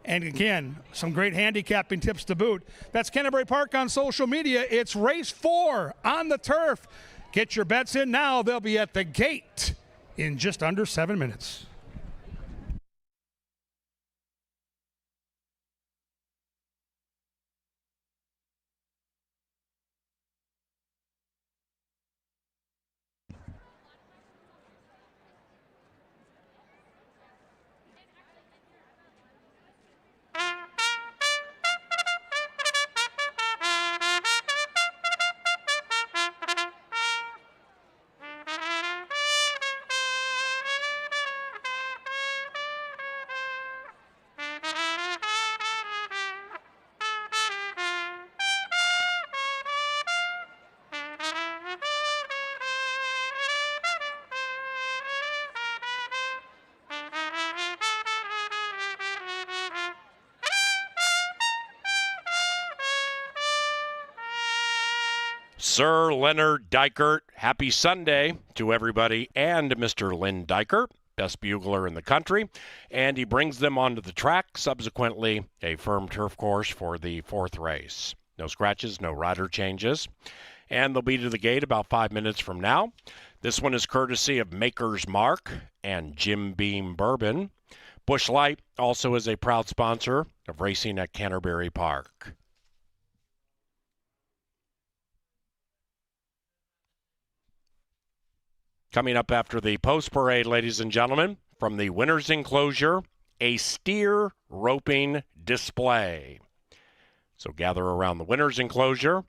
And again, some great handicapping tips to boot. That's Canterbury Park on social media. It's race 4 on the turf. Get your bets in now. They'll be at the gate in just under 7 minutes. Sir Leonard Dykert, happy Sunday to everybody and Mr. Lynn Dykert, best bugler in the country. And he brings them onto the track, subsequently a firm turf course for the 4th race. No scratches, no rider changes. And they'll be to the gate about 5 minutes from now. This one is courtesy of Maker's Mark and Jim Beam Bourbon. Busch Light also is a proud sponsor of racing at Canterbury Park. Coming up after the post parade, ladies and gentlemen, from the winner's enclosure, a steer roping display. So gather around the winner's enclosure.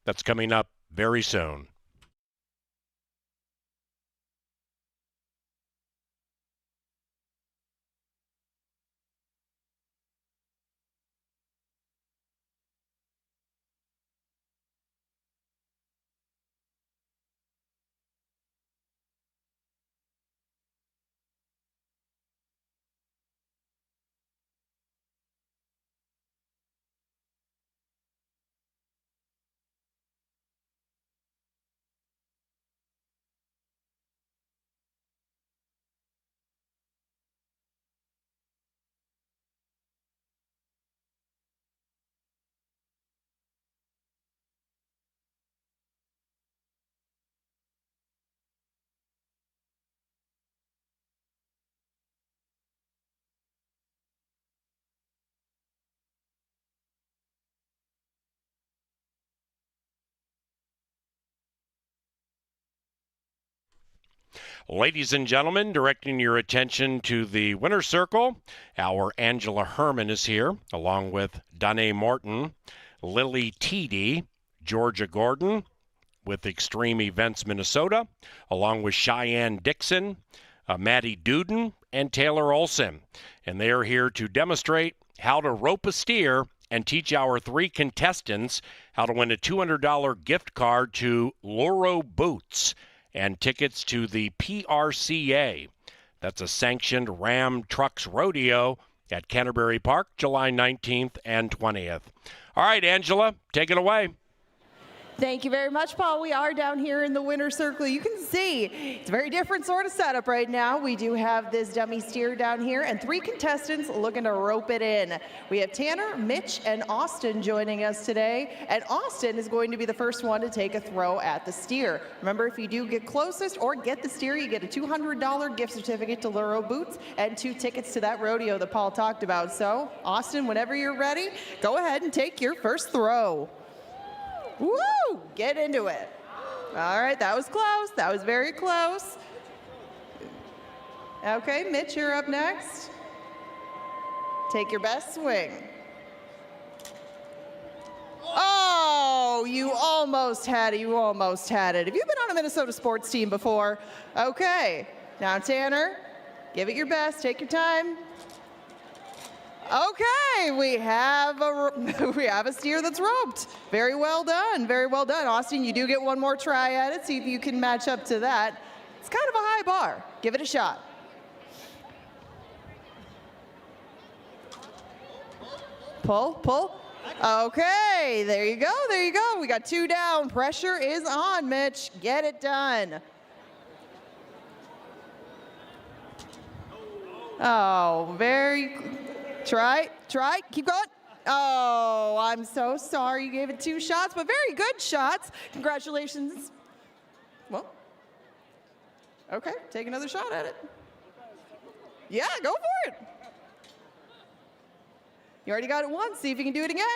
That's coming up very soon. Ladies and gentlemen, directing your attention to the winner's circle, our Angela Herman is here, along with Danae Morton, Lily Teedy, Georgia Gordon with Extreme Events Minnesota, along with Cheyenne Dixon, Maddie Duden, and Taylor Olson. And they are here to demonstrate how to rope a steer and teach our 3 contestants how to win a $200 gift card to Loro Boots and tickets to the PRCA. That's a sanctioned Ram Trucks Rodeo at Canterbury Park, July 19th and 20th. All right, Angela, take it away. Thank you very much, Paul. We are down here in the winner's circle. You can see it's a very different sort of setup right now. We do have this dummy steer down here and 3 contestants looking to rope it in. We have Tanner, Mitch, and Austin joining us today. And Austin is going to be the first one to take a throw at the steer. Remember, if you do get closest or get the steer, you get a $200 gift certificate to Luro Boots and 2 tickets to that rodeo that Paul talked about. So, Austin, whenever you're ready, go ahead and take your first throw. Woo! Get into it. All right, that was close. That was very close. Okay, Mitch, you're up next. Take your best swing. Oh, you almost had it. You almost had it. Have you been on a Minnesota sports team before? Okay. Now, Tanner, give it your best. Take your time. Okay, we have a steer that's roped. Very well done, very well done. Austin, you do get one more try at it. See if you can match up to that. It's kind of a high bar. Give it a shot. Pull, pull. Okay, there you go, there you go. We got 2 down. Pressure is on, Mitch. Get it done. Oh, Try, keep going. Oh, I'm so sorry you gave it 2 shots, but very good shots. Congratulations. Well, okay, take another shot at it. Yeah, go for it. You already got it once, see if you can do it again.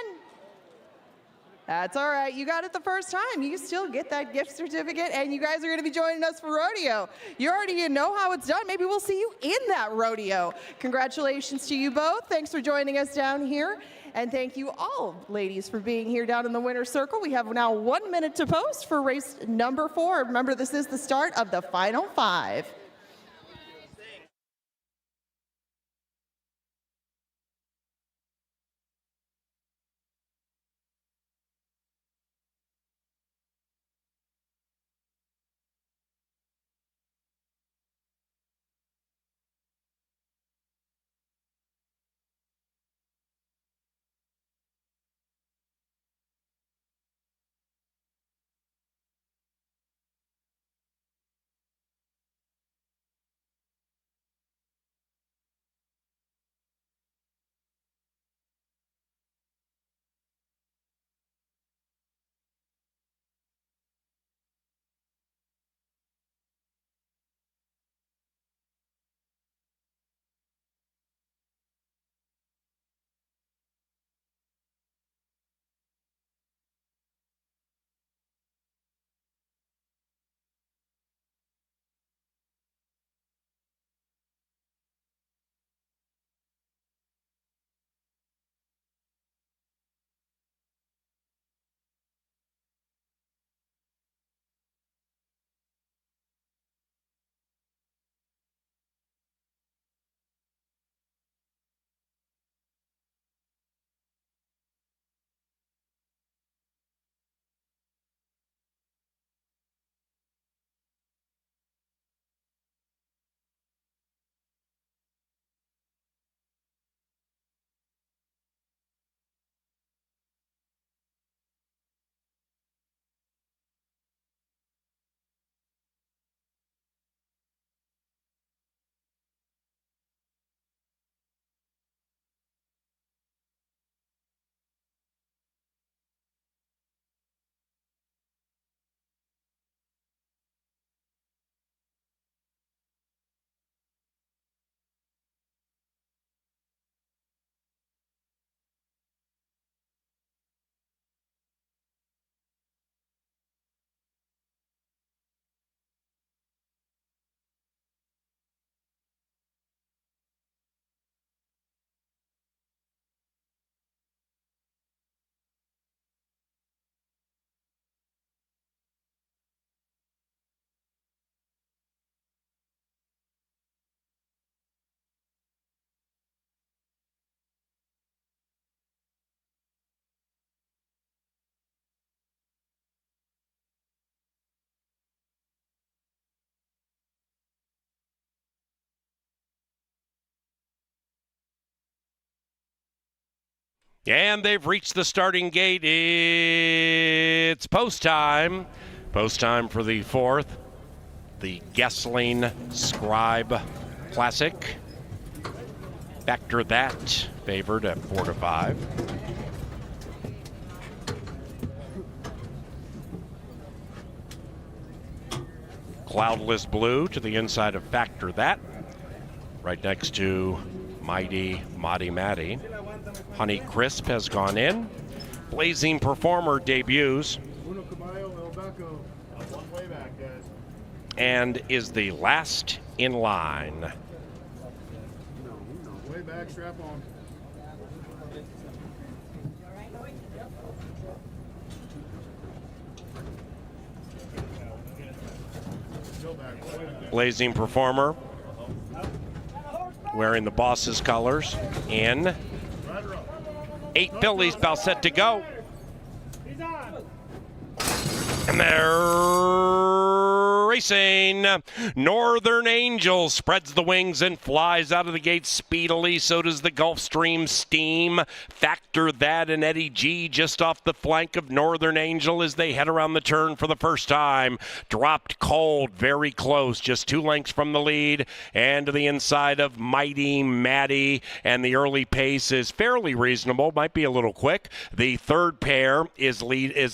That's all right, you got it the first time. You still get that gift certificate, and you guys are gonna be joining us for rodeo. You already know how it's done. Maybe we'll see you in that rodeo. Congratulations to you both. Thanks for joining us down here. And thank you all, ladies, for being here down in the winner's circle. We have now 1 minute to post for race number 4. Remember, this is the start of the final 5. And they've reached the starting gate. It's post time. Post time for the fourth, the Gessling Scribe Classic. Factor that, favored at 4-5. Cloudless Blue to the inside of Factor That. Right next to Mighty Matty Matty. Honey Crisp has gone in. Blazing Performer debuts. And is the last in line. Way back, strap on. Blazing Performer wearing the Boss's colors in. 8 fillies about set to go. And they're racing. Northern Angel spreads the wings and flies out of the gate speedily. So does the Gulfstream Steam. Factor That and Eddie G just off the flank of Northern Angel as they head around the turn for the first time. Dropped Cold, very close, just 2 lengths from the lead. And to the inside of Mighty Matty. And the early pace is fairly reasonable, might be a little quick. The third pair is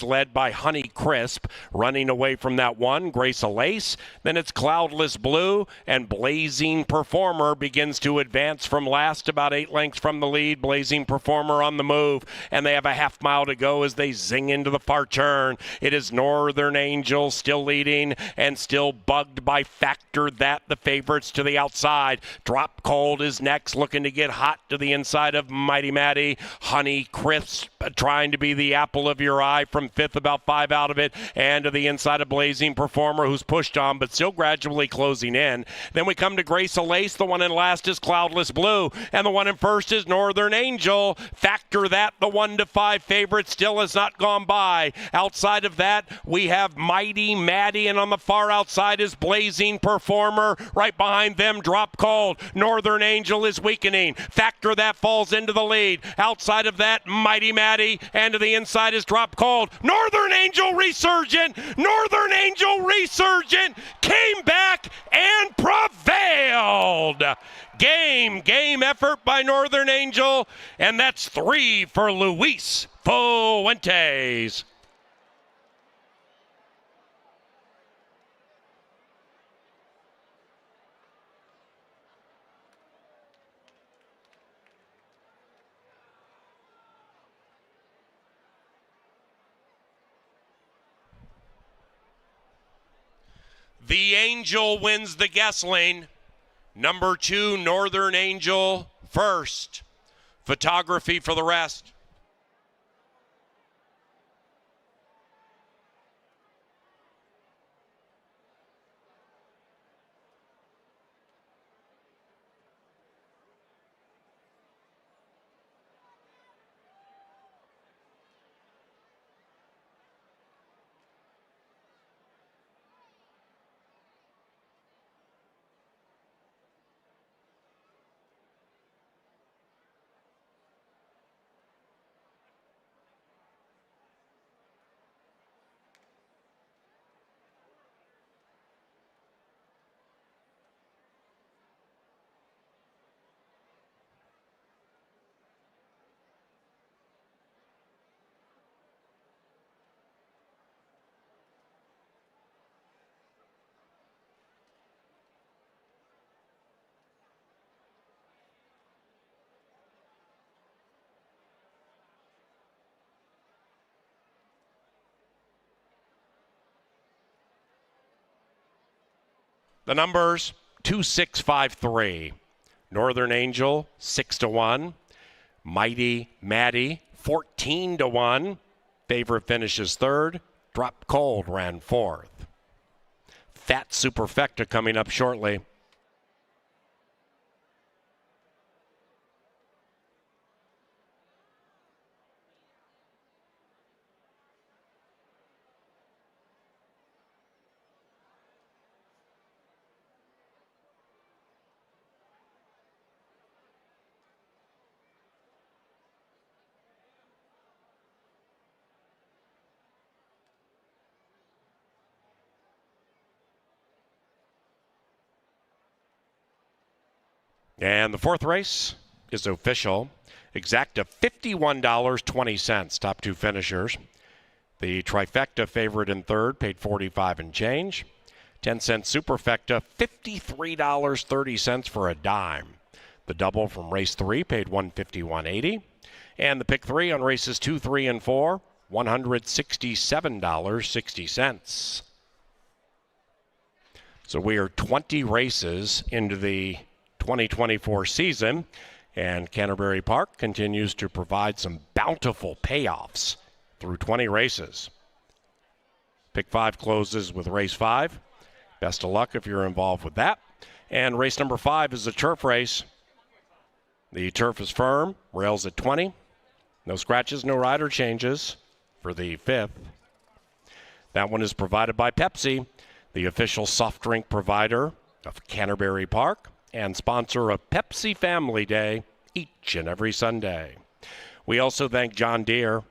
led by Honey Crisp. Running away from that one, Grace Alace. Then it's Cloudless Blue, and Blazing Performer begins to advance from last, about 8 lengths from the lead. Blazing Performer on the move, and they have a half mile to go as they zing into the far turn. It is Northern Angel still leading and still bugged by Factor That, the favorites to the outside. Drop Cold is next, looking to get hot to the inside of Mighty Matty. Honey Crisp trying to be the apple of your eye from 5th, about 5 out of it. And to the inside of Blazing Performer, who's pushed on, but still gradually closing in. Then we come to Grace Alace. The one in last is Cloudless Blue, and the one in first is Northern Angel. Factor That, the 1-5 favorite, still has not gone by. Outside of that, we have Mighty Matty, and on the far outside is Blazing Performer. Right behind them, Drop Cold. Northern Angel is weakening. Factor That falls into the lead. Outside of that, Mighty Matty, and to the inside is Drop Cold. Northern Angel resurgent. Northern Angel resurgent came back and prevailed. Game effort by Northern Angel, and that's 3 for Luis Fuentes. The Angel wins the Gessling. Number 2, Northern Angel first. Photography for the rest. The numbers 2-6-5-3. Northern Angel 6-1. Mighty Matty 14-1. Favorite finishes third. Drop Cold ran fourth. Fat Superfecta coming up shortly. And the fourth race is official. Exacta $51.20. Top two finishers. The trifecta favorite in third paid $45 and change. 10-cent superfecta, $53.30 for a dime. The double from race 3 paid $151.80. And the pick 3 on races 2, 3, and 4, $167.60. So we are 20 races into the 2024 season, and Canterbury Park continues to provide some bountiful payoffs through 20 races. Pick 5 closes with race 5. Best of luck if you're involved with that. And race number 5 is a turf race. The turf is firm, rails at 20. No scratches, no rider changes for the 5th. That one is provided by Pepsi, the official soft drink provider of Canterbury Park and sponsor of Pepsi Family Day each and every Sunday. We also thank John Deere.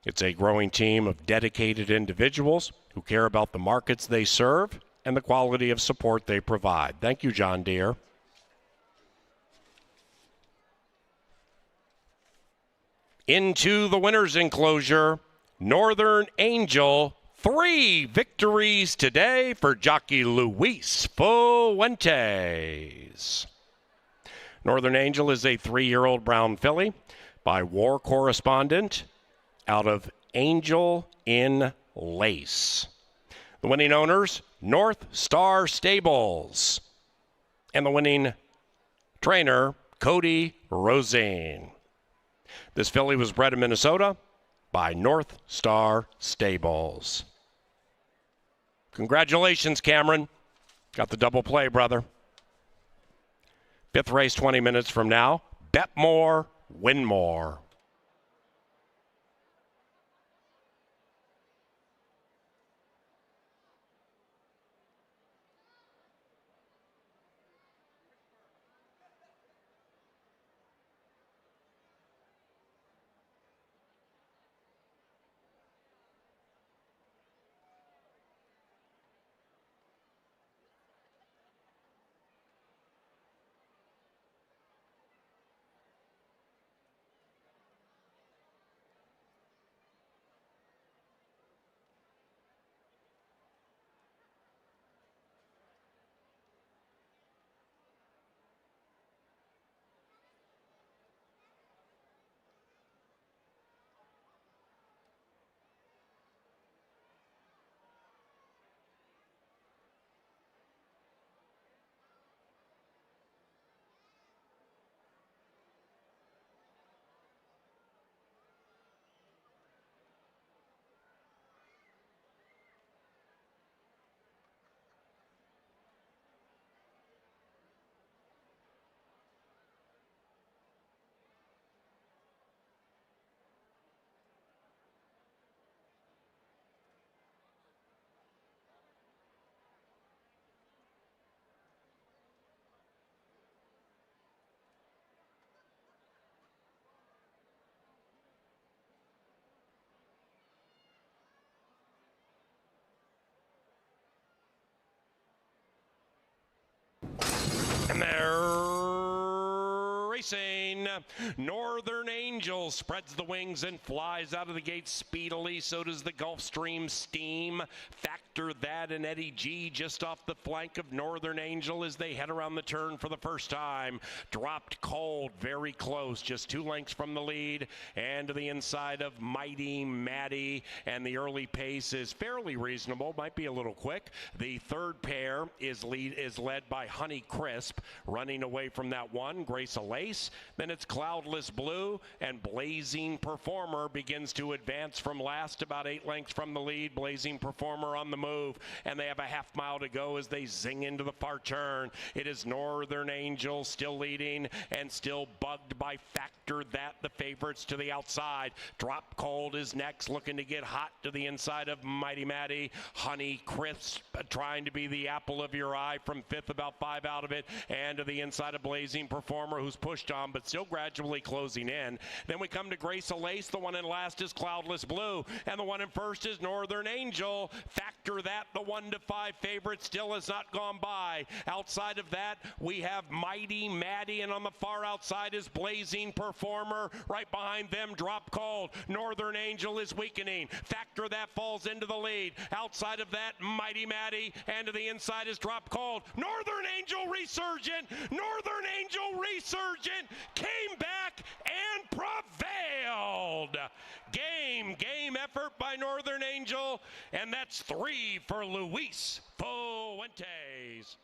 It's a growing team of dedicated individuals who care about the markets they serve and the quality of support they provide. Thank you, John Deere. Into the winner's enclosure, Northern Angel. 3 victories today for jockey Luis Fuentes. Northern Angel is a 3-year-old brown filly by War Correspondent out of Angel in Lace. The winning owners, North Star Stables. And the winning trainer, Cody Rosine. This filly was bred in Minnesota by North Star Stables. Congratulations, Cameron. Got the double play, brother. 5th race 20 minutes from now. Bet more, win more. And they're racing. Northern Angel spreads the wings and flies out of the gate speedily. So does the Gulfstream Steam. Factor that and Eddie G just off the flank of Northern Angel as they head around the turn for the first time. Dropped cold, very close, just 2 lengths from the lead and to the inside of Mighty Maddie. And the early pace is fairly reasonable, might be a little quick. The third pair is led by Honey Crisp, running away from that one. Grace Alace. Then it's Cloudless Blue, and Blazing Performer begins to advance from last, about 8 lengths from the lead. Blazing Performer on the move, and they have a half mile to go as they zing into the far turn. It is Northern Angel still leading and still bugged by Factor That, the favorites to the outside. Drop Cold is next, looking to get hot to the inside of Mighty Maddie. Honey Crisp trying to be the apple of your eye from 5th, about 5 out of it, and to the inside of Blazing Performer, who's pushed on but still gradually closing in. Then we come to Grace Lace. The one in last is Cloudless Blue, and the one in first is Northern Angel. Factor that the 1 to 5 favorite still has not gone by. Outside of that, we have Mighty Maddie, and on the far outside is Blazing Performer. Right behind them, Drop Cold. Northern Angel is weakening. Factor that falls into the lead. Outside of that, Mighty Maddie, and to the inside is Drop Cold. Northern Angel resurgent. Northern Angel resurgent came back and prevailed. Game effort by Northern Angel, and that's 3 for Luis Fuentes.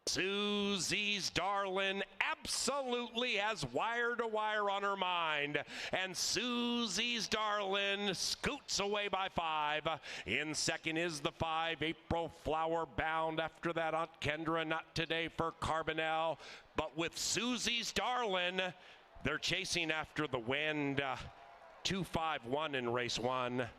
Susie's Darlin' absolutely has wire to wire on her mind, and Susie's Darlin' scoots away by 5. In second is the 5, April Flower Bound. After that, Aunt Kendra, Not Today for Carbonell. But with Susie's Darlin', they're chasing after the wind. 2-5-1 in race 1.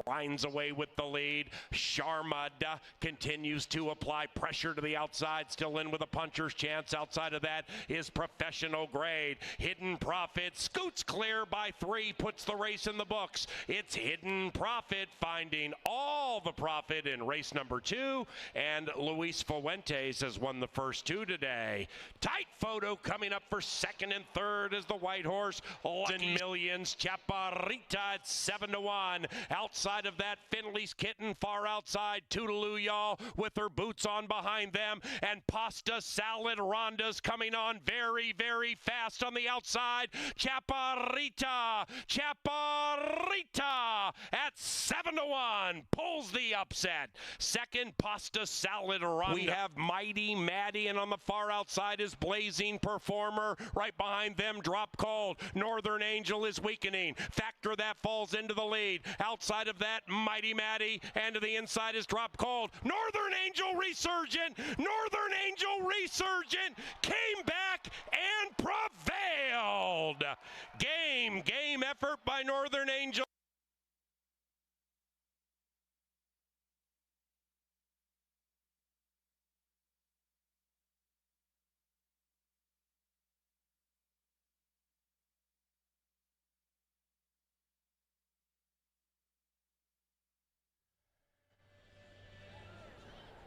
Grinds away with the lead. Sharmada continues to apply pressure to the outside, still in with a puncher's chance. Outside of that is Professional Grade. Hidden Profit scoots clear by 3, puts the race in the books. It's Hidden Profit finding all the profit in race number 2, and Luis Fuentes has won the first 2 today. Tight photo coming up for 2nd and 3rd as the white horse. Lucky Millions, Chaparrita at 7-1. Outside of that, Finley's Kitten far outside. Toodaloo Y'all with her boots on behind them. And Pasta Salad Ronda's coming on very, very fast on the outside. Chaparrita at 7-1 pulls the upset. Second, Pasta Salad Ronda. We have Mighty Maddie, and on the far outside is Blazing Performer. Right behind them, Drop Cold. Northern Angel is weakening. Factor that falls into the lead. Outside of that, Mighty Maddie, and to the inside is Drop Cold. Northern Angel Resurgent. Northern Angel Resurgent came back and prevailed. Game effort by Northern Angel.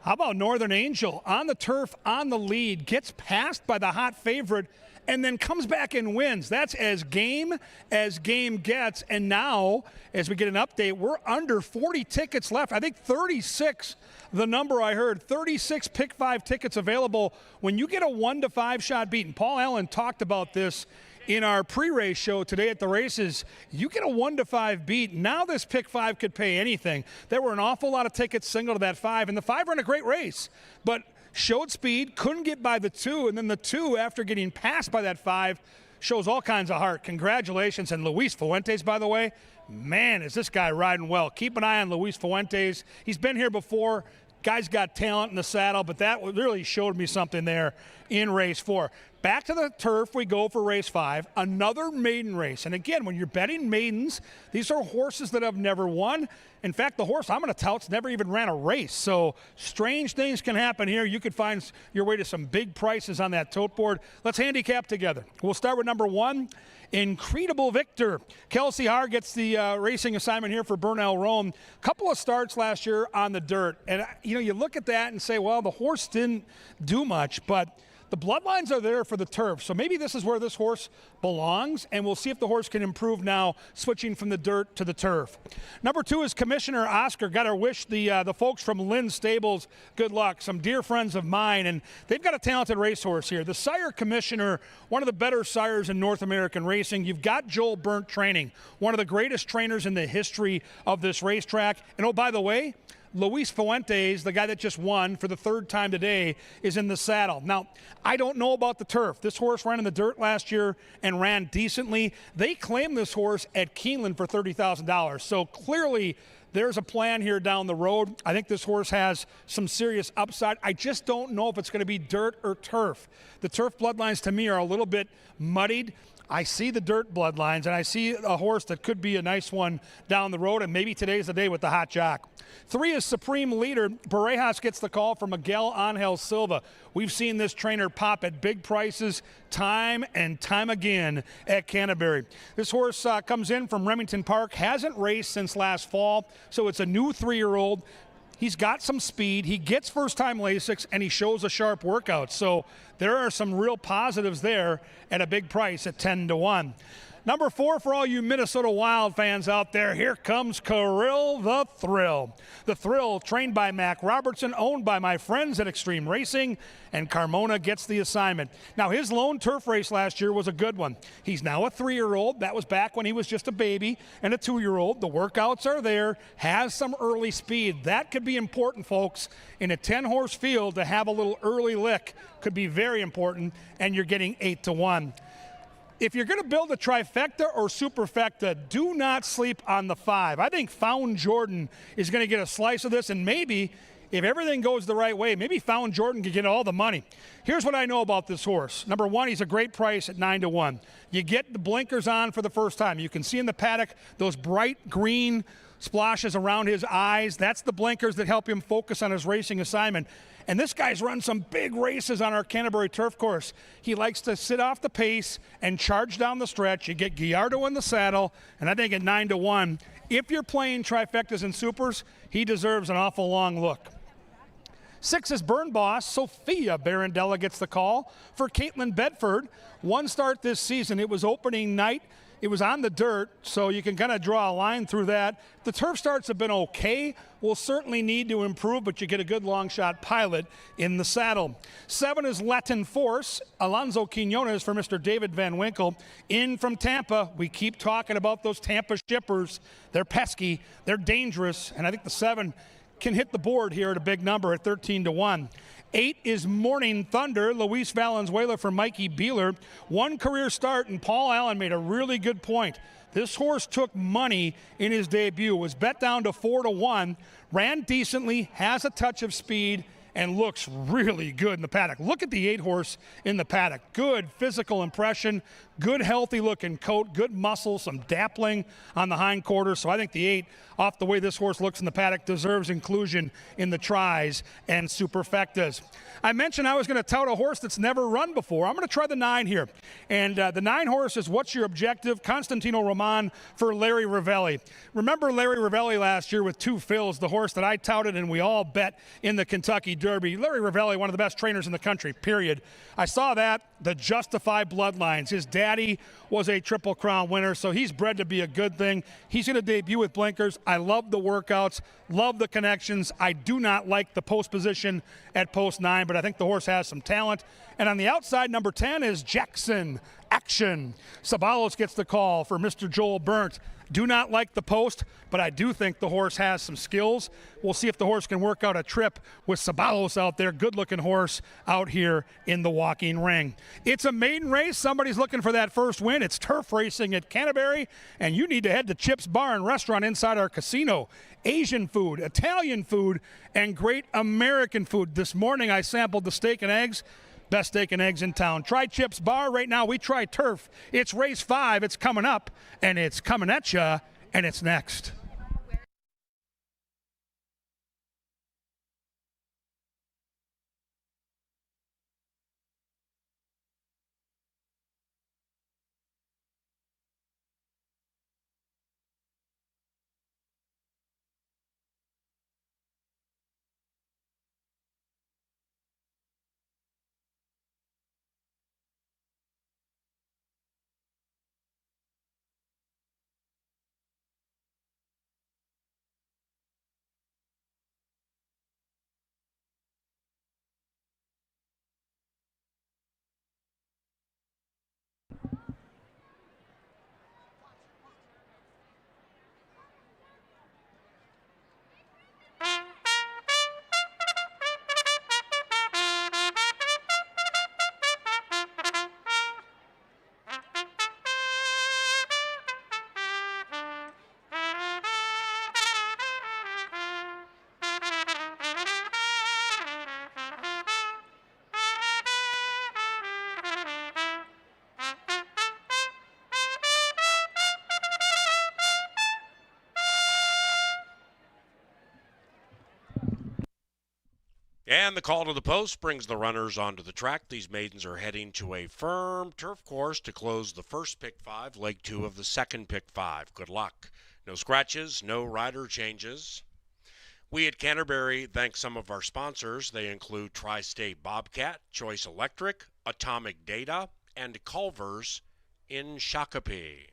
How about Northern Angel on the turf, on the lead, gets passed by the hot favorite, and then comes back and wins. That's as game gets. And now, as we get an update, we're under 40 tickets left. I think 36, the number I heard, 36 Pick 5 tickets available. When you get a 1-to-5 shot beat, and Paul Allen talked about this in our pre-race show today at the races, you get a 1-to-5 beat. Now this Pick 5 could pay anything. There were an awful lot of tickets single to that 5, and the 5 ran a great race, but showed speed, couldn't get by the 2, and then the 2, after getting passed by that 5, shows all kinds of heart. Congratulations. And Luis Fuentes, by the way, man, is this guy riding well. Keep an eye on Luis Fuentes. He's been here before. Guy's got talent in the saddle, but that really showed me something there in race 4. Back to the turf we go for race 5, another maiden race. And again, when you're betting maidens, these are horses that have never won. In fact, the horse I'm going to tout's never even ran a race. So strange things can happen here. You could find your way to some big prices on that tote board. Let's handicap together. We'll start with number 1, Incredible Victor. Kelsey Haar gets the racing assignment here for Bernal Rome. Couple of starts last year on the dirt. And, you look at that and say, well, the horse didn't do much, but the bloodlines are there for the turf, so maybe this is where this horse belongs, and we'll see if the horse can improve now, switching from the dirt to the turf. Number 2 is Commissioner Oscar. Got to wish the folks from Lynn Stables good luck, some dear friends of mine, and they've got a talented racehorse here. The sire Commissioner, one of the better sires in North American racing. You've got Joel Burnt training, one of the greatest trainers in the history of this racetrack. And oh, by the way, Luis Fuentes, the guy that just won for the 3rd time today, is in the saddle. Now, I don't know about the turf. This horse ran in the dirt last year and ran decently. They claimed this horse at Keeneland for $30,000. So clearly there's a plan here down the road. I think this horse has some serious upside. I just don't know if it's going to be dirt or turf. The turf bloodlines to me are a little bit muddied. I see the dirt bloodlines, and I see a horse that could be a nice one down the road, and maybe today's the day with the hot jock. 3 is Supreme Leader. Parejas gets the call from Miguel Angel Silva. We've seen this trainer pop at big prices time and time again at Canterbury. This horse comes in from Remington Park, hasn't raced since last fall, so it's a new 3-year-old. He's got some speed. He gets first-time Lasix, and he shows a sharp workout. So there are some real positives there at a big price at 10-1. Number 4, for all you Minnesota Wild fans out there, here comes Kirill the Thrill. The Thrill, trained by Mac Robertson, owned by my friends at Extreme Racing, and Carmona gets the assignment. Now, his lone turf race last year was a good one. He's now a 3-year-old. That was back when he was just a baby, and a 2-year-old. The workouts are there, has some early speed. That could be important, folks. In a 10-horse field, to have a little early lick could be very important, and you're getting 8-1. If you're going to build a trifecta or superfecta, do not sleep on the 5. I think Found Jordan is going to get a slice of this, and maybe, if everything goes the right way, maybe Found Jordan could get all the money. Here's what I know about this horse. Number 1, he's a great price at 9-1. You get the blinkers on for the first time. You can see in the paddock those bright green splashes around his eyes. That's the blinkers that help him focus on his racing assignment. And this guy's run some big races on our Canterbury turf course. He likes to sit off the pace and charge down the stretch. You get Gallardo in the saddle, and I think at 9-1, if you're playing trifectas and supers, he deserves an awful long look. 6 is Burn Boss. Sophia Barandella gets the call for Caitlin Bedford. One start this season. It was opening night. It was on the dirt, so you can kind of draw a line through that. The turf starts have been okay. We'll certainly need to improve, but you get a good long shot pilot in the saddle. 7 is Latin Force. Alonzo Quinones for Mr. David Van Winkle. In from Tampa. We keep talking about those Tampa shippers. They're pesky. They're dangerous. And I think the 7 can hit the board here at a big number at 13-1. 8 is Morning Thunder. Luis Valenzuela for Mikey Beeler. One career start, and Paul Allen made a really good point. This horse took money in his debut. Was bet down to 4-1. Ran decently, has a touch of speed, and looks really good in the paddock. Look at the 8 horse in the paddock. Good physical impression, good healthy looking coat, good muscle, some dappling on the hindquarters. So I think the 8, off the way this horse looks in the paddock, deserves inclusion in the tries and superfectas. I mentioned I was going to tout a horse that's never run before. I'm going to try the 9 here. And the 9 horse is What's Your Objective? Constantino Roman for Larry Ravelli. Remember Larry Ravelli last year with 2 fills, the horse that I touted and we all bet in the Kentucky Derby. Larry Ravelli, one of the best trainers in the country, period. I saw that, the Justify bloodlines. His daddy was a Triple Crown winner, so he's bred to be a good thing. He's going to debut with blinkers. I love the workouts, love the connections. I do not like the post position at post 9, but I think the horse has some talent. And on the outside, number 10 is Jackson Action. Sabalos gets the call for Mr. Joel Burnt. Do not like the post, but I do think the horse has some skills. We'll see if the horse can work out a trip with Sabalos out there. Good-looking horse out here in the walking ring. It's a maiden race. Somebody's looking for that first win. It's turf racing at Canterbury, and you need to head to Chip's Bar and Restaurant inside our casino. Asian food, Italian food, and great American food. This morning I sampled the steak and eggs. Best steak and eggs in town. Try Chip's Bar. Right now we try turf. It's race 5. It's coming up, and it's coming at you, and it's next. And the call to the post brings the runners onto the track. These maidens are heading to a firm turf course to close the first pick 5, leg 2 of the second pick 5. Good luck. No scratches, no rider changes. We at Canterbury thank some of our sponsors. They include Tri-State Bobcat, Choice Electric, Atomic Data, and Culver's in Shakopee.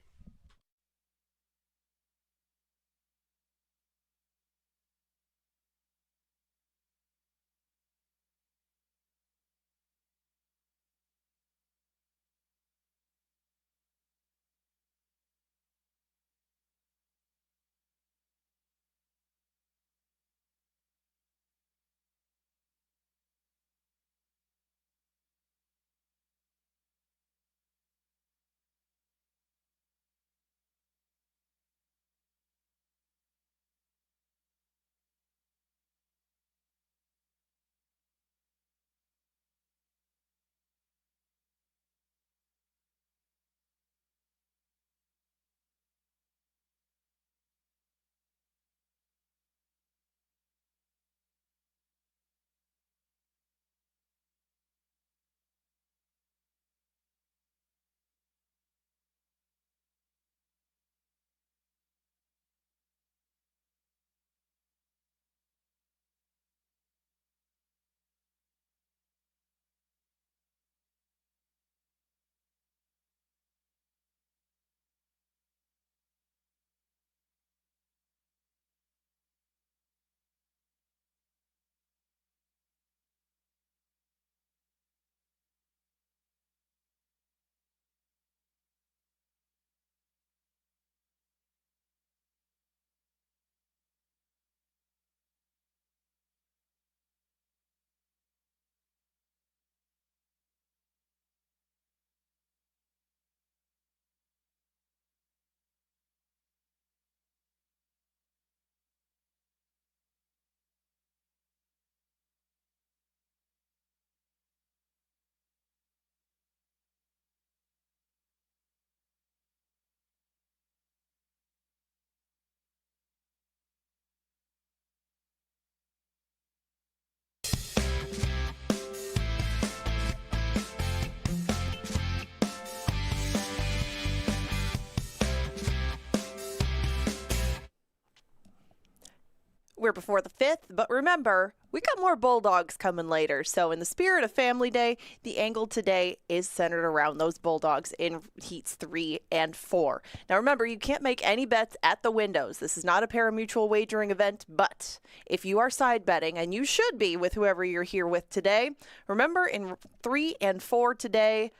we're before the 5th, but remember, we got more Bulldogs coming later. So in the spirit of Family Day, the angle today is centered around those Bulldogs in heats 3 and 4. Now remember, you can't make any bets at the windows. This is not a pari-mutuel wagering event, but if you are side betting, and you should be with whoever you're here with today, remember in 3 and 4 today,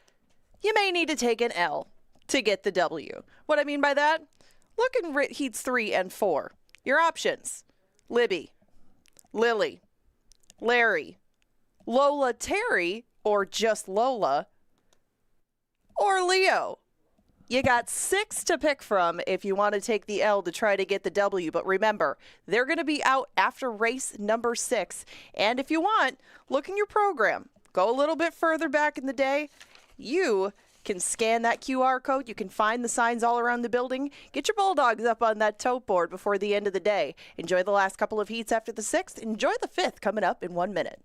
you may need to take an L to get the W. What I mean by that? Look in heats 3 and 4. Your options: Libby, Lily, Larry, Lola Terry, or just Lola, or Leo. You got 6 to pick from if you want to take the L to try to get the W. But remember, they're going to be out after race number 6. And if you want, look in your program. Go a little bit further back in the day. You can scan that QR code. You can find the signs all around the building. Get your Bulldogs up on that tote board before the end of the day. Enjoy the last couple of heats after the 6th. Enjoy the 5th coming up in 1 minute.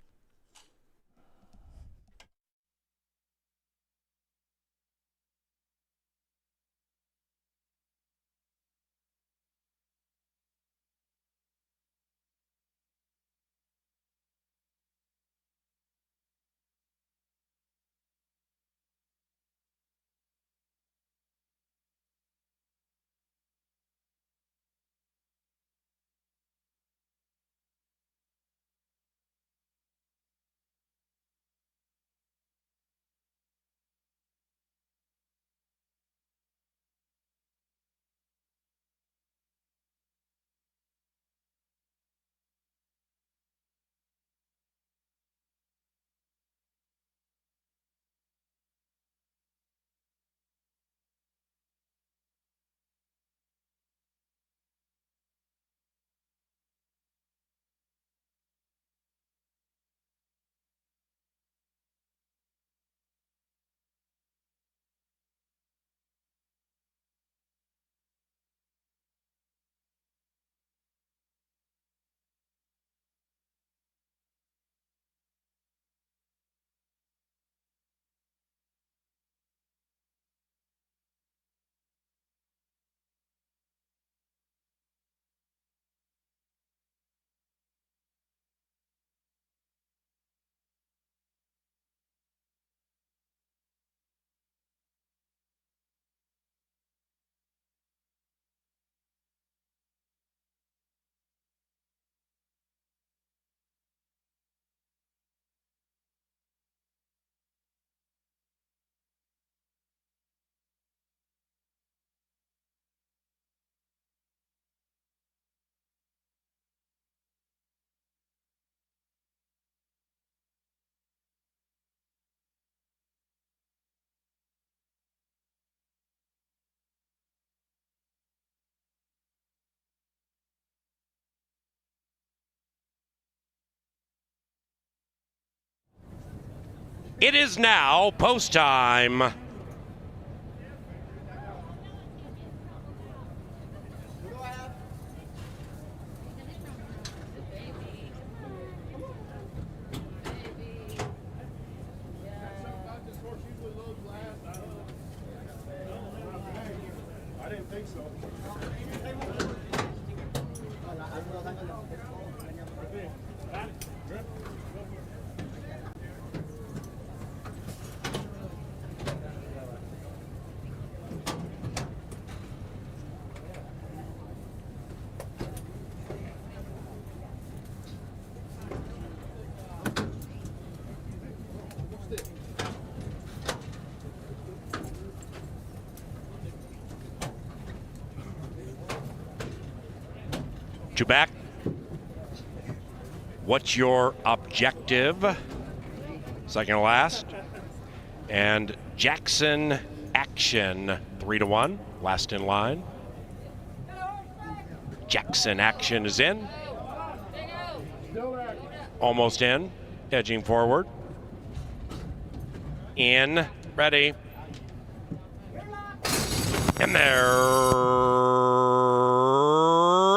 It is now post time. You back? What's your objective? Second to last. And Jackson Action, 3-1, last in line. Jackson Action is in. Almost in, edging forward. In, ready. And there.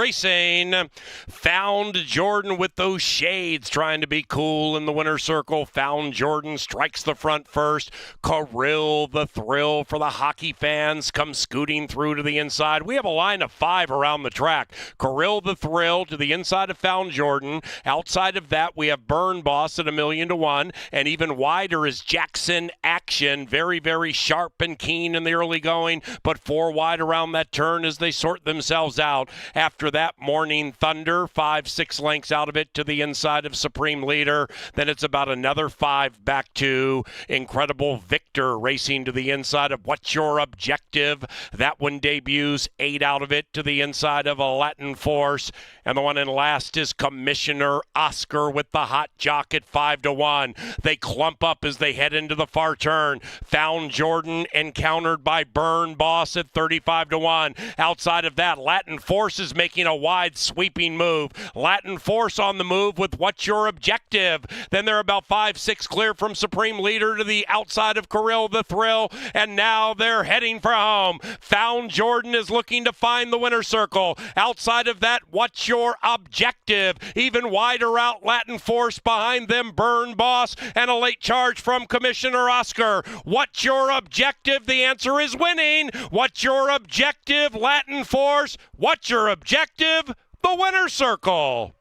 Racing. Found Jordan with with those shades, trying to be cool in the winner's circle. Found Jordan strikes the front first. Kirill the Thrill for the hockey fans comes scooting through to the inside. We have a line of 5 around the track. Kirill the Thrill to the inside of Found Jordan. Outside of that, we have Burn Boss at 1,000,000 to 1, and even wider is Jackson Action. Very, very sharp and keen in the early going, but 4 wide around that turn as they sort themselves out. After that, Morning Thunder, 5-6 lengths out of it to the inside of Supreme Leader. Then it's about another 5 back to Incredible Victor racing to the inside of What's Your Objective. That one debuts 8 out of it to the inside of a Latin Force. And the one in last is Commissioner Oscar with the hot jock at 5-1. They clump up as they head into the far turn. Found Jordan encountered by Burn Boss at 35-1. Outside of that, Latin Force is making a wide sweeping move. Latin Force on the move with What's Your Objective. Then they're about 5-6 clear from Supreme Leader to the outside of Kirill the Thrill. And now they're heading for home. Found Jordan is looking to find the winner's circle. Outside of that, What's Your Objective? Even wider out, Latin Force behind them, Burn Boss, and a late charge from Commissioner Oscar. What's your objective? The answer is winning. What's your objective, Latin Force? What's your objective? The winner's circle.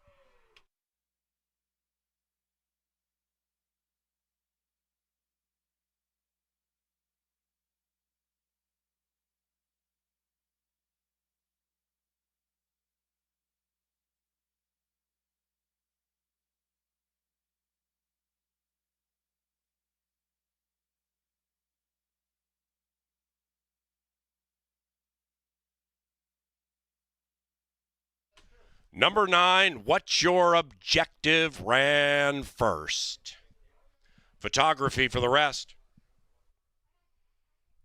Number 9, What's Your Objective ran first. Photography for the rest.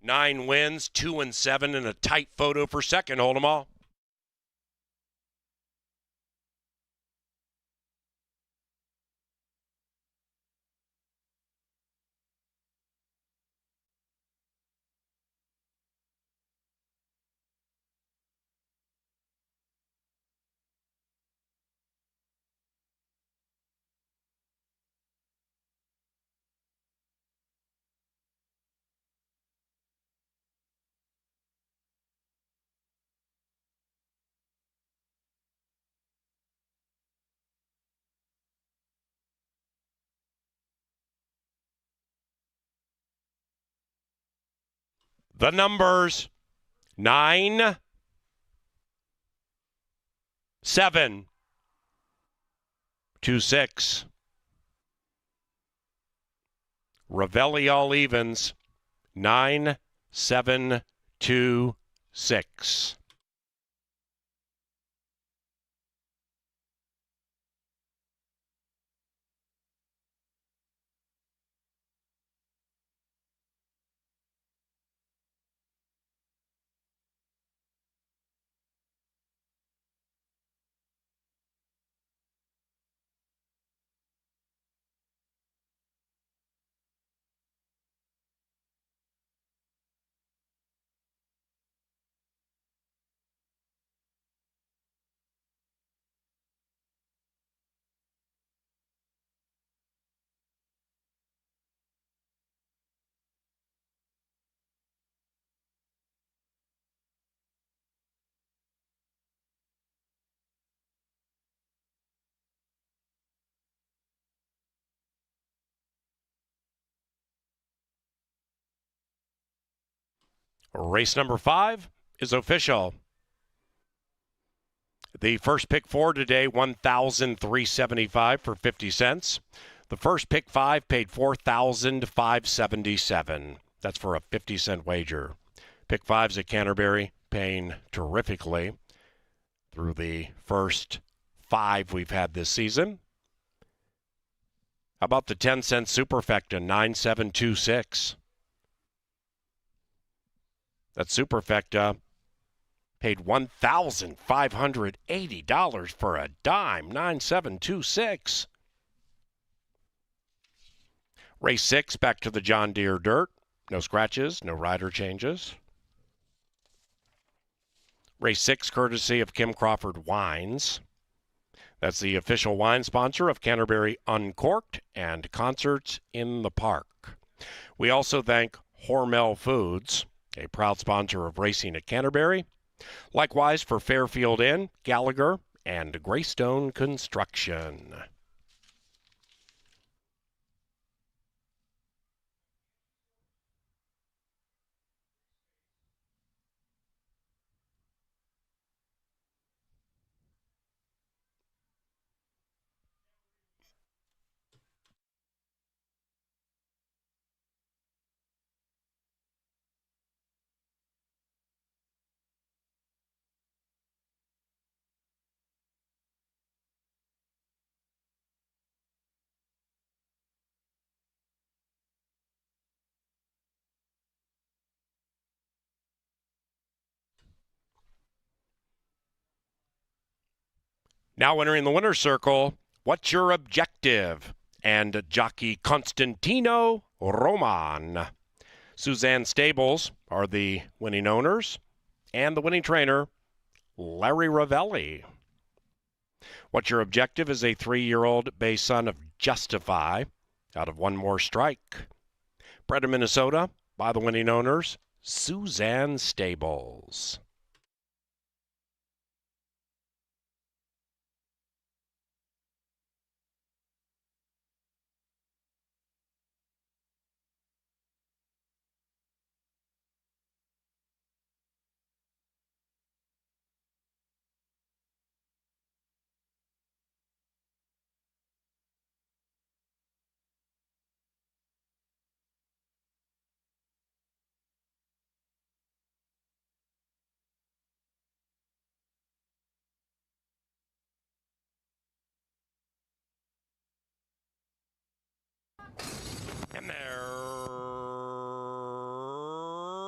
9 wins, 2 and 7, and a tight photo for second. Hold them all. The numbers 9, 7, 2, 6. Ravelli all evens 9, 7, 2, 6. Race number 5 is official. The first pick 4 today, $1,375 for 50 cents. The first pick 5 paid $4,577. That's for a 50-cent wager. Pick 5's at Canterbury, paying terrifically through the first 5 we've had this season. How about the 10-cent superfecta, 9726? That superfecta paid $1,580 for a dime, 9726. Race 6, back to the John Deere dirt. No scratches, no rider changes. Race 6, courtesy of Kim Crawford Wines. That's the official wine sponsor of Canterbury Uncorked and Concerts in the Park. We also thank Hormel Foods, a proud sponsor of racing at Canterbury. Likewise for Fairfield Inn, Gallagher, and Greystone Construction. Now entering the winner's circle, what's your objective? And jockey Constantino Roman. Suzanne Stables are the winning owners, and the winning trainer, Larry Ravelli. What's your objective is a 3-year-old bay son of Justify out of One More Strike. Bred in Minnesota by the winning owners, Suzanne Stables. And they're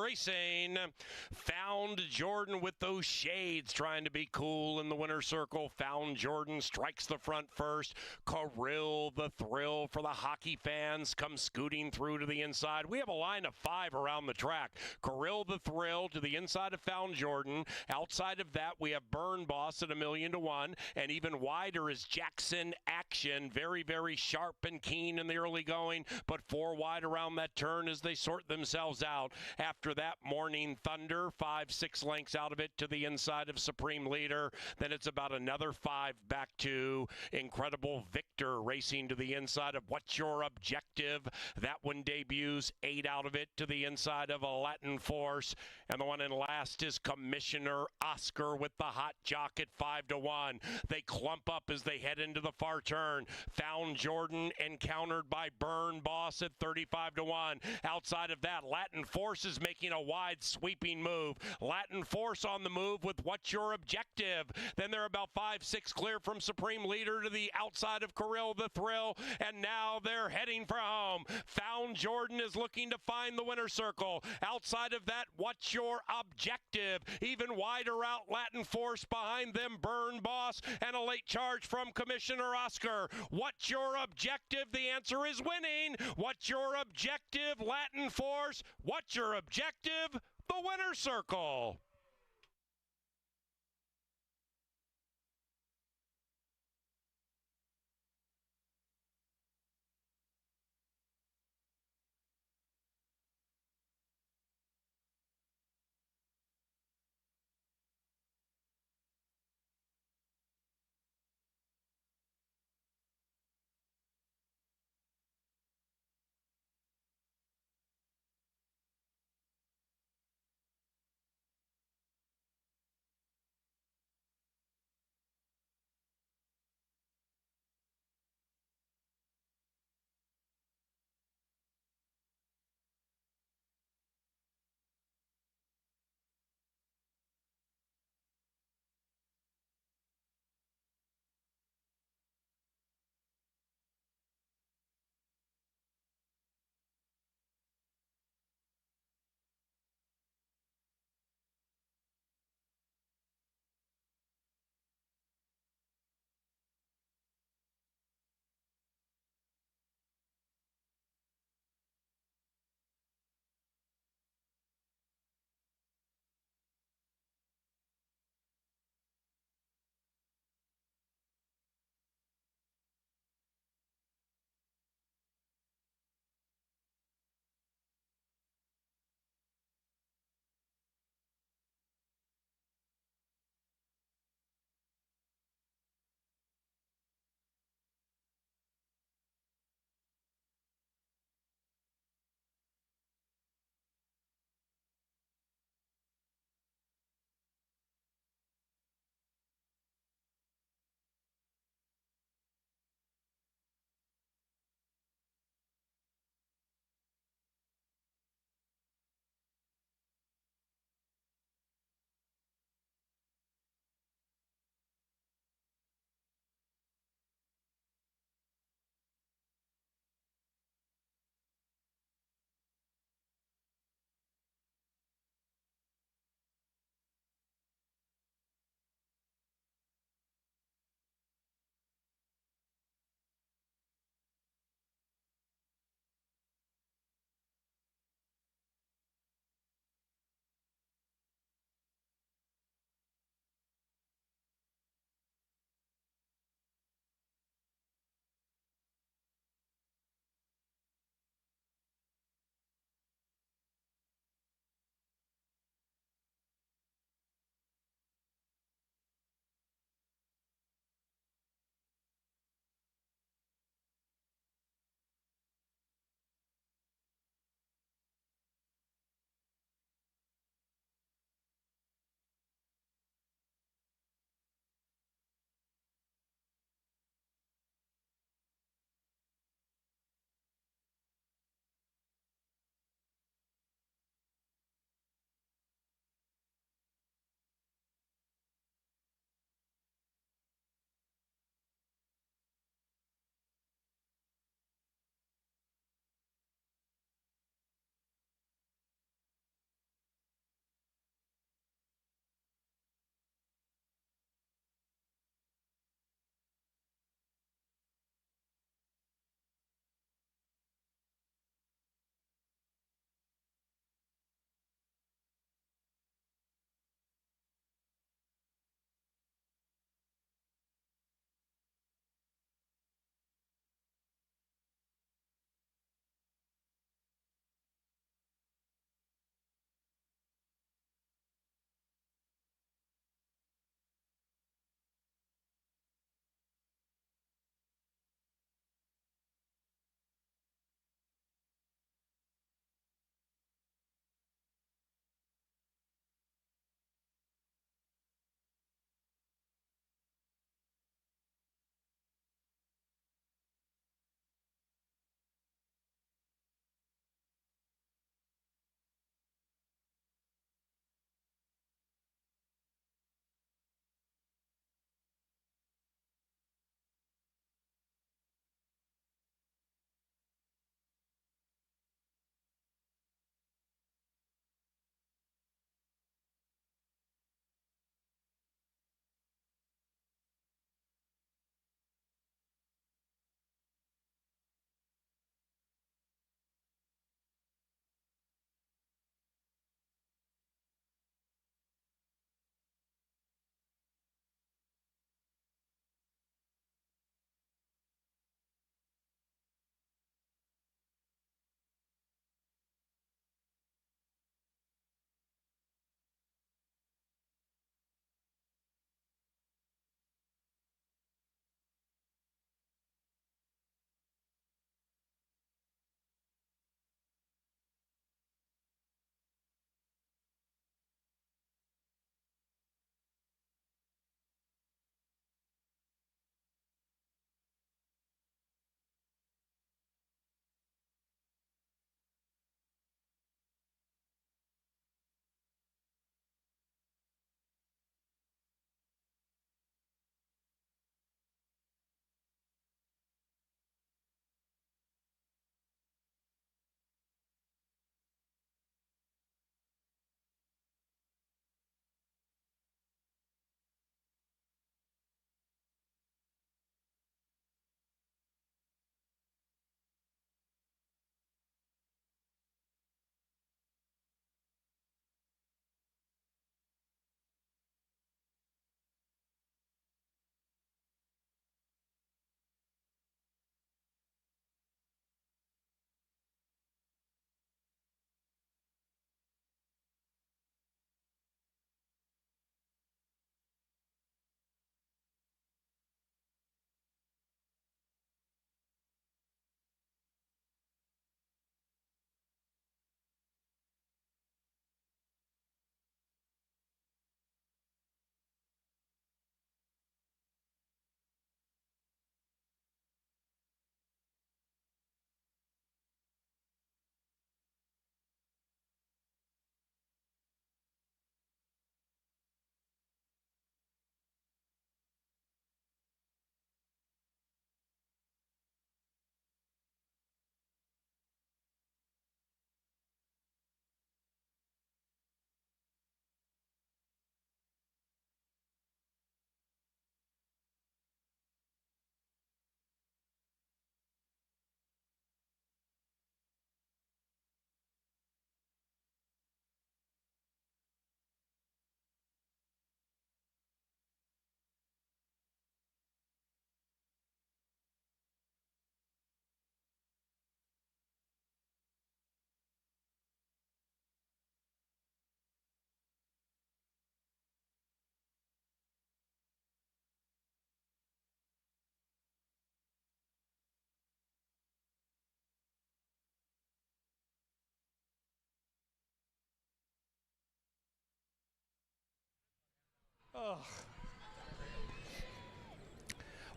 racing. Found Jordan with those shades, trying to be cool in the winner's circle. Found Jordan strikes the front first. Kirill the Thrill for the hockey fans comes scooting through to the inside. We have a line of 5 around the track. Kirill the Thrill to the inside of Found Jordan. Outside of that, we have Burn Boss at 1,000,000 to 1. And even wider is Jackson Action. Very, very sharp and keen in the early going, but 4 wide around that turn as they sort themselves out. After that, Morning Thunder, 5-6 lengths out of it to the inside of Supreme Leader. Then it's about another 5 back to Incredible Victor racing to the inside of What's Your Objective. That one debuts 8 out of it to the inside of a Latin Force. And the one in last is Commissioner Oscar with the hot jock at 5-1. They clump up as they head into the far turn. Found Jordan encountered by Burn Boss at 35-1. Outside of that, Latin Force is making a wide sweeping move. Latin Force on the move with What's Your Objective. Then they're about 5-6 clear from Supreme Leader to the outside of Kirill the Thrill, and now they're heading for home. Found Jordan is looking to find the winner's circle. Outside of that, What's Your Objective? Even wider out, Latin Force behind them, Burn Boss, and a late charge from Commissioner Oscar. What's your objective? The answer is winning. What's your objective, Latin Force? What's your objective? The winner's circle.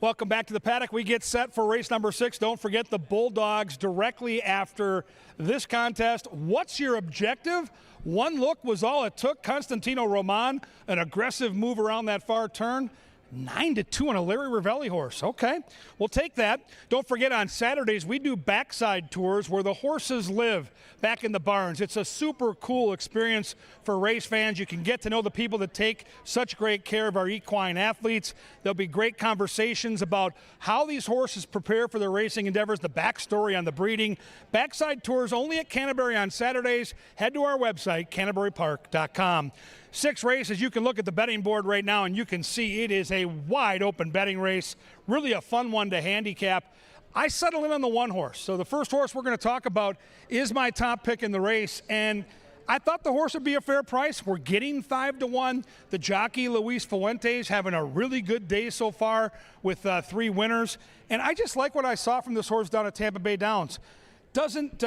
Welcome back to the paddock. We get set for race number 6. Don't forget the Bulldogs directly after this contest. What's your objective? One look was all it took. Constantino Roman, an aggressive move around that far turn. 9-2 on a Larry Ravelli horse. Okay, we'll take that. Don't forget on Saturdays we do backside tours where the horses live back in the barns. It's a super cool experience for race fans. You can get to know the people that take such great care of our equine athletes. There'll be great conversations about how these horses prepare for their racing endeavors, the backstory on the breeding. Backside tours only at Canterbury on Saturdays. Head to our website, canterburypark.com. 6 races. You can look at the betting board right now and you can see it is a wide open betting race. Really a fun one to handicap. I settle in on the 1 horse. So the first horse we're going to talk about is my top pick in the race, and I thought the horse would be a fair price. We're getting 5-1. The jockey Luis Fuentes having a really good day so far with 3 winners, and I just like what I saw from this horse down at Tampa Bay Downs. Doesn't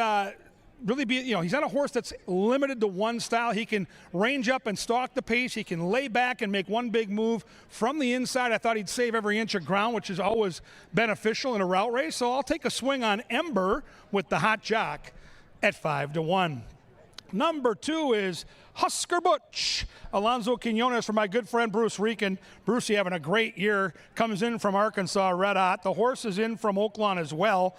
really be, he's not a horse that's limited to one style. He can range up and stalk the pace. He can lay back and make one big move from the inside. I thought he'd save every inch of ground, which is always beneficial in a route race. So I'll take a swing on Ember with the hot jock at 5-1. Number 2 is Husker Butch. Alonzo Quinones for my good friend Bruce Rican. Brucey having a great year. Comes in from Arkansas red hot. The horse is in from Oaklawn as well.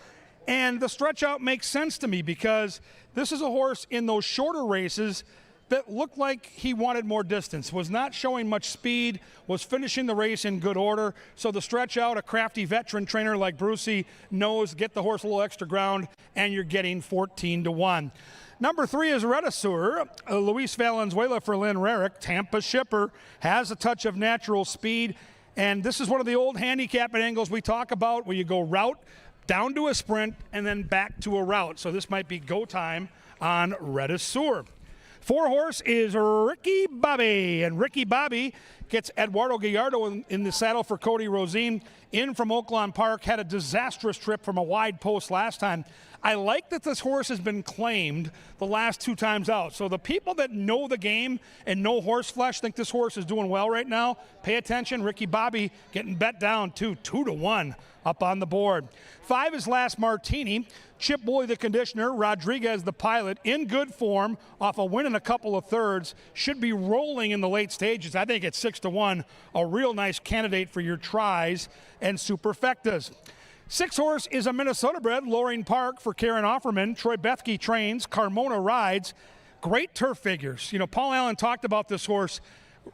And the stretch out makes sense to me because this is a horse in those shorter races that looked like he wanted more distance, was not showing much speed, was finishing the race in good order. So the stretch out, a crafty veteran trainer like Brucey knows, get the horse a little extra ground, and you're getting 14-1. Number 3 is Redisur. Luis Valenzuela for Lynn Rarick. Tampa Shipper has a touch of natural speed. And this is one of the old handicapping angles we talk about where you go route, down to a sprint, and then back to a route. So this might be go time on Redisur. 4 horse is Ricky Bobby, and Ricky Bobby gets Eduardo Gallardo in the saddle for Cody Rosine. In from Oaklawn Park, had a disastrous trip from a wide post last time. I like that this horse has been claimed the last 2 times out. So the people that know the game and know horse flesh think this horse is doing well right now. Pay attention. Ricky Bobby getting bet down to 2-1 up on the board. 5 is Last Martini. Chip Bully the conditioner, Rodriguez the pilot, in good form off a win in a couple of thirds. Should be rolling in the late stages. I think it's 6-1, a real nice candidate for your tries and superfectas. 6 horse is a Minnesota bred, Loring Park for Karen Offerman. Troy Bethke trains, Carmona rides. Great turf figures. Paul Allen talked about this horse.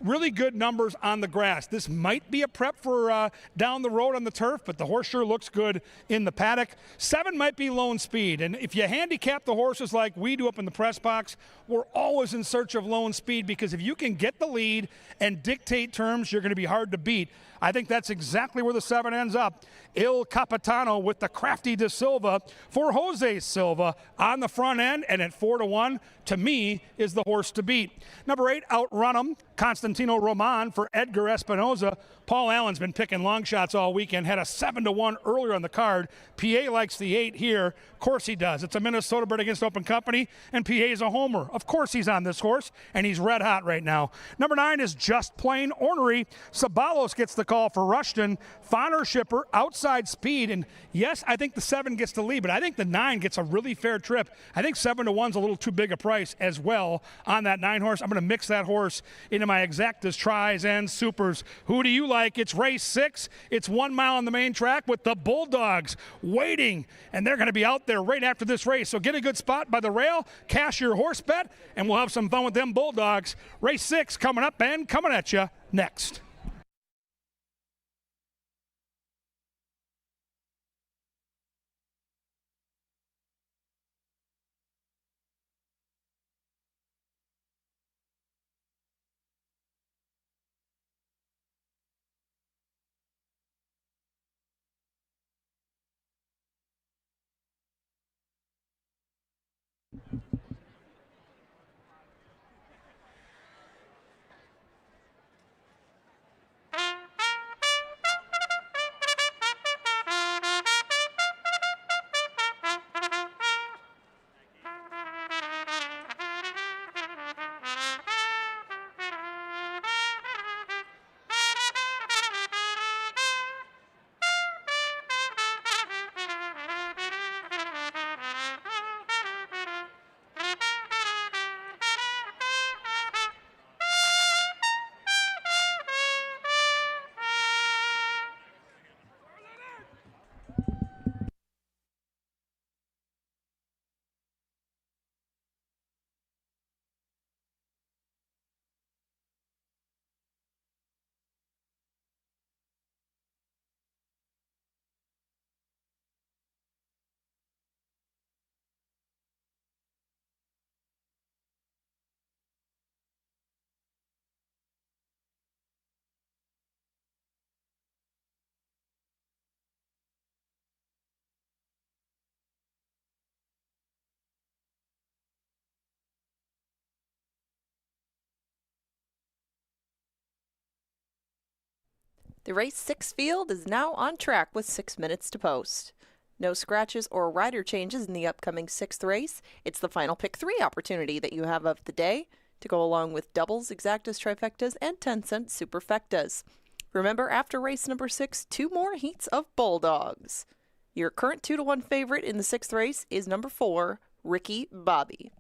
Really good numbers on the grass. This might be a prep for down the road on the turf, but the horse sure looks good in the paddock. 7 might be lone speed, and if you handicap the horses like we do up in the press box, we're always in search of lone speed because if you can get the lead and dictate terms, you're going to be hard to beat. I think that's exactly where the 7 ends up. Il Capitano with the crafty De Silva for Jose Silva on the front end, and at 4-1, to me, is the horse to beat. Number 8, Outrun 'em, Constantino Roman for Edgar Espinoza. Paul Allen's been picking long shots all weekend, had a 7-1 earlier on the card. PA likes the 8 here. Of course he does. It's a Minnesota bred against Open Company, and PA's a homer. Of course he's on this horse, and he's red hot right now. Number 9 is Just Plain Ornery. Sabalos gets the call for Rushton. Fonner Shipper, outside speed, and yes, I think the 7 gets the lead, but I think the 9 gets a really fair trip. I think 7-1's a little too big a price as well on that 9 horse. I'm going to mix that horse into my exactas, tries, and supers. Who do you like? It's race 6. It's 1 mile on the main track with the Bulldogs waiting, and they're going to be out there right after this race. So get a good spot by the rail, cash your horse bet, and we'll have some fun with them Bulldogs. Race 6 coming up and coming at you next. The race 6 field is now on track with 6 minutes to post. No scratches or rider changes in the upcoming 6th race. It's the final pick 3 opportunity that you have of the day to go along with doubles, exactas, trifectas, and 10-cent superfectas. Remember, after race number 6, 2 more heats of Bulldogs. Your current 2-1 favorite in the 6th race is number 4, Ricky Bobby.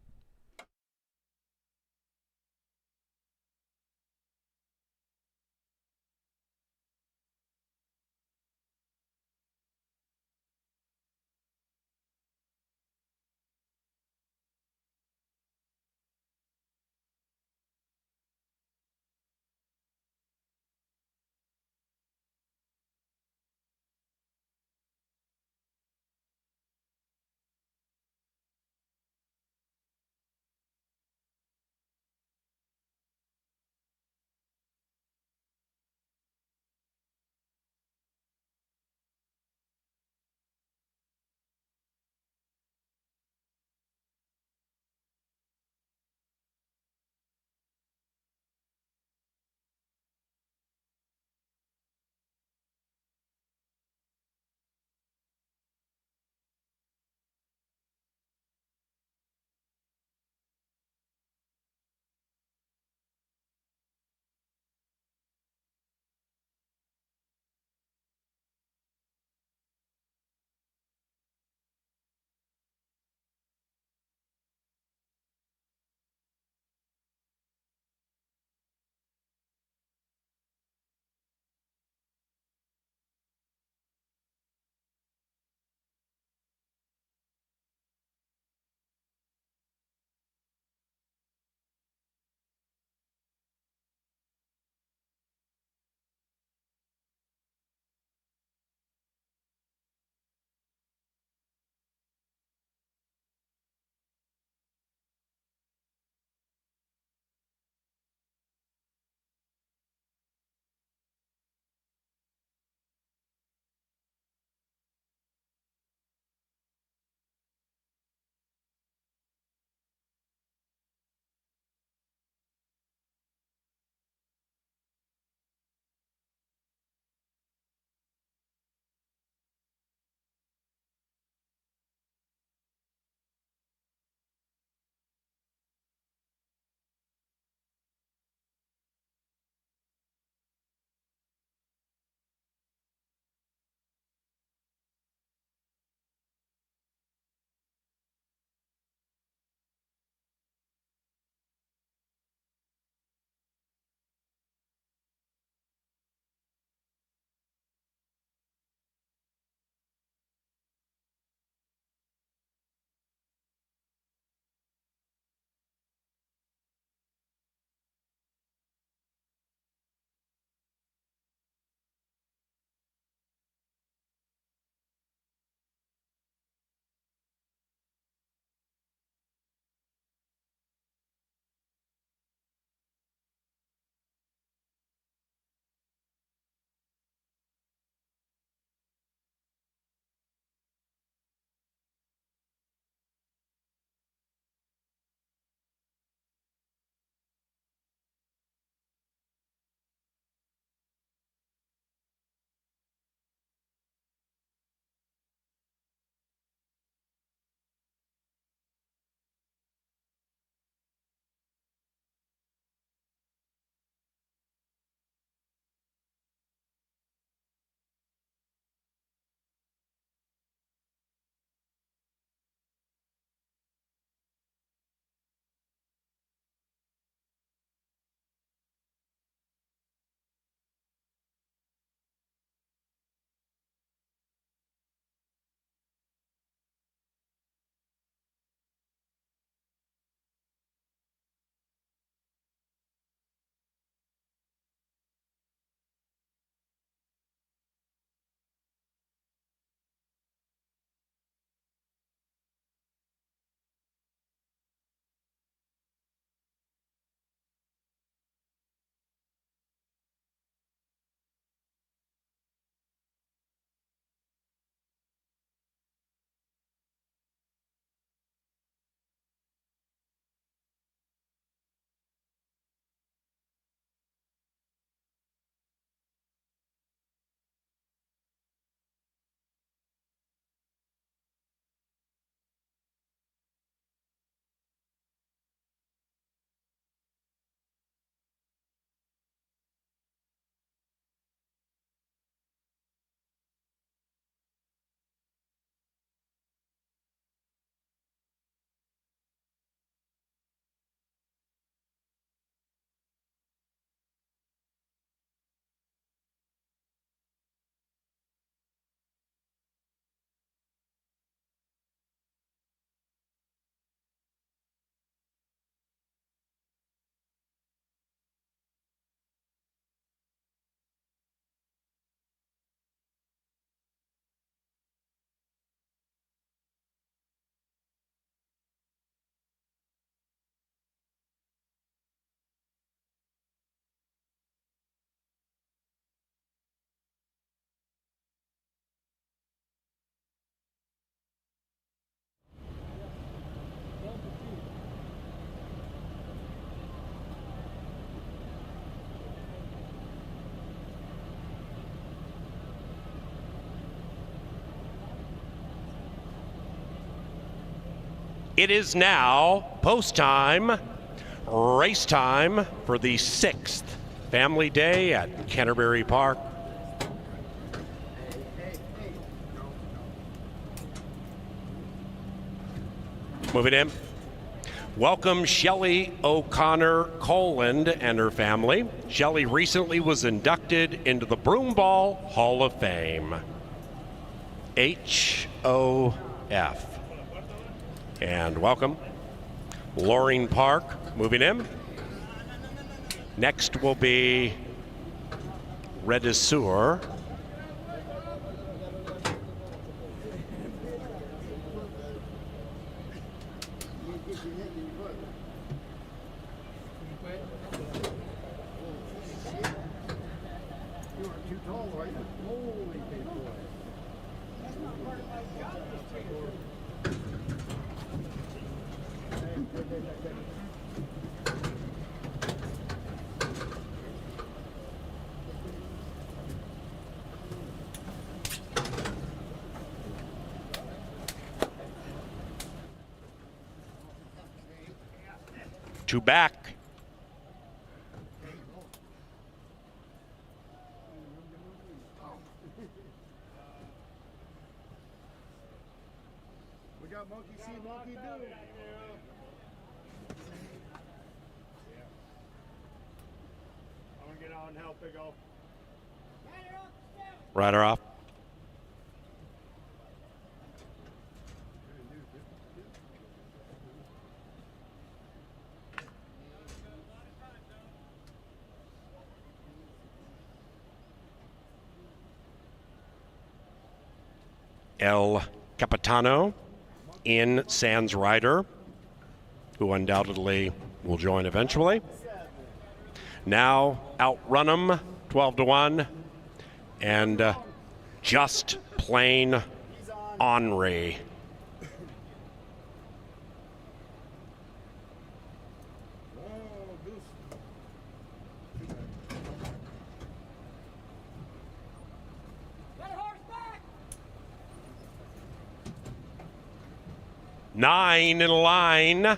It is now post time, race time for the 6th Family Day at Canterbury Park. Moving in. Welcome Shelly O'Connor Coland and her family. Shelly recently was inducted into the Broomball Hall of Fame. HOF. And welcome Loring Park moving in. Next will be Redisseur. Two back. We got monkey see, monkey do. I'm gonna get on and help Big O. Rider off. El Capitano in Sans Rider, who undoubtedly will join eventually. Now outrun him 12-1, and Just Plain Henri. Nine in line.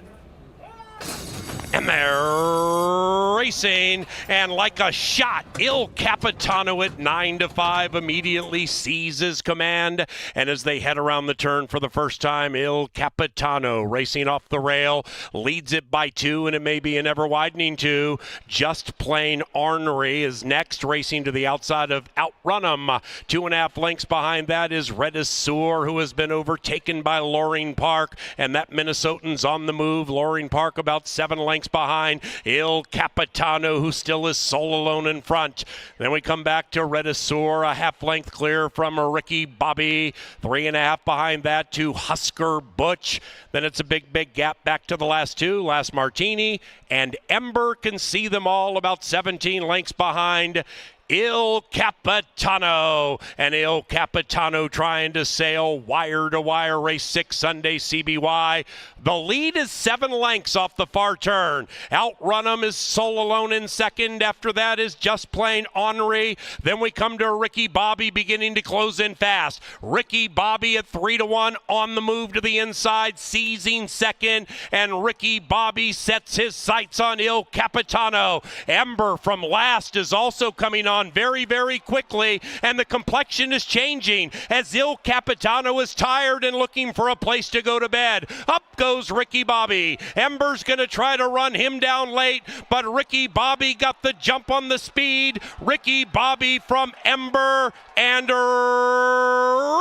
And they're racing, and like a shot, Il Capitano at 9-5 immediately seizes command. And as they head around the turn for the first time, Il Capitano racing off the rail, leads it by 2, and it may be an ever-widening 2. Just Plain Ornery is next, racing to the outside of Outrun'em. 2.5 lengths behind that is Redisseur, who has been overtaken by Loring Park, and that Minnesotan's on the move. Loring Park about 7 lengths behind Il Capitano, who still is sole alone in front. Then we come back to Redisseur, a half length clear from Ricky Bobby. 3.5 behind that to Husker Butch. Then it's a big gap back to the last 2, Last Martini, and Ember can see them all about 17 lengths behind Il Capitano. And Il Capitano trying to sail wire to wire, race 6 Sunday CBY. The lead is 7 lengths off the far turn. Outrun'em is sole alone in second. After that is Just Plain Henri. Then we come to Ricky Bobby beginning to close in fast. Ricky Bobby at 3-1 on the move to the inside, seizing second. And Ricky Bobby sets his sights on Il Capitano. Ember from last is also coming on very quickly, and the complexion is changing as Il Capitano is tired and looking for a place to go to bed. Up goes Ricky Bobby. Ember's going to try to run him down late, but Ricky Bobby got the jump on the speed. Ricky Bobby from Ember, and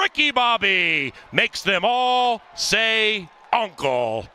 Ricky Bobby makes them all say uncle.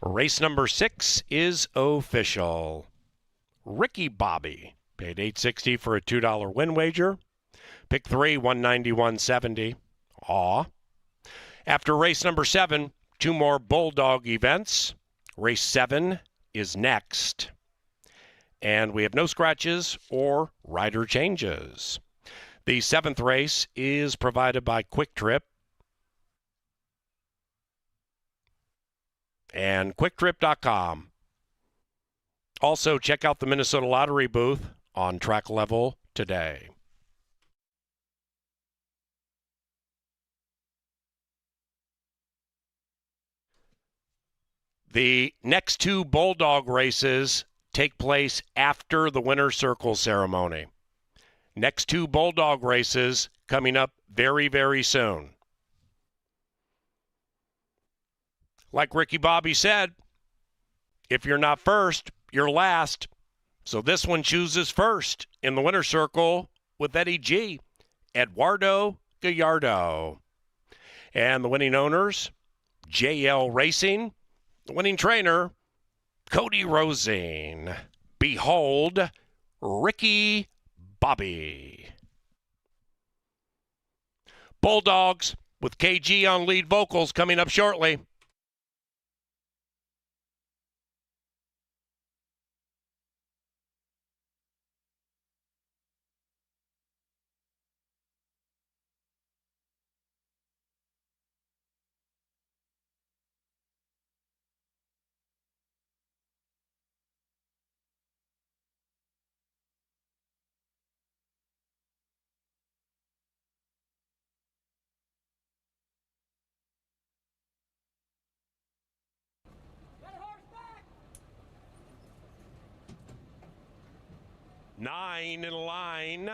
Race number 6 is official. Ricky Bobby paid $8.60 for a $2 win wager. Pick 3, $191.70. Aw. After race number 7, 2 more Bulldog events. Race 7 is next. And we have no scratches or rider changes. The 7th race is provided by Quick Trip. And QuickTrip.com. Also, check out the Minnesota Lottery booth on track level today. The next 2 Bulldog races take place after the winner's circle ceremony. Next 2 Bulldog races coming up very, very soon. Like Ricky Bobby said, if you're not first, you're last. So this one chooses first in the winner's circle with Eddie G, Eduardo Gallardo. And the winning owners, JL Racing. The winning trainer, Cody Rosing. Behold, Ricky Bobby. Bulldogs with KG on lead vocals coming up shortly. Nine in line.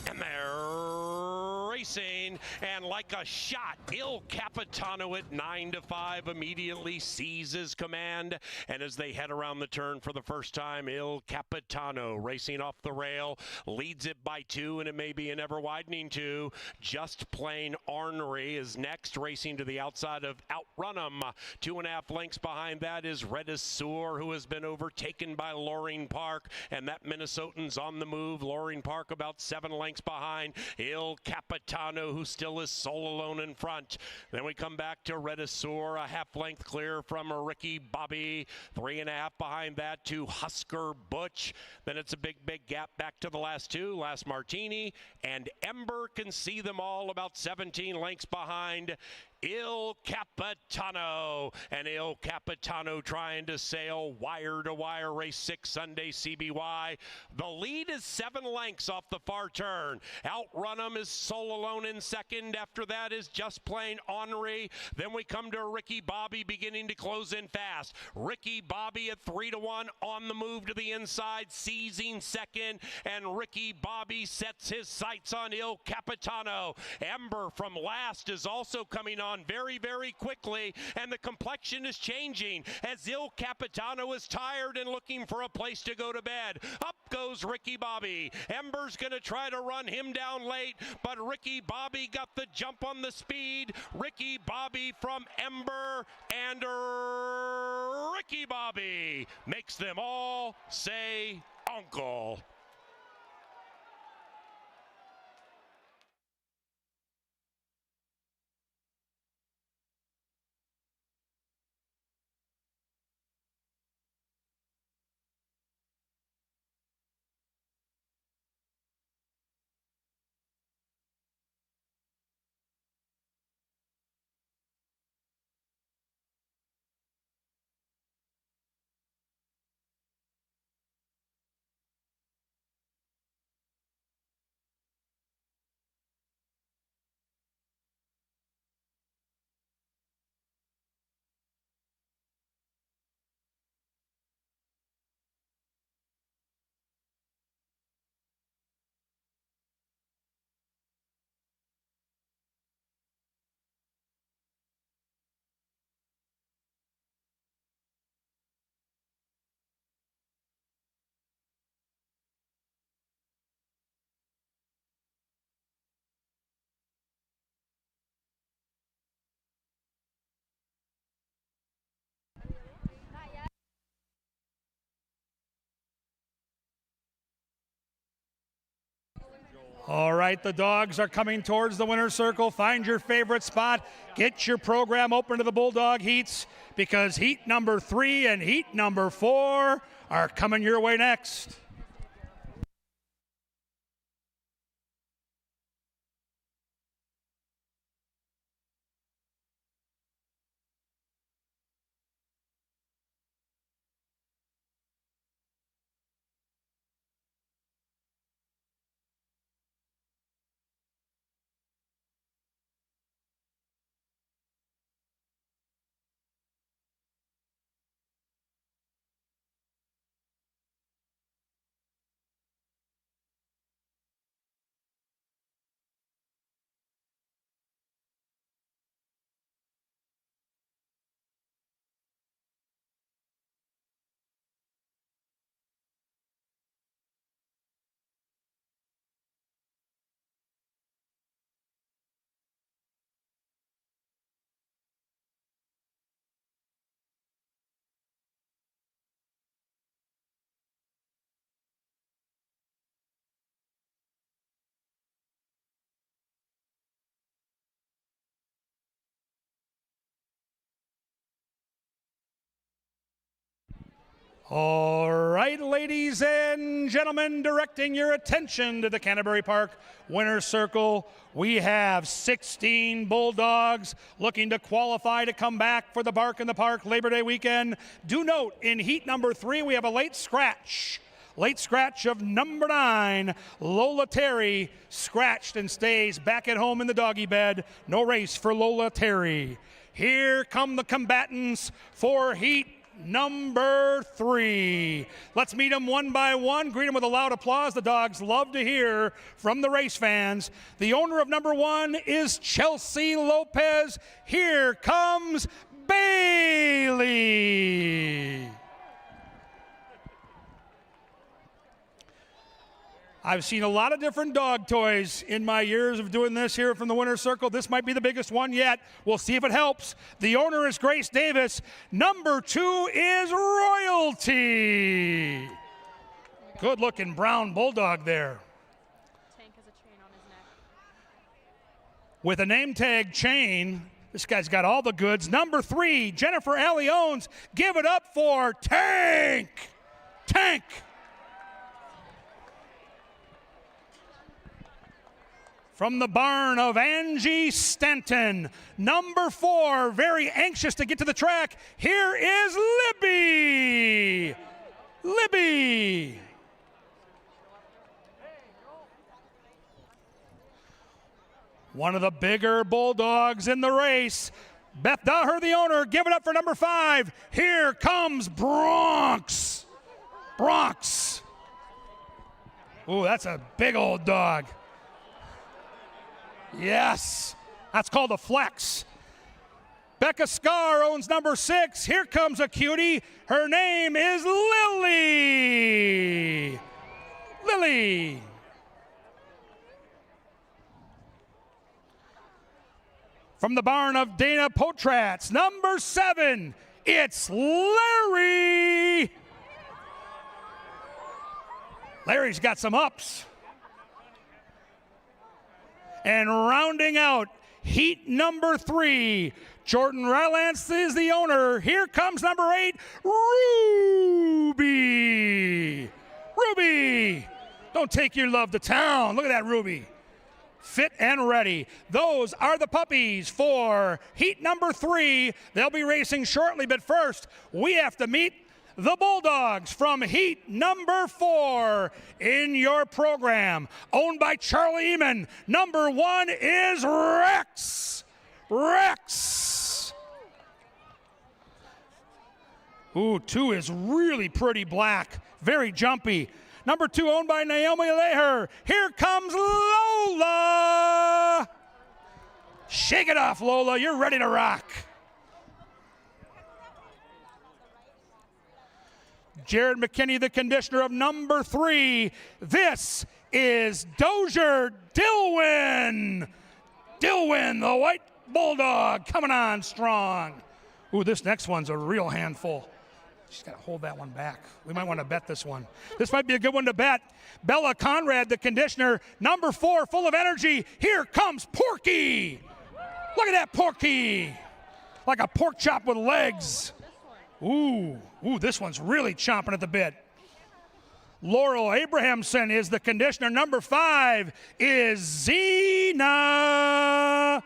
And they're racing, and like a shot, Il Capitano at 9-5 immediately seizes command, and as they head around the turn for the first time, Il Capitano racing off the rail, leads it by 2, and it may be an ever-widening 2. Just Plain Ornery is next, racing to the outside of Outrun 'em. 2.5 lengths behind that is Redisur, who has been overtaken by Loring Park, and that Minnesotan's on the move. Loring Park about 7 lengths behind Il Capitano, who still is sole alone in front. Then we come back to Redisur, a half length clear from Ricky Bobby. 3.5 behind that to Husker Butch. Then it's a big gap back to the last 2. Last Martini and Ember can see them all about 17 lengths behind Il Capitano. And Il Capitano trying to sail wire to wire. Race 6 Sunday CBY. The lead is 7 lengths off the far turn. Outrun 'em is sole alone in second. After that is Just Plain Ornery. Then we come to Ricky Bobby beginning to close in fast. Ricky Bobby at 3-1 on the move to the inside, seizing second. And Ricky Bobby sets his sights on Il Capitano. Ember from last is also coming on very quickly, and the complexion is changing as Il Capitano is tired and looking for a place to go to bed. Up goes Ricky Bobby. Ember's going to try to run him down late, but Ricky Bobby got the jump on the speed. Ricky Bobby from Ember, and Ricky Bobby makes them all say uncle. All right, the dogs are coming towards the winner's circle. Find your favorite spot. Get your program open to the Bulldog heats because heat number 3 and heat number 4 are coming your way next. All right, ladies and gentlemen, directing your attention to the Canterbury Park winner's circle, we have 16 Bulldogs looking to qualify to come back for the Bark in the Park Labor Day weekend. Do note, in heat number 3, we have a late scratch. Late scratch of number 9, Lola Terry, scratched and stays back at home in the doggy bed. No race for Lola Terry. Here come the combatants for heat number 3. Let's meet them one by one. Greet them with a loud applause. The dogs love to hear from the race fans. The owner of number 1 is Chelsea Lopez. Here comes Bailey. I've seen a lot of different dog toys in my years of doing this here from the winner's circle. This might be the biggest one yet. We'll see if it helps. The owner is Grace Davis. Number 2 is Royalty. Good looking brown bulldog there. Tank has a chain on his neck. With a name tag chain, this guy's got all the goods. Number 3, Jennifer Alley-Owens. Give it up for Tank. Tank. From the barn of Angie Stanton, number 4, very anxious to get to the track. Here is Libby. Libby. One of the bigger Bulldogs in the race. Beth Daher, the owner, give it up for number 5. Here comes Bronx. Bronx. Ooh, that's a big old dog. Yes, that's called a flex. Becca Scar owns number 6. Here comes a cutie. Her name is Lily. Lily. From the barn of Dana Potratz, number 7, it's Larry. Larry's got some ups. And rounding out heat number 3, Jordan Rylance is the owner. Here comes number 8, Ruby. Ruby. Don't take your love to town. Look at that Ruby. Fit and ready. Those are the puppies for heat number 3. They'll be racing shortly, but first we have to meet the Bulldogs from heat number 4 in your program, owned by Charlie Eman. Number 1 is Rex. Rex. Ooh, 2 is really pretty black, very jumpy. Number 2 owned by Naomi Leher. Here comes Lola. Shake it off, Lola. You're ready to rock. Jared McKinney, the conditioner of number 3. This is Dozier Dillwyn. Dillwyn, the white bulldog, coming on strong. Ooh, this next one's a real handful. She's got to hold that one back. We might want to bet this one. This might be a good one to bet. Bella Conrad, the conditioner, number 4, full of energy. Here comes Porky. Look at that Porky. Like a pork chop with legs. Ooh, this one's really chomping at the bit. Laurel Abrahamson is the conditioner. Number 5 is Zena.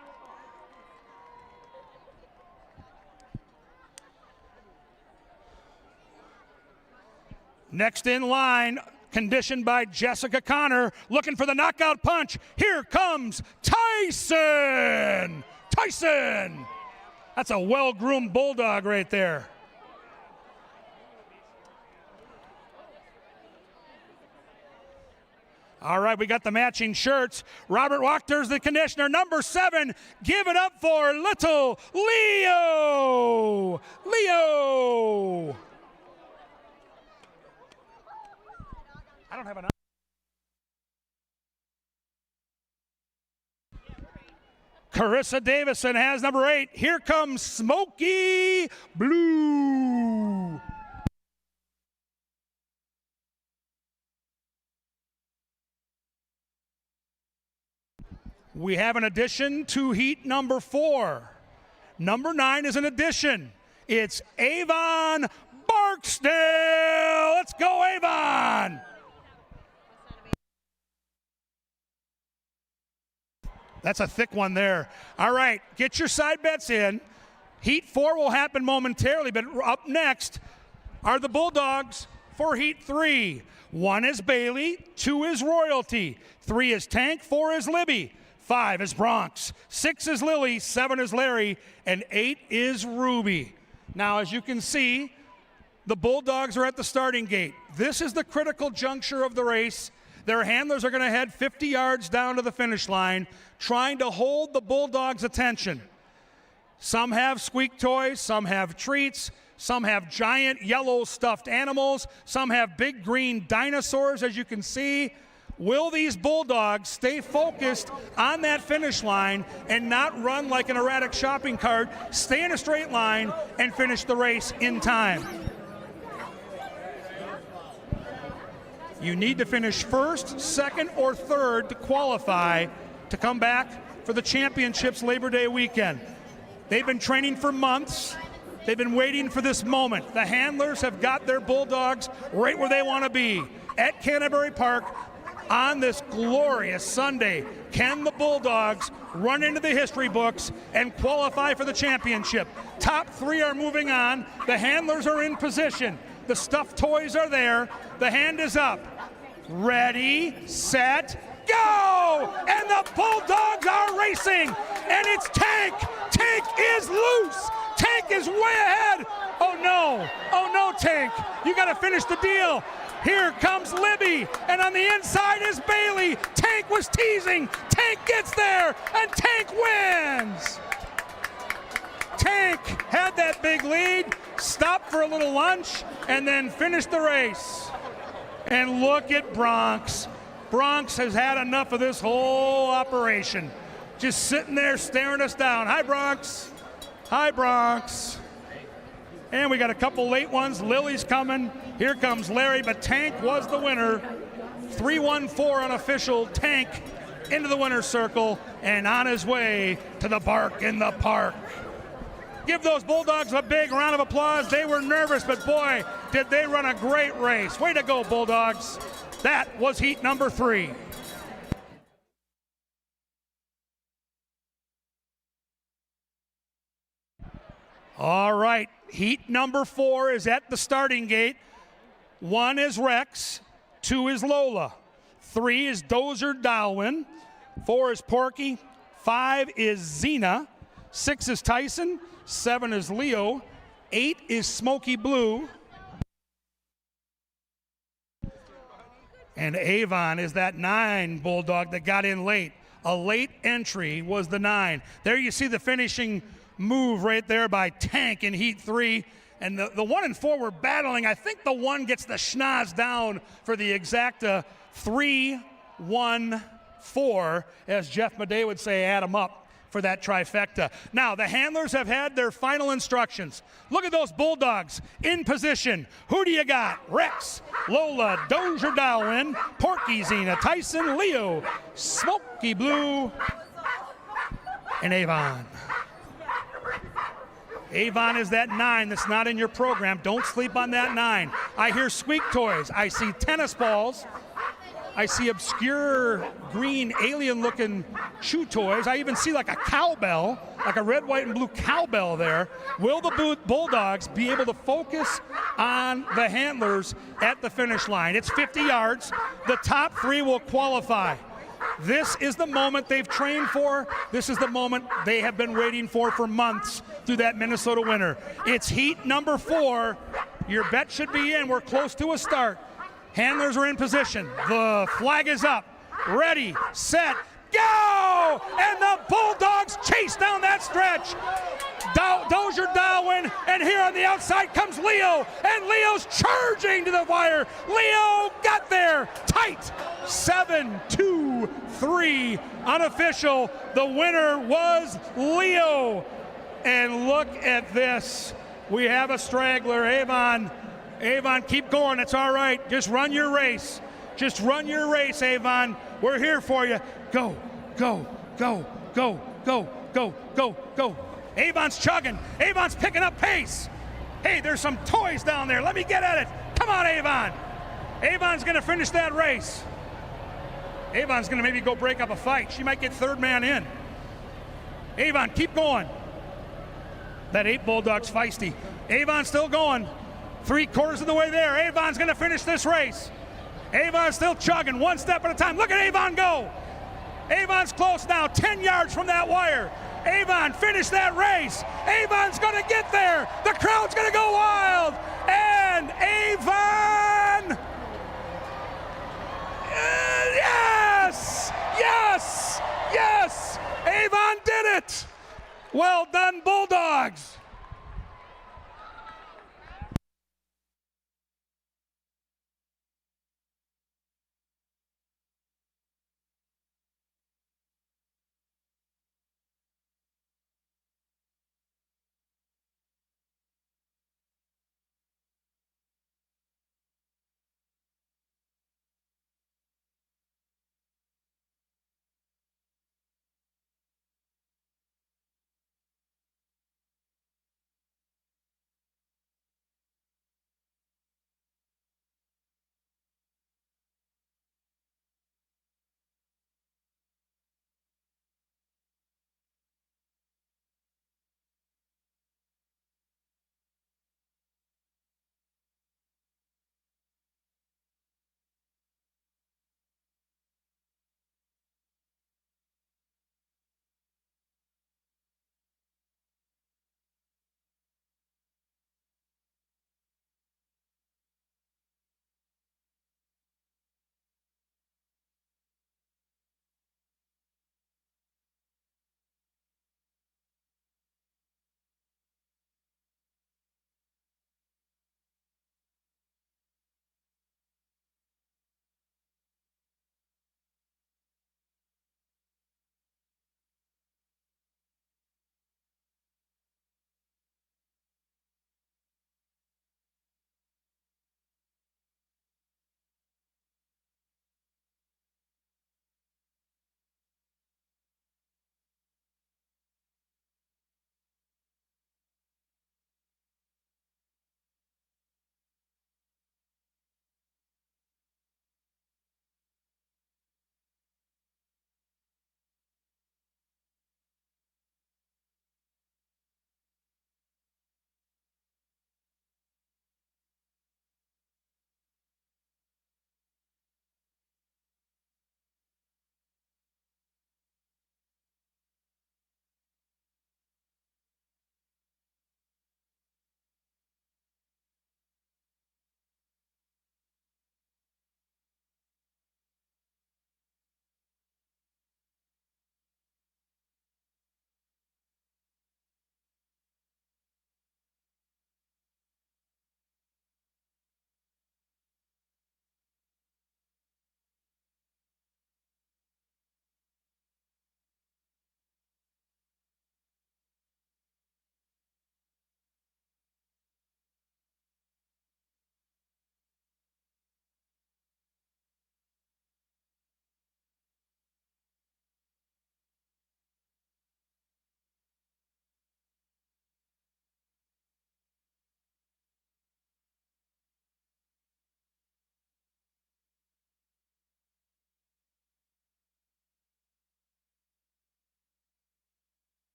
Next in line, conditioned by Jessica Connor, looking for the knockout punch. Here comes Tyson. Tyson. That's a well-groomed bulldog right there. All right, we got the matching shirts. Robert Wachter's the conditioner. Number 7, give it up for little Leo. Leo. I don't have enough. Carissa Davison has number 8. Here comes Smoky Blue. We have an addition to heat number 4. Number 9 is an addition. It's Avon Barksdale. Let's go, Avon. That's a thick one there. All right, get your side bets in. Heat 4 will happen momentarily, but up next are the Bulldogs for Heat 3. 1 is Bailey, 2 is Royalty, 3 is Tank, 4 is Libby, 5 is Bronx, 6 is Lily, 7 is Larry, and 8 is Ruby. Now, as you can see, the Bulldogs are at the starting gate. This is the critical juncture of the race. Their handlers are going to head 50 yards down to the finish line, trying to hold the Bulldogs' attention. Some have squeak toys, some have treats, some have giant yellow stuffed animals, some have big green dinosaurs, as you can see. Will these Bulldogs stay focused on that finish line and not run like an erratic shopping cart, stay in a straight line, and finish the race in time? You need to finish first, second, or third to qualify to come back for the championships Labor Day weekend. They've been training for months. They've been waiting for this moment. The handlers have got their Bulldogs right where they want to be, at Canterbury Park on this glorious Sunday. Can the Bulldogs run into the history books and qualify for the championship? Top 3 are moving on. The handlers are in position. The stuffed toys are there. The hand is up. Ready, set, go! And the Bulldogs are racing. And it's Tank. Tank is loose. Tank is way ahead. Oh no, Tank. You got to finish the deal. Here comes Libby, and on the inside is Bailey. Tank was teasing. Tank gets there, and Tank wins. Tank had that big lead, stopped for a little lunch, and then finished the race. And look at Bronx. Bronx has had enough of this whole operation. Just sitting there staring us down. Hi, Bronx. Hi, Bronx. And we got a couple late ones. Lily's coming. Here comes Larry, but Tank was the winner. 3-1-4 unofficial. Tank into the winner's circle and on his way to the Bark in the Park. Give those Bulldogs a big round of applause. They were nervous, but boy, did they run a great race. Way to go, Bulldogs. That was heat number 3. All right, heat number 4 is at the starting gate. 1 is Rex, 2 is Lola, 3 is Dozer Darwin, 4 is Porky, 5 is Xena, 6 is Tyson, 7 is Leo, 8 is Smoky Blue, and Avon is that 9 Bulldog that got in late. A late entry was the 9. There you see the finishing move right there by Tank in heat 3. And the 1 and 4 were battling. I think the 1 gets the schnoz down for the exacta 3-1-4, as Jeff Madej would say, add them up. for that trifecta. Now, the handlers have had their final instructions. Look at those Bulldogs in position. Who do you got? Rex, Lola, Dozier Darwin, Porky, Zena, Tyson, Leo, Smoky Blue, and Avon. Avon is that 9 that's not in your program. Don't sleep on that 9. I hear squeak toys. I see tennis balls. I see obscure green alien-looking chew toys. I even see like a cowbell, like a red, white, and blue cowbell there. Will the Bulldogs be able to focus on the handlers at the finish line? It's 50 yards. The top 3 will qualify. This is the moment they've trained for. This is the moment they have been waiting for months through that Minnesota winter. It's heat number 4. Your bet should be in. We're close to a start. Handlers are in position. The flag is up. Ready, set, go! And the Bulldogs chase down that stretch. Dozier Darwin, and here on the outside comes Leo, and Leo's charging to the wire. Leo got there, tight. 7-2-3, unofficial. The winner was Leo. And look at this. We have a straggler, Avon. Avon, keep going. It's all right. Just run your race. Just run your race, Avon. We're here for you. Go, go, go, go, go, go, go, go. Avon's chugging. Avon's picking up pace. Hey, there's some toys down there. Let me get at it. Come on, Avon. Avon's going to finish that race. Avon's going to maybe go break up a fight. She might get third man in. Avon, keep going. That 8 Bulldog's feisty. Avon's still going. 3/4 of the way there. Avon's going to finish this race. Avon's still chugging, 1 step at a time. Look at Avon go. Avon's close now, 10 yards from that wire. Avon, finish that race. Avon's going to get there. The crowd's going to go wild. And Avon, yes, yes, yes. Avon did it. Well done, Bulldogs.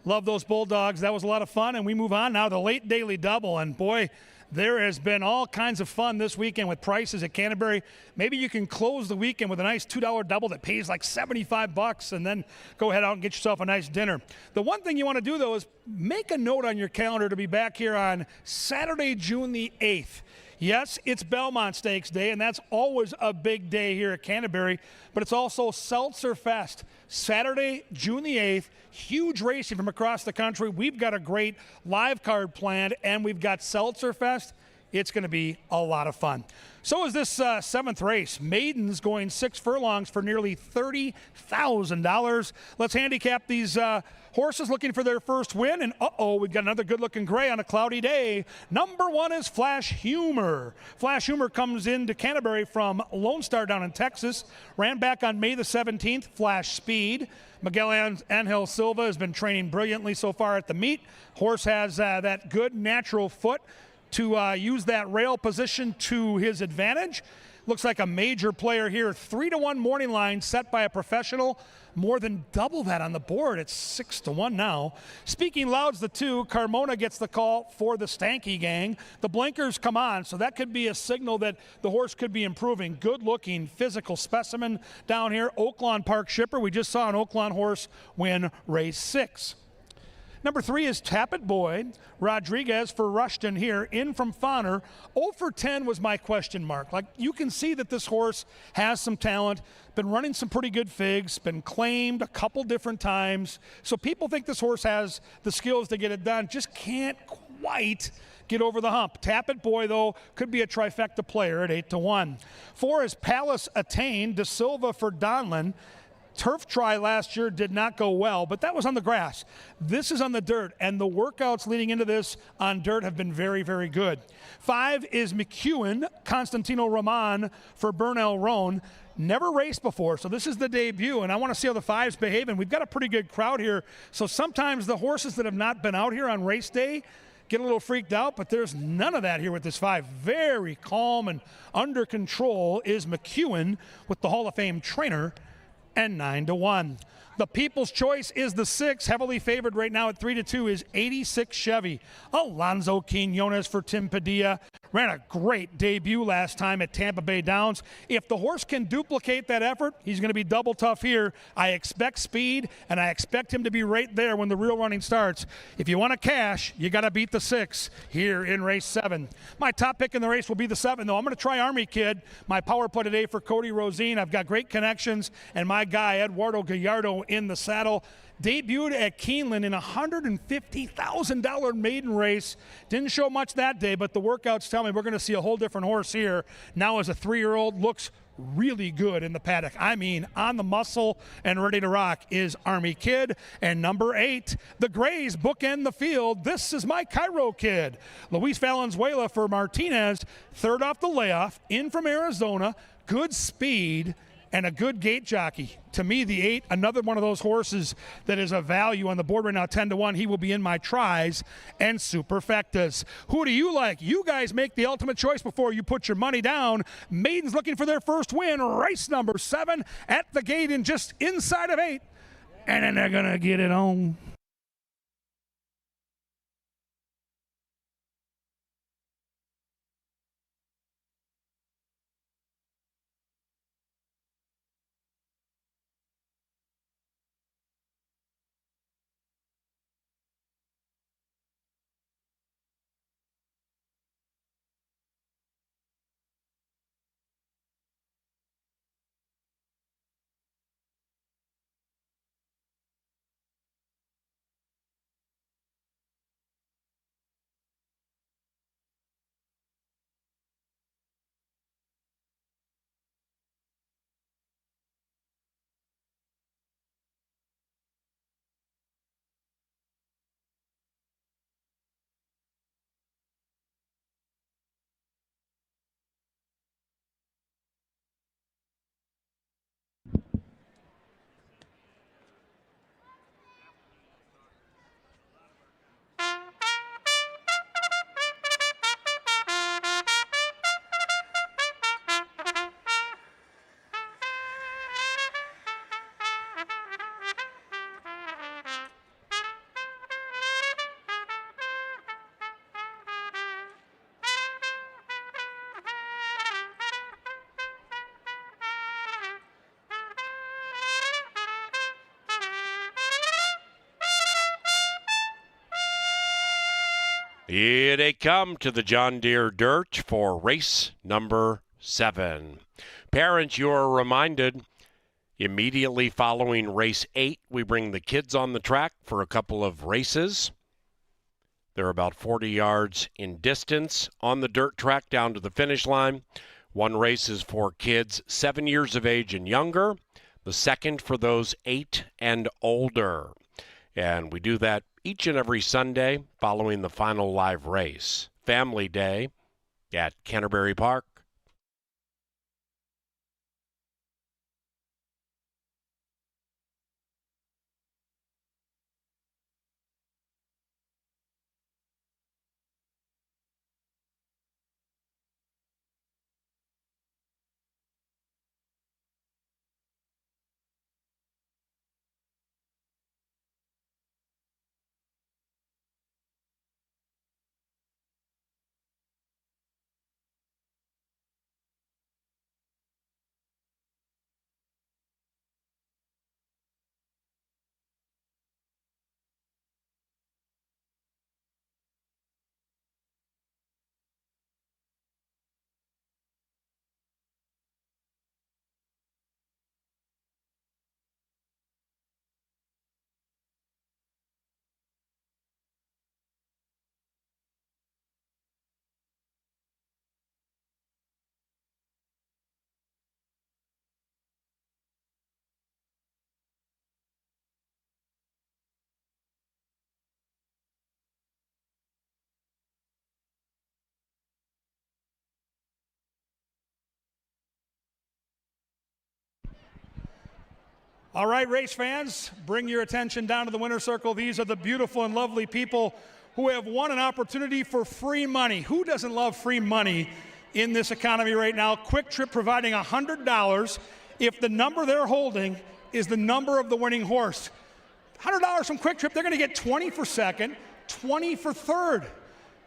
Love those Bulldogs. That was a lot of fun, and we move on now to the late daily double. And boy, there has been all kinds of fun this weekend with prices at Canterbury. Maybe you can close the weekend with a nice $2 double that pays like $75 and then go head out and get yourself a nice dinner. The one thing you want to do, though, is make a note on your calendar to be back here on Saturday, June the 8th. Yes, it's Belmont Stakes Day, and that's always a big day here at Canterbury, but it's also Seltzer Fest. Saturday, June the 8th, huge racing from across the country. We've got a great live card planned, and we've got Seltzer Fest. It's going to be a lot of fun. So is this seventh race. Maidens going 6 furlongs for nearly $30,000. Let's handicap these horses looking for their first win. And we've got another good-looking gray on a cloudy day. Number 1 is Flash Humor. Flash Humor comes into Canterbury from Lone Star down in Texas. Ran back on May the 17th. Flash Speed. Miguel Angel Silva has been training brilliantly so far at the meet. Horse has that good natural foot to use that rail position to his advantage. Looks like a major player here. 3-1 morning line set by a professional. More than double that on the board. It's 6-1 now. Speaking Loud's the 2. Carmona gets the call for the Stanky gang. The blinkers come on, so that could be a signal that the horse could be improving. Good-looking physical specimen down here. Oaklawn Park Shipper. We just saw an Oaklawn horse win race 6. Number 3 is Tappet Boy. Rodriguez for Rushton here, in from Fauner. 0 for 10 was my question mark. Like, you can see that this horse has some talent, been running some pretty good figs, been claimed a couple different times. So people think this horse has the skills to get it done, just can't quite get over the hump. Tappet Boy, though, could be a trifecta player at 8-1. 4 is Palace Attain. De Silva for Donlin. Turf try last year did not go well, but that was on the grass. This is on the dirt, and the workouts leading into this on dirt have been very, very good. 5 is McEwen, Constantino Roman for Bernal Roan. Never raced before, so this is the debut, and I want to see how the 5's behave, and we've got a pretty good crowd here. So sometimes the horses that have not been out here on race day get a little freaked out, but there's none of that here with this 5. Very calm and under control is McEwen with the Hall of Fame trainer, and 9-1. The People's Choice is the 6. Heavily favored right now at 3-2 is 86 Chevy. Alonzo Quinones for Tim Padilla. Ran a great debut last time at Tampa Bay Downs. If the horse can duplicate that effort, he's going to be double tough here. I expect speed, and I expect him to be right there when the real running starts. If you want to cash, you got to beat the 6 here in race 7. My top pick in the race will be the 7, though. I'm going to try Army Kid, my power play today for Cody Rosine. I've got great connections, and my guy, Eduardo Gallardo, in the saddle. Debuted at Keeneland in a $150,000 maiden race. Didn't show much that day, but the workouts tell me we're going to see a whole different horse here. Now as a 3-year-old, looks really good in the paddock. I mean, on the muscle and ready to rock is Army Kid. And number 8, the Grays bookend the field. This is my Cairo Kid. Luis Valenzuela for Martinez, 3rd off the layoff, in from Arizona. Good speed and a good gate jockey. To me, the 8, another one of those horses that is a value on the board right now, 10-1. He will be in my tries and superfectas. Who do you like? You guys make the ultimate choice before you put your money down. Maidens looking for their first win. Race number 7 at the gate in just inside of 8. And then they're going to get it on. Here they come to the John Deere Dirt for race number 7. Parents, you're reminded, immediately following race 8, we bring the kids on the track for a couple of races. They're about 40 yards in distance on the dirt track down to the finish line. One race is for kids 7 years of age and younger. The second for those 8 and older. And we do that each and every Sunday following the final live race. Family Day at Canterbury Park. All right, race fans, bring your attention down to the winner's circle. These are the beautiful and lovely people who have won an opportunity for free money. Who doesn't love free money in this economy right now? Quick Trip providing $100 if the number they're holding is the number of the winning horse. $100 from Quick Trip, they're going to get 20 for second, 20 for third.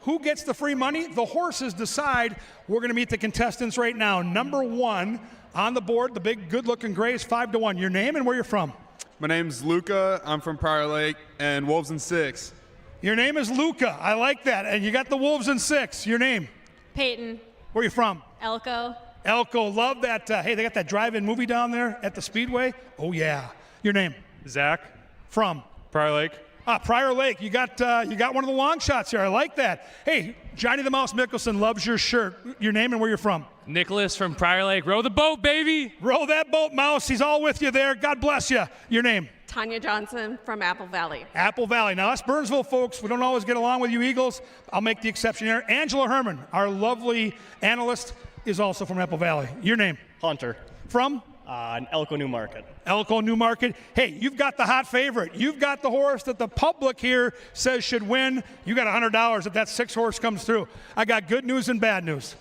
Who gets the free money? The horses decide. We're going to meet the contestants right now. Number 1 on the board, the big good-looking gray is 5-1. Your name and where you're from? My name's Luca. I'm from Prior Lake, and Wolves in 6. Your name is Luca. I like that. And you got the Wolves in 6. Your name? Peyton. Where are you from? Elko. Elko. Love that. Hey, they got that drive-in movie down there at the Speedway? Oh, yeah. Your name? Zach. From? Prior Lake. Prior Lake. You got one of the long shots here. I like that. Hey, Johnny the Mouse Mickelson loves your shirt. Your name and where you're from? Nicholas from Prior Lake. Row the boat, baby. Row that boat, Mouse. He's all with you there. God bless you. Your name? Tanya Johnson from Apple Valley. Apple Valley. Now, us Burnsville folks, we don't always get along with you Eagles. I'll make the exception here. Angela Herman, our lovely analyst, is also from Apple Valley. Your name? Hunter. From? Elko New Market. Elko New Market. Hey, you've got the hot favorite. You've got the horse that the public here says should win. You got $100 if that 6 horse comes through. I got good news and bad news.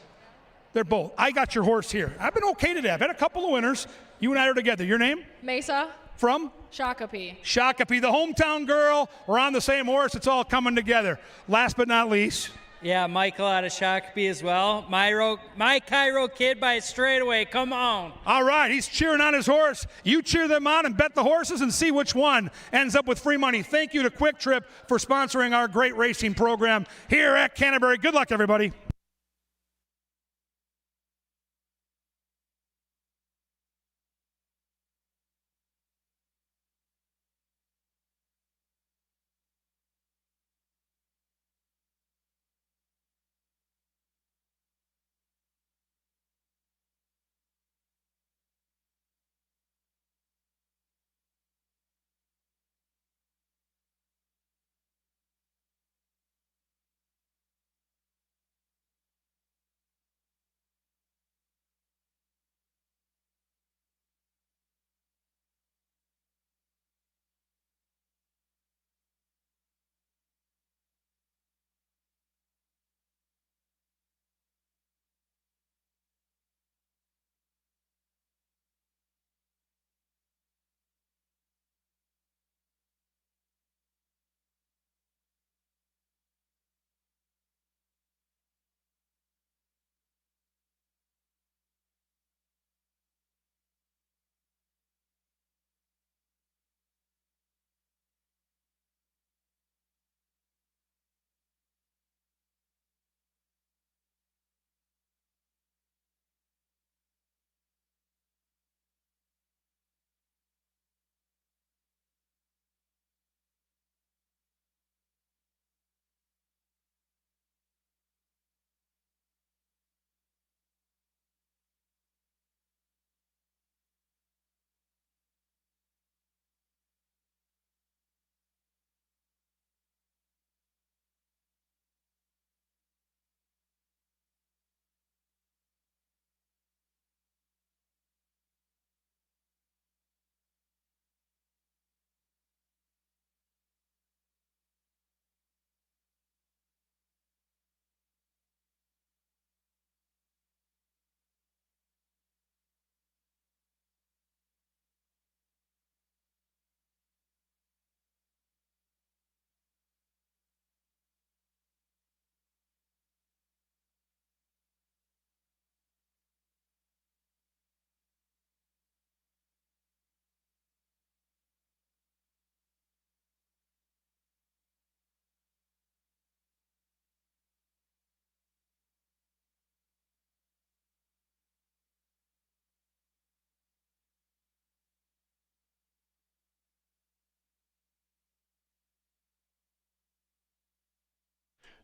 They're both. I got your horse here. I've been okay today. I've had a couple of winners. You and I are together. Your name? Mesa. From? Shakopee. Shakopee, the hometown girl. We're on the same horse. It's all coming together. Last but not least. Yeah, Michael out of Shakopee as well. My Cairo kid by straightaway. Come on. All right, he's cheering on his horse. You cheer them on and bet the horses and see which one ends up with free money. Thank you to Quick Trip for sponsoring our great racing program here at Canterbury. Good luck, everybody.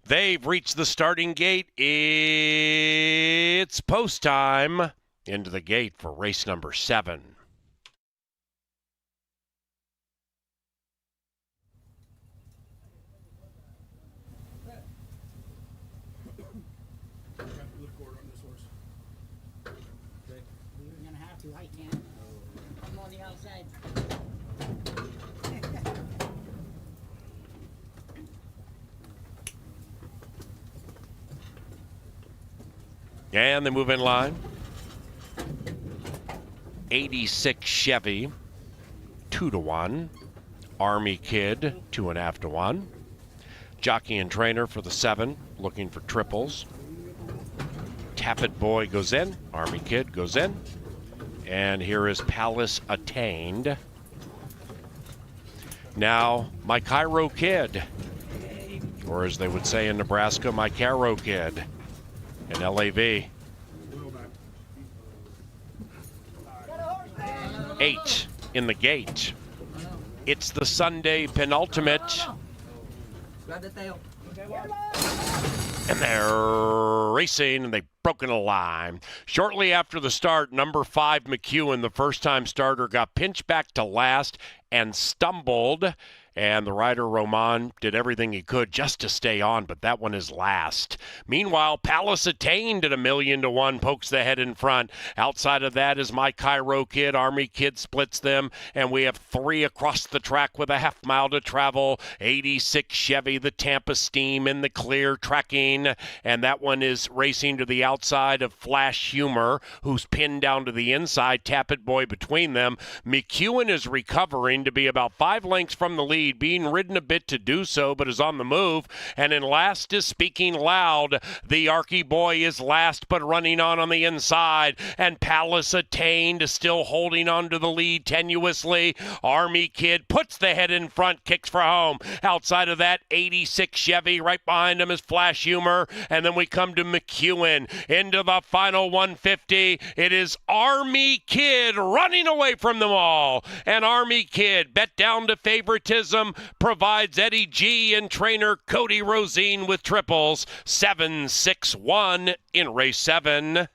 They've reached the starting gate. It's post time. Into the gate for race number 7. And they move in line. 86 Chevy, 2-1. Army Kid, 2.5-1. Jockey and trainer for the 7, looking for triples. Tappet Boy goes in. Army Kid goes in. And here is Palace Attained. Now, my Cairo Kid, or as they would say in Nebraska, my Cairo Kid. And LAV. 8 in the gate. It's the Sunday penultimate. And they're racing, and they've broken a line. Shortly after the start, number 5, McEwen, the first-time starter, got pinched back to last and stumbled. And the rider, Roman, did everything he could just to stay on, but that one is last. Meanwhile, Palace Attained at 1,000,000 to 1 pokes the head in front. Outside of that is my Cairo Kid. Army Kid splits them, and we have 3 across the track with a half-mile to travel. 86 Chevy, the Tampa Steam in the clear, tracking, and that one is racing to the outside of Flash Humor, who's pinned down to the inside. Tappet Boy between them. McEwen is recovering to be about 5 lengths from the lead, being ridden a bit to do so, but is on the move. And in last is Speaking Loud. The Arky Boy is last, but running on the inside. And Palace Attained still holding on to the lead tenuously. Army Kid puts the head in front, kicks for home. Outside of that, 86 Chevy. Right behind him is Flash Humor. And then we come to McEwen into the final 150. It is Army Kid running away from them all. And Army Kid, bet down to favoritism, provides Eddie G and trainer Cody Rosine with triples. 7-6-1 in race 7.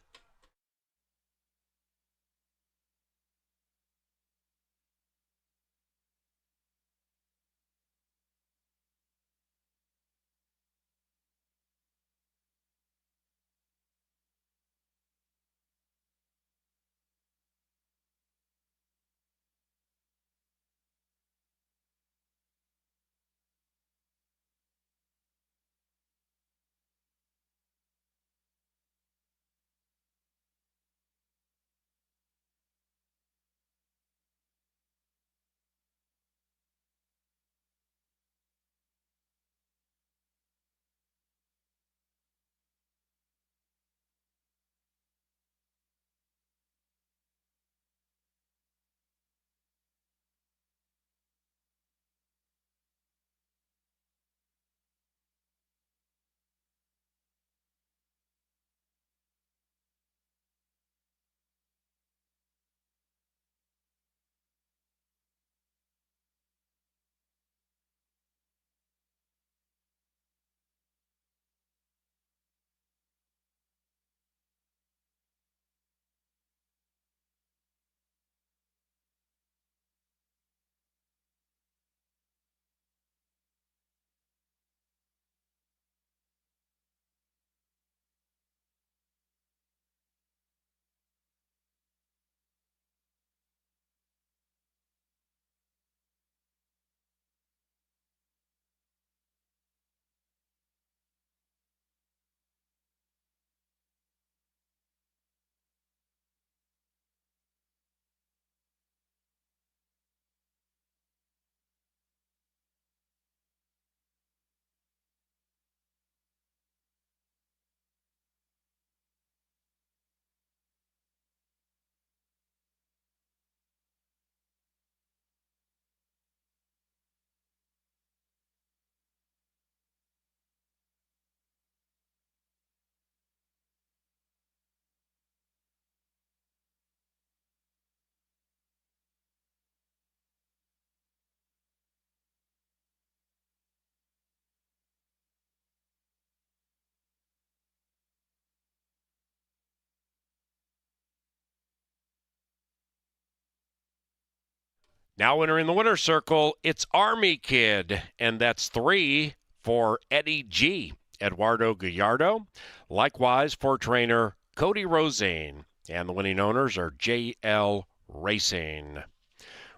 Now entering the winner's circle, it's Army Kid, and that's 3 for Eddie G. Eduardo Gallardo. Likewise for trainer Cody Rosane. And the winning owners are JL Racing.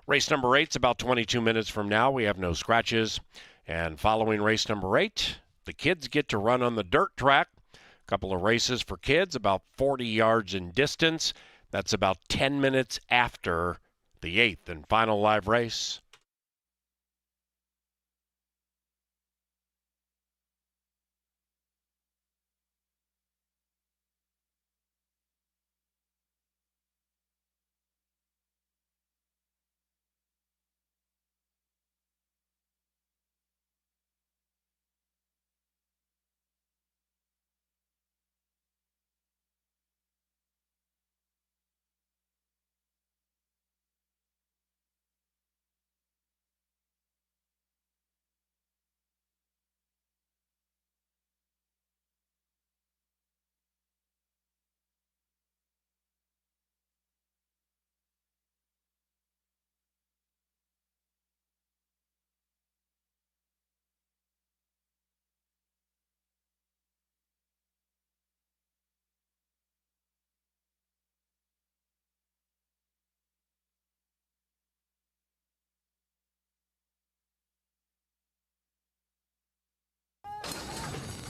Race number 8 is about 22 minutes from now. We have no scratches. And following race number 8, the kids get to run on the dirt track. A couple of races for kids, about 40 yards in distance. That's about 10 minutes after the 8th and final live race.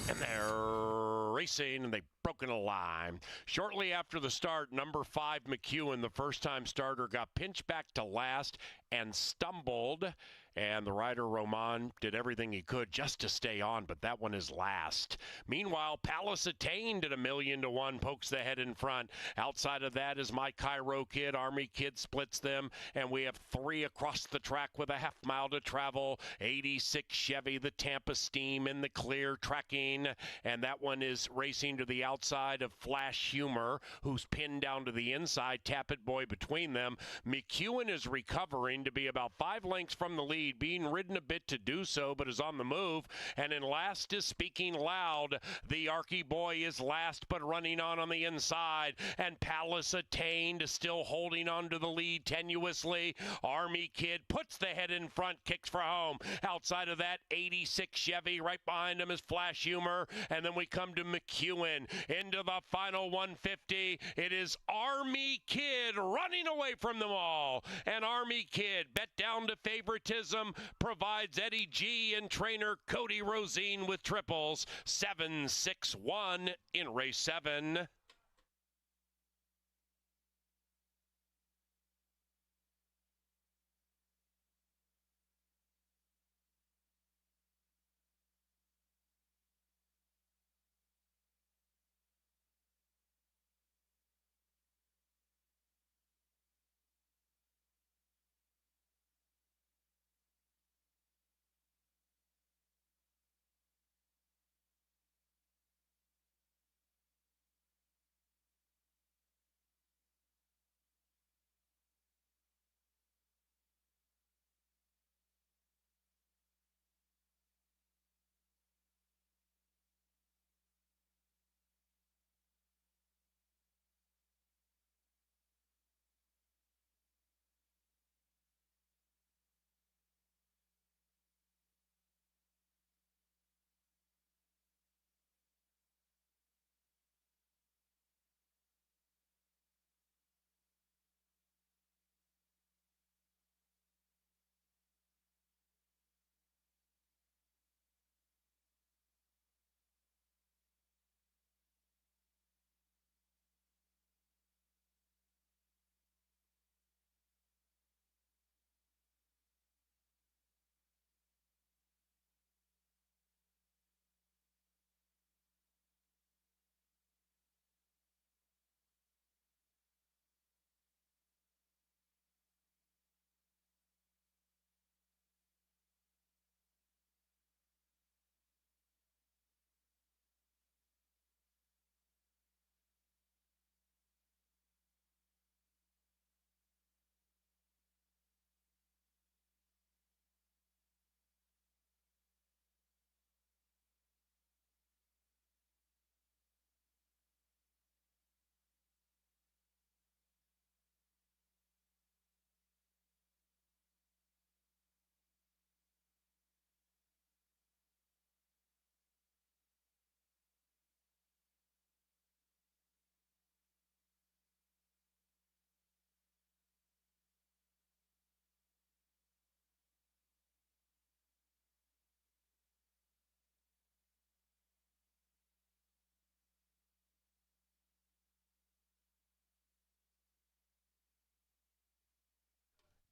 And they're racing, and they've broken a line. Shortly after the start, number 5, McEwen, the first-time starter, got pinched back to last and stumbled. And the rider, Roman, did everything he could just to stay on, but that one is last. Meanwhile, Palace Attained at 1,000,000 to 1 pokes the head in front. Outside of that is my Cairo Kid. Army Kid splits them, and we have 3 across the track with a half mile to travel. 86 Chevy, the Tampa Steam in the clear, tracking, and that one is racing to the outside of Flash Humor, who's pinned down to the inside. Tap It Boy between them. McEwen is recovering to be about 5 lengths from the lead, being ridden a bit to do so, but is on the move. And in last is Speaking Loud. The Arky Boy is last, but running on the inside. And Palace Attained still holding on to the lead tenuously. Army Kid puts the head in front, kicks for home. Outside of that, 86 Chevy. Right behind him is Flash Humor. And then we come to McEwen into the final 150. It is Army Kid running away from them all. And Army Kid, bet down to favoritism, provides Eddie G and trainer Cody Rosine with triples. 7-6-1 in race 7.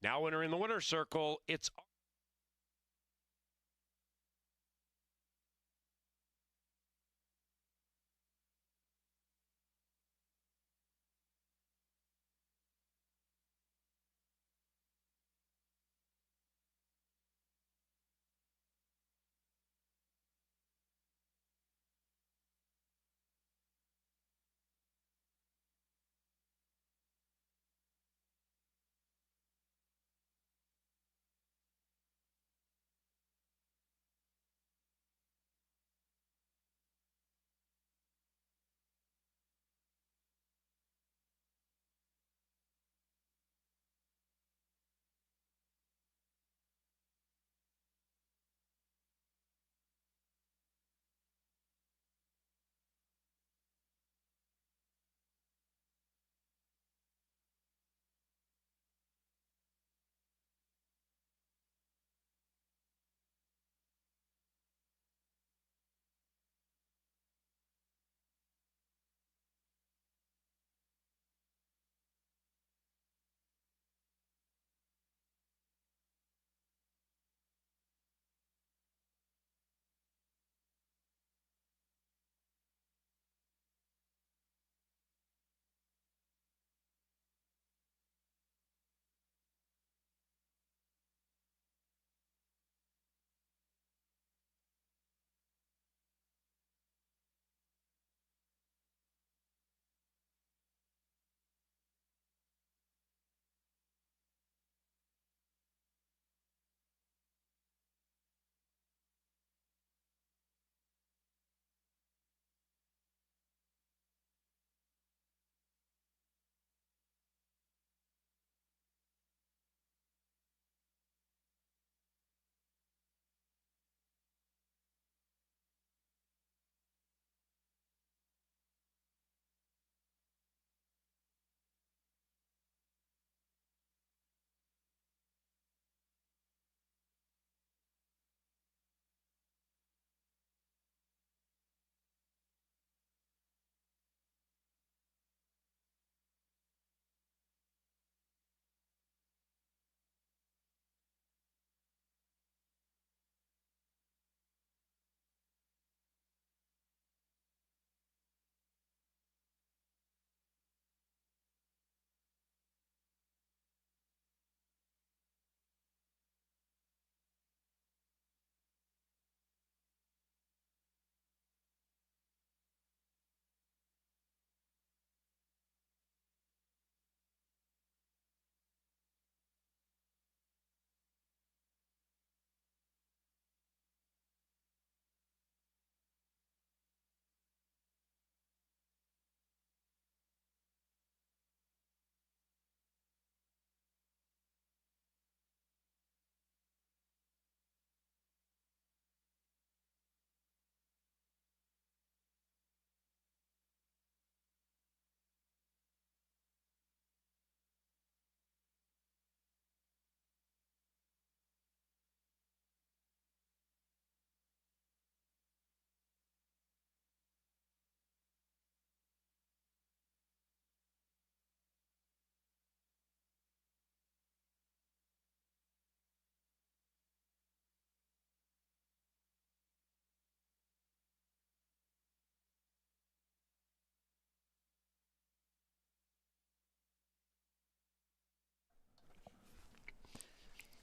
Now entering the winner's circle, it's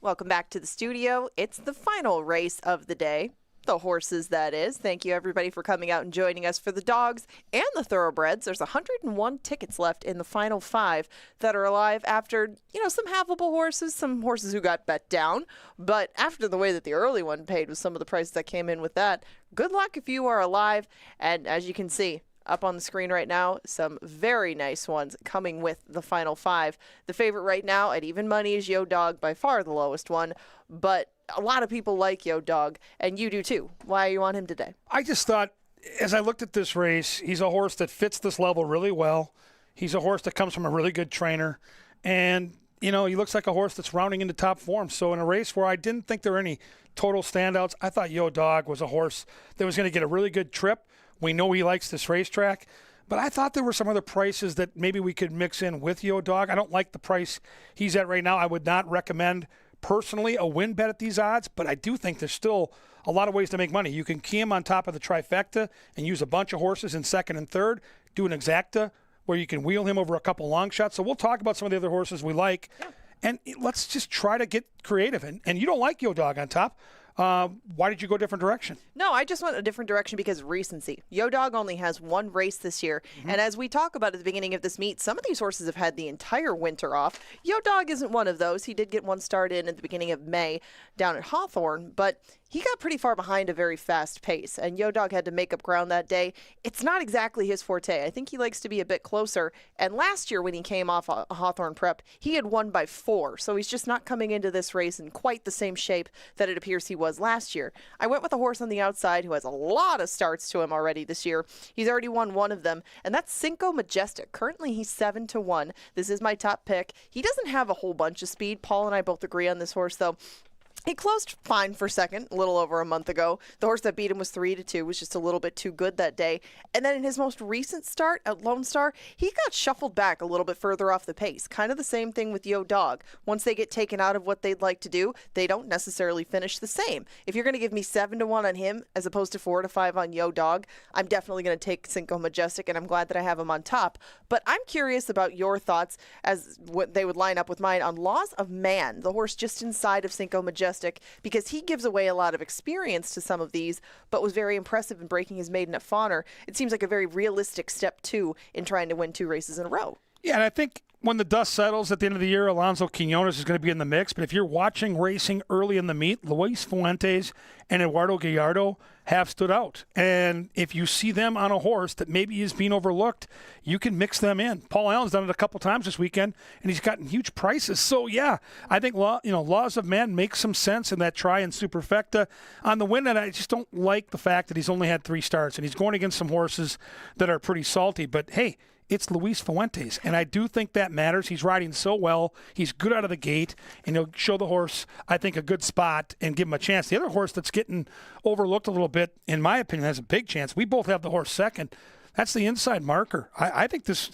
Welcome back to the studio. It's the final race of the day. The horses, that is. Thank you, everybody, for coming out and joining us for the dogs and the thoroughbreds. There's 101 tickets left in the final 5 that are alive after, some havable horses, some horses who got bet down. But after the way that the early one paid with some of the prices that came in with that, good luck if you are alive. And as you can see, up on the screen right now, some very nice ones coming with the final 5. The favorite right now at even money is Yo Dog, by far the lowest one. But a lot of people like Yo Dog, and you do too. Why are you on him today? I just thought, as I looked at this race, he's a horse that fits this level really well. He's a horse that comes from a really good trainer. And, he looks like a horse that's rounding into top form. So in a race where I didn't think there were any total standouts, I thought Yo Dog was a horse that was going to get a really good trip. We know he likes this racetrack, But I thought there were some other prices that maybe we could mix in with Yo Dog. I don't like the price he's at right now. I would not recommend personally a win bet at these odds, but I do think there's still a lot of ways to make money. You can key him on top of the trifecta and use a bunch of horses in second and third, do an exacta where you can wheel him over a couple long shots. So we'll talk about some of the other horses we like, and let's just try to get creative. And you don't like Yo Dog on top. Why did you go a different direction? No, I just went a different direction because recency. Yo Dog only has one race this year. And as we talk about at the beginning of this meet, some of these horses have had the entire winter off. Yo Dog isn't one of those. He did get one start in at the beginning of May down at Hawthorne, but he got pretty far behind a very fast pace, and Yo Dog had to make up ground that day. It's not exactly his forte. I think he likes to be a bit closer. And last year when he came off a Hawthorne prep, he had won by 4. So he's just not coming into this race in quite the same shape that it appears he was last year. I went with a horse on the outside who has a lot of starts to him already this year. He's already won one of them, and that's Cinco Majestic. Currently he's 7-1. This is my top pick. He doesn't have a whole bunch of speed. Paul and I both agree on this horse, though. He closed fine for second a little over a month ago. The horse that beat him was 3-2, was just a little bit too good that day. And then in his most recent start at Lone Star, he got shuffled back a little bit further off the pace. Kind of the same thing with Yo Dog. Once they get taken out of what they'd like to do, they don't necessarily finish the same. If you're going to give me 7-1 on him as opposed to 4-5 on Yo Dog, I'm definitely going to take Cinco Majestic, and I'm glad that I have him on top. But I'm curious about your thoughts as what they would line up with mine on Laws of Man, the horse just inside of Cinco Majestic, because he gives away a lot of experience to some of these, but was very impressive in breaking his maiden at Fawner. It seems like a very realistic step, too, in trying to win 2 races in a row. Yeah, and I think when the dust settles at the end of the year, Alonso Quinones is going to be in the mix. But if you're watching racing early in the meet, Luis Fuentes and Eduardo Gallardo have stood out. And if you see them on a horse that maybe is being overlooked, you can mix them in. Paul Allen's done it a couple times this weekend, and he's gotten huge prices. So, yeah, I think Laws of Man makes some sense in that try and superfecta on the win. And I just don't like the fact that he's only had 3 starts, and he's going against some horses that are pretty salty. But, hey, it's Luis Fuentes, and I do think that matters. He's riding so well. He's good out of the gate, and he'll show the horse, I think, a good spot and give him a chance. The other horse that's getting overlooked a little bit, in my opinion, has a big chance. We both have the horse second. That's the inside marker. I think this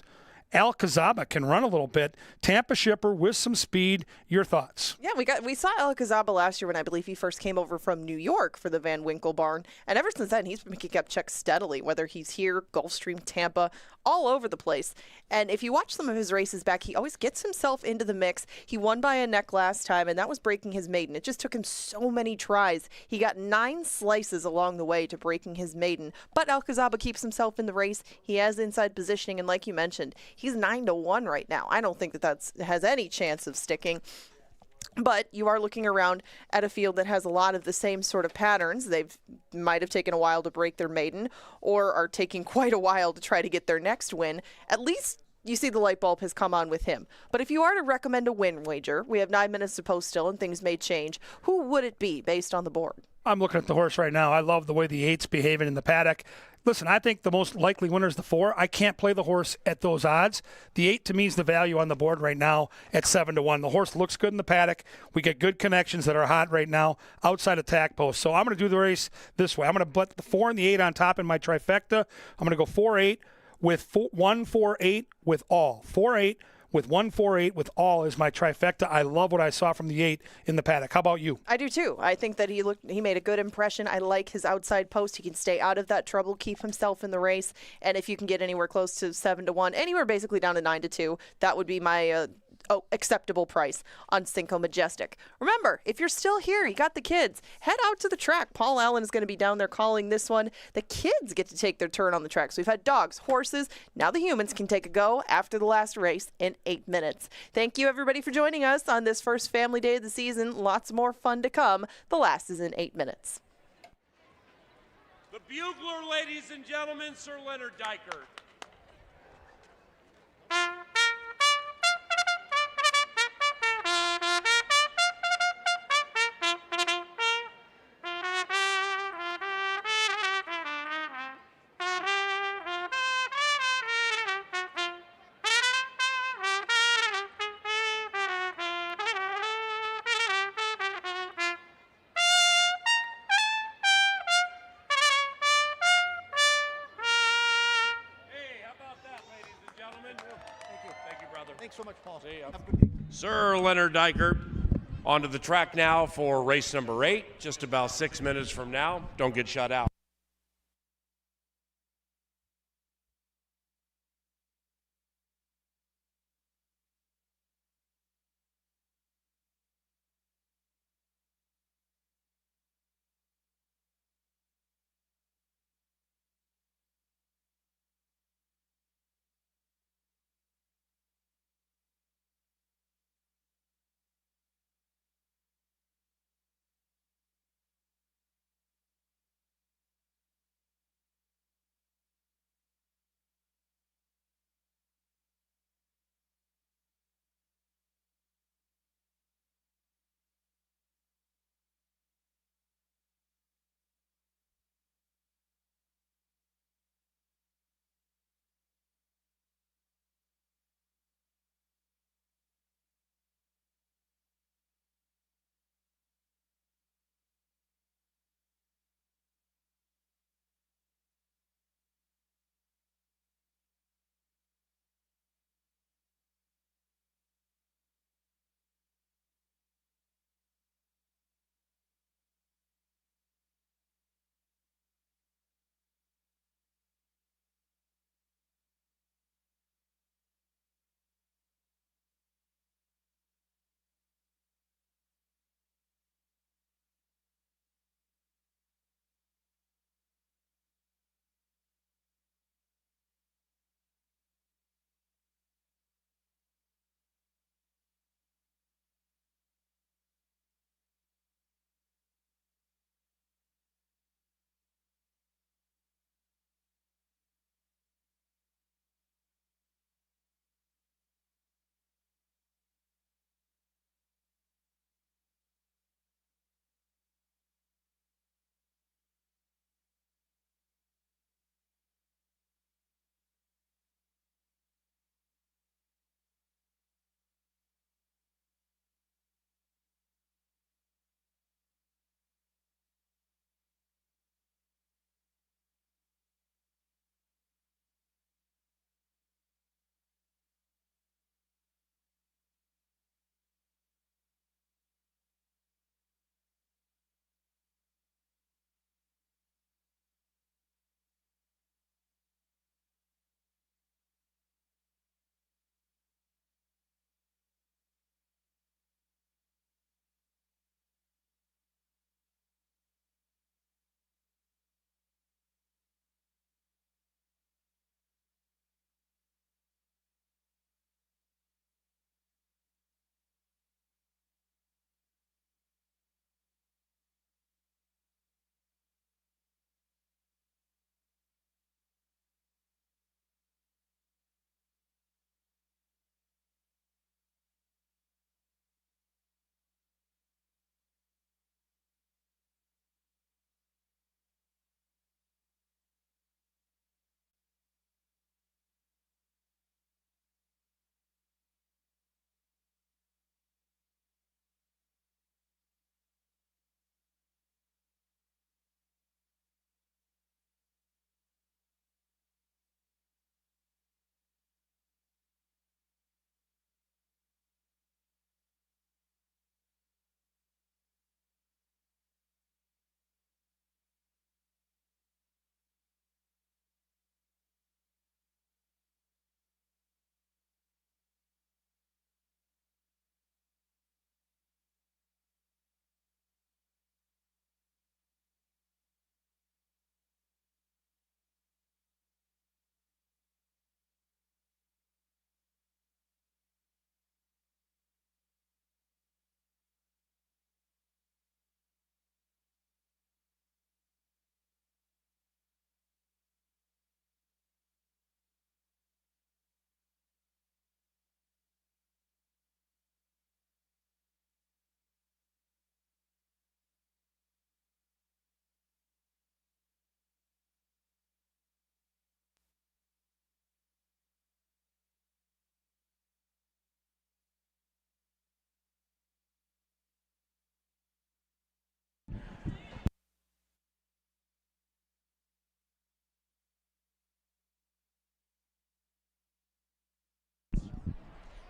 Alcazaba can run a little bit. Tampa shipper with some speed. Your thoughts? Yeah, we saw Alcazaba last year when I believe he first came over from New York for the Van Winkle barn. And ever since then, he's been picking up checks steadily, whether he's here, Gulfstream, Tampa, all over the place. And if you watch some of his races back, he always gets himself into the mix. He won by a neck last time, and that was breaking his maiden. It just took him so many tries. He got 9 slices along the way to breaking his maiden. But Alcazaba keeps himself in the race. He has inside positioning, and like you mentioned, he's 9-1 right now. I don't think that has any chance of sticking. But you are looking around at a field that has a lot of the same sort of patterns. They might have taken a while to break their maiden, or are taking quite a while to try to get their next win. At least you see the light bulb has come on with him. But if you are to recommend a win wager, we have 9 minutes to post still, and things may change. Who would it be based on the board? I'm looking at the horse right now. I love the way the 8's behaving in the paddock. Listen, I think the most likely winner is the 4. I can't play the horse at those odds. The 8 to me is the value on the board right now at 7-1. The horse looks good in the paddock. We get good connections that are hot right now outside of tack post. So I'm going to do the race this way. I'm going to put the 4 and the 8 on top in my trifecta. I'm going to go 4-8 with 1-4-8 with all. 4-8 with 1-4-8 with all is my trifecta. I love what I saw from the 8 in the paddock. How about you? I do too. I think that he made a good impression. I like his outside post. He can stay out of that trouble, keep himself in the race, and if you can get anywhere close to 7-1, anywhere basically down to 9-2, that would be my acceptable price on Cinco Majestic. Remember, if you're still here, you got the kids, head out to the track. Paul Allen is going to be down there calling this one. The kids get to take their turn on the track. So we've had dogs, horses. Now the humans can take a go after the last race in 8 minutes. Thank you, everybody, for joining us on this first family day of the season. Lots more fun to come. The last is in 8 minutes. The bugler, ladies and gentlemen, Sir Leonard Dykert. gentlemen. Thank you, brother. Thanks so much, Paul. See ya. Have a good day. Sir Leonard Dykert onto the track now for race number 8, just about 6 minutes from now. Don't get shut out.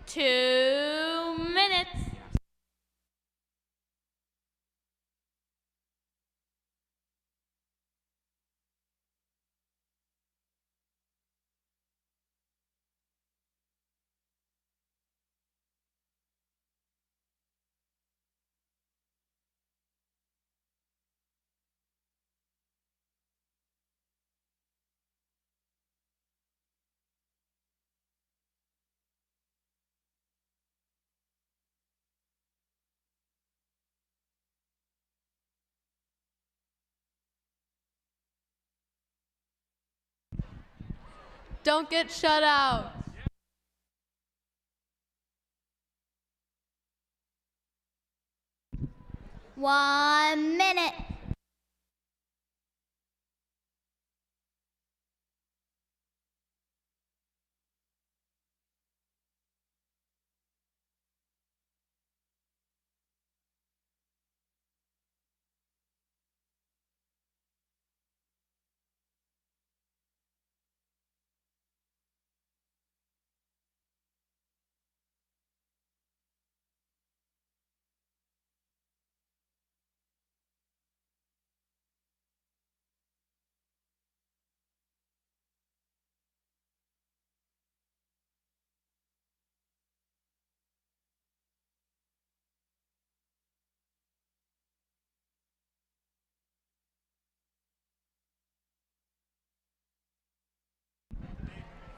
2 minutes. Don't get shut out. One minute.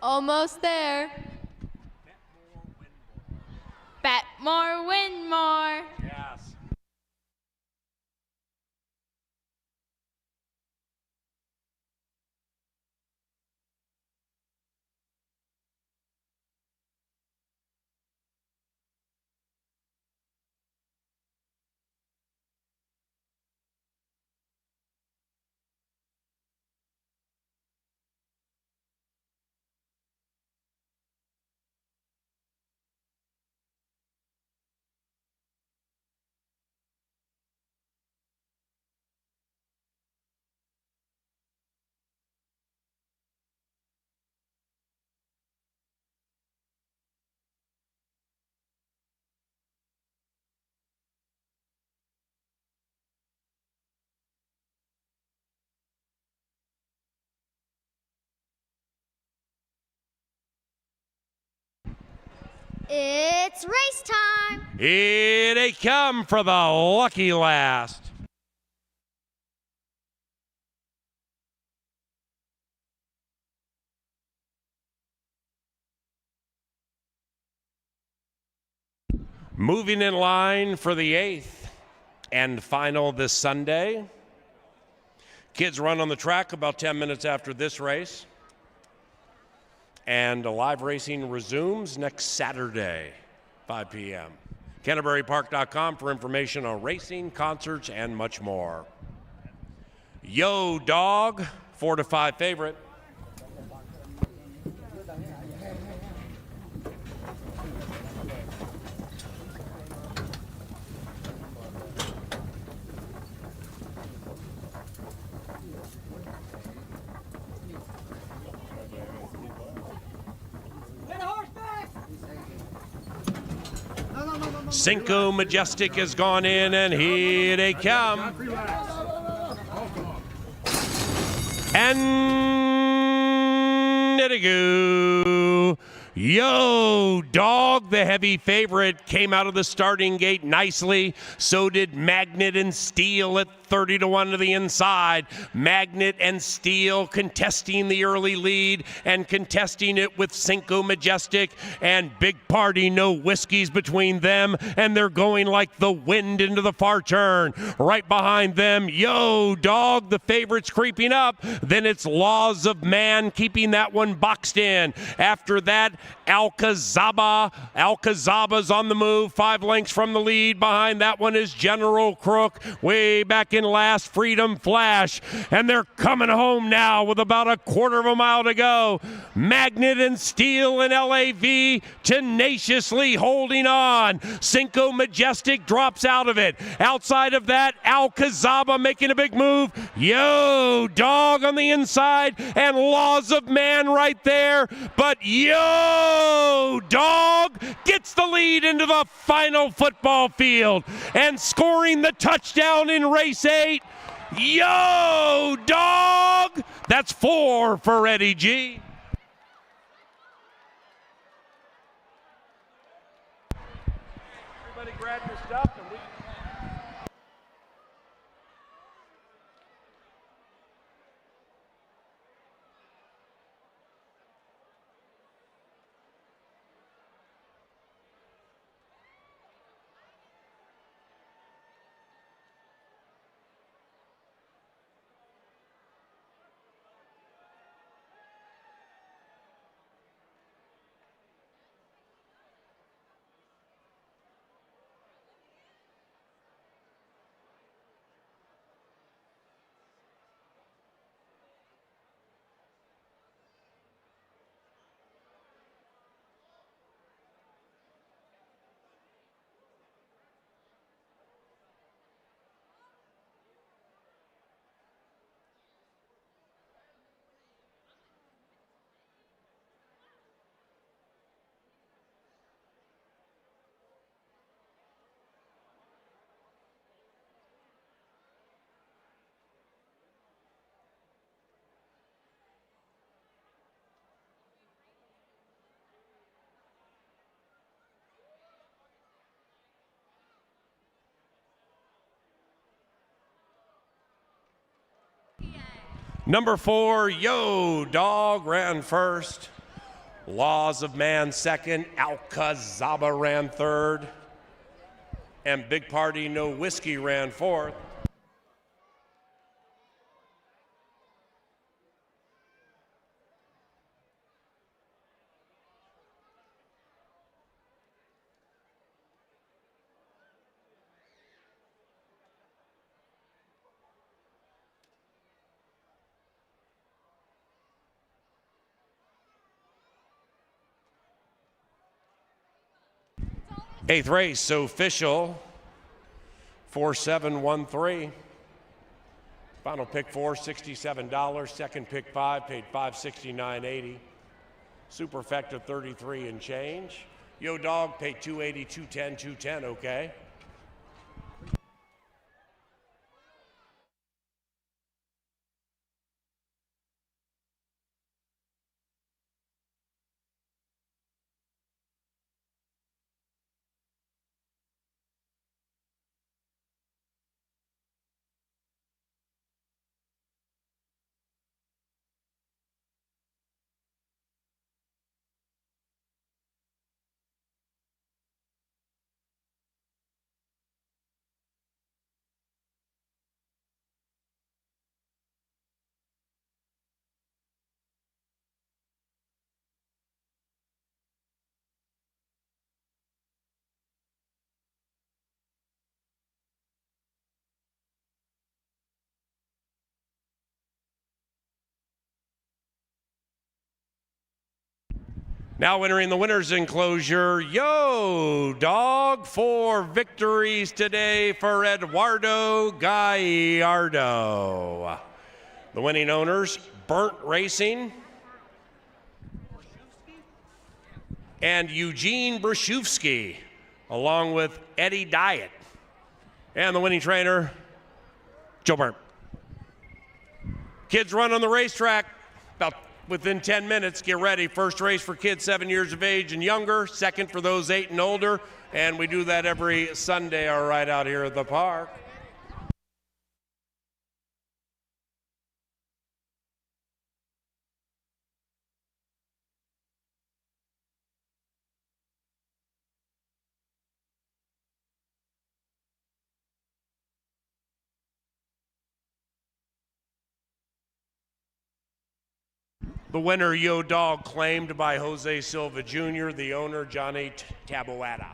Almost there. Bet more, win more. Yes. It's race time. Here they come for the lucky last. Moving in line for the 8th and final this Sunday. Kids run on the track about 10 minutes after this race. And live racing resumes next Saturday, 5 p.m. CanterburyPark.com for information on racing, concerts, and much more. Yo, Dog, 4 to 5 favorite. Cinco Majestic has gone in, and here they come. And there they go. Yo, Dog, the heavy favorite, came out of the starting gate nicely. So did Magnet and Steel at 30 to 1 to the inside. Magnet and Steel contesting the early lead and contesting it with Cinco Majestic and Big Party. No whiskeys between them, and they're going like the wind into the far turn. Right behind them, Yo, Dog, the favorite's creeping up. Then it's Laws of Man keeping that one boxed in. After that, Alcazaba. Alcazaba's on the move, 5 lengths from the lead. Behind that one is General Crook. Way back in last, Freedom Flash. And they're coming home now with about a quarter of a mile to go. Magnet and Steel and LAV tenaciously holding on. Cinco Majestic drops out of it. Outside of that, Alcazaba making a big move. Yo, Dog on the inside, and Laws of Man right there. But Yo, Dog gets the lead into the final football field and scoring the touchdown in race 8. Yo, dog! That's 4 for Eddie G. Everybody grab your stuff and we... Number 4, Yo Dog ran first. Laws of Man second. Alcazaba ran third. And Big Party No Whiskey ran fourth. Eighth race official, 4713. Final pick 4, $67. Second pick 5, paid $569.80. Superfecta 33 and change. Yo Dog paid $280, $210, $210. Okay. Now entering the winner's enclosure, Yo Dog, 4 victories today for Eduardo Gallardo. The winning owners, Burnt Racing and Eugene Brashewski, along with Eddie Diet. And the winning trainer, Joe Burnt. Kids run on the racetrack about within 10 minutes. Get ready. First race for kids 7 years of age and younger. Second for those 8 and older. And we do that every Sunday, all right, out here at the park. The winner, Yo Dog, claimed by Jose Silva Jr., the owner, Johnny Taboada.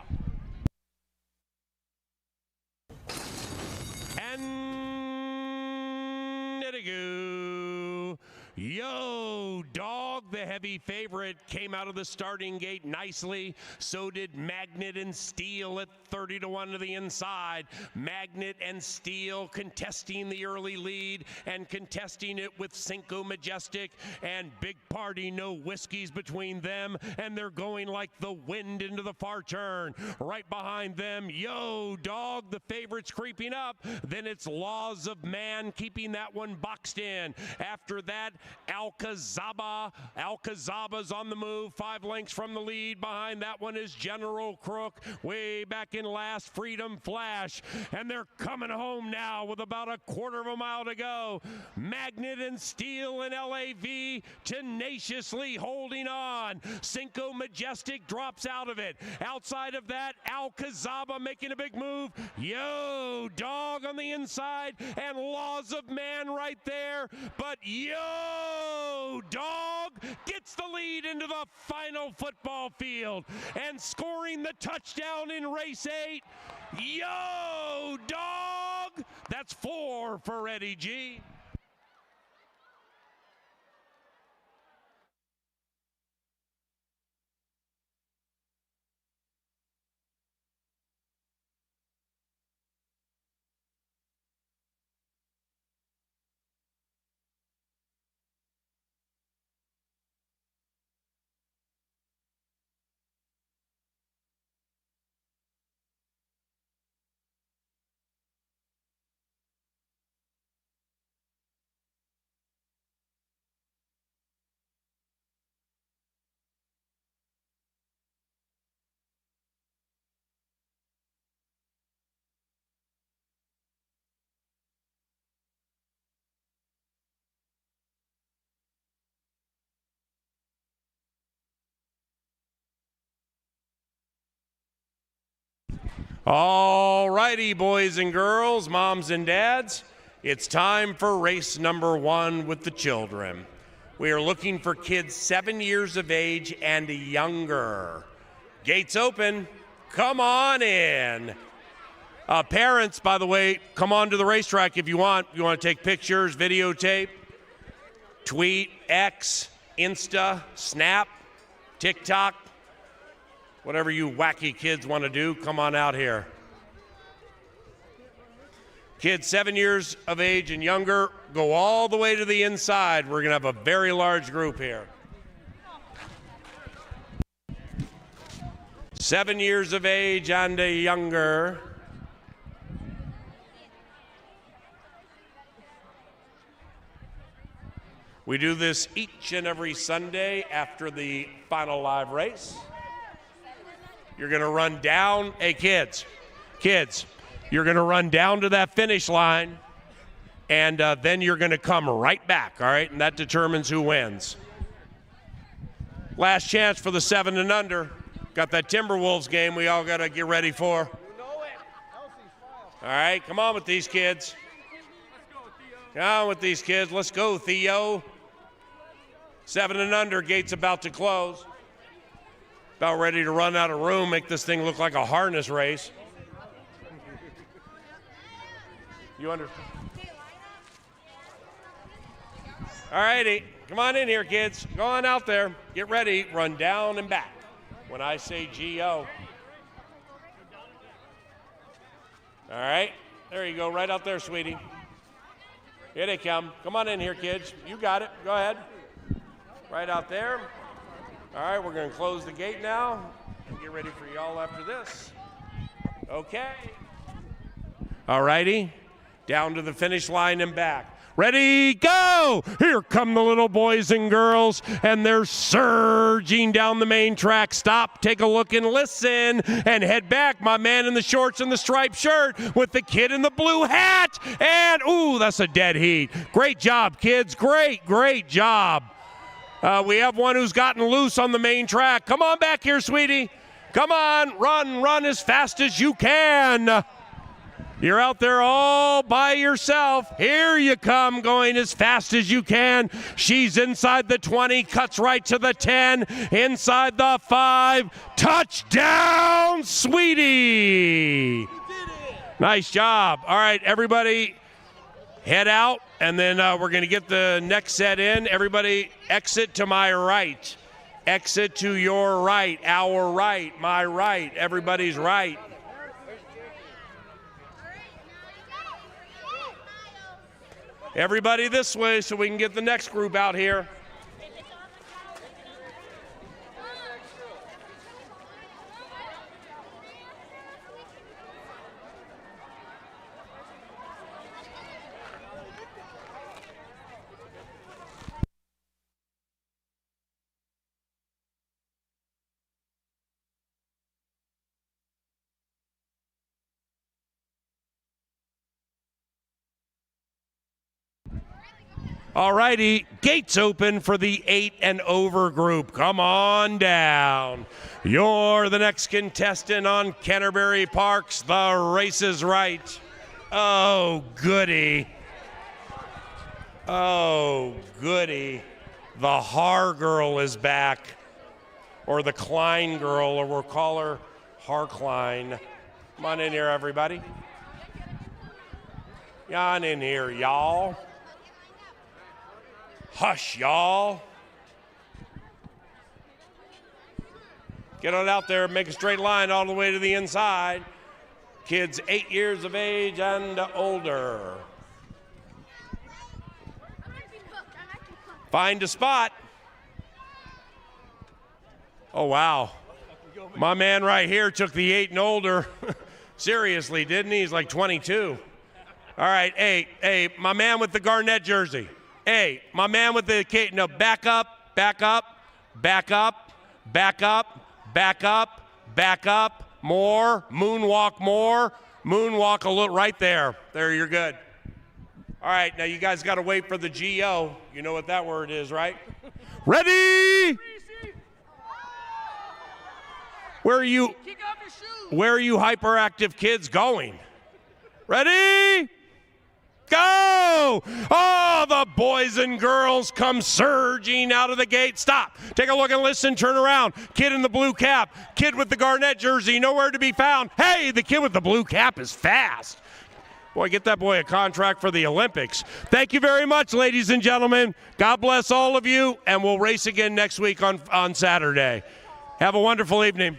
And there you go. Yo, Dog, the heavy favorite, came out of the starting gate nicely. So did Magnet and Steel at 30-1 to the inside. Magnet and Steel contesting the early lead and contesting it with Cinco Majestic and Big Party. No whiskeys between them, and they're going like the wind into the far turn. Right behind them, Yo, Dog, the favorite's creeping up. Then it's Laws of Man keeping that one boxed in. After that, Alcazaba's on the move, 5 lengths from the lead. Behind that one is General Crook, way back in last, Freedom Flash. And they're coming home now with about a quarter of a mile to go. Magnet and Steel and LAV tenaciously holding on. Cinco Majestic drops out of it. Outside of that, Alcazaba making a big move. Yo, Dog on the inside, and Laws of Man right there. But Yo, Dog gets the lead into the final football field and scoring the touchdown in race 8. Yo, Dog! That's 4 for Eddie G. All righty, boys and girls, moms and dads, it's time for race number 1 with the children. We are looking for kids 7 years of age and younger. Gates open. Come on in. Parents, by the way, come on to the racetrack if you want. You want to take pictures, videotape, tweet, X, Insta, Snap, TikTok. Whatever you wacky kids want to do, come on out here. Kids 7 years of age and younger, go all the way to the inside. We're going to have a very large group here. 7 years of age and younger. We do this each and every Sunday after the final live race. You're going to run down, hey kids, you're going to run down to that finish line, and then you're going to come right back, all right? And that determines who wins. Last chance for the 7 and under. Got that Timberwolves game we all got to get ready for. All right, come on with these kids. Come on with these kids. Let's go, Theo. 7 and under, gate's about to close. About ready to run out of room, make this thing look like a harness race. You understand? All righty, come on in here, kids. Go on out there. Get ready, run down and back when I say G-O. All right, there you go, right out there, sweetie. Here they come. Come on in here, kids. You got it. Go ahead. Right out there. All right, we're going to close the gate now and get ready for y'all after this. Okay. All righty, down to the finish line and back. Ready, go! Here come the little boys and girls, and they're surging down the main track. Stop, take a look, and listen, and head back. My man in the shorts and the striped shirt with the kid in the blue hat, and ooh, that's a dead heat. Great job, kids. Great job. We have one who's gotten loose on the main track. Come on back here, sweetie. Come on, run as fast as you can. You're out there all by yourself. Here you come, going as fast as you can. She's inside the 20, cuts right to the 10, inside the 5. Touchdown, sweetie. Nice job. All right, everybody, head out, and then we're going to get the next set in. Everybody exit to my right. Exit to your right, our right, my right, everybody's right. Everybody this way so we can get the next group out here. All righty, gates open for the 8 and over group. Come on down. You're the next contestant on Canterbury Park's The Race is Right. Oh, goody. Oh, goody. The Har girl is back. Or the Klein girl, or we'll call her Har Klein. Come on in here, everybody. Come on in here, y'all. Hush, y'all. Get on out there, make a straight line all the way to the inside. Kids 8 years of age and older. Find a spot. Oh, wow. My man right here took the 8 and older. Seriously, didn't he? He's like 22. All right, hey, my man with the Garnett jersey. Hey, my man with the Kate, no, back up, back up, back up, back up, back up, back up, more, moonwalk a little, right there. There, you're good. All right, now you guys got to wait for the GO. You know what that word is, right? Ready? Where are you hyperactive kids going? Ready? Go! Oh, the boys and girls come surging out of the gate. Stop. Take a look and listen. Turn around. Kid in the blue cap. Kid with the Garnett jersey. Nowhere to be found. Hey, the kid with the blue cap is fast. Boy, get that boy a contract for the Olympics. Thank you very much, ladies and gentlemen. God bless all of you, and we'll race again next week on Saturday. Have a wonderful evening.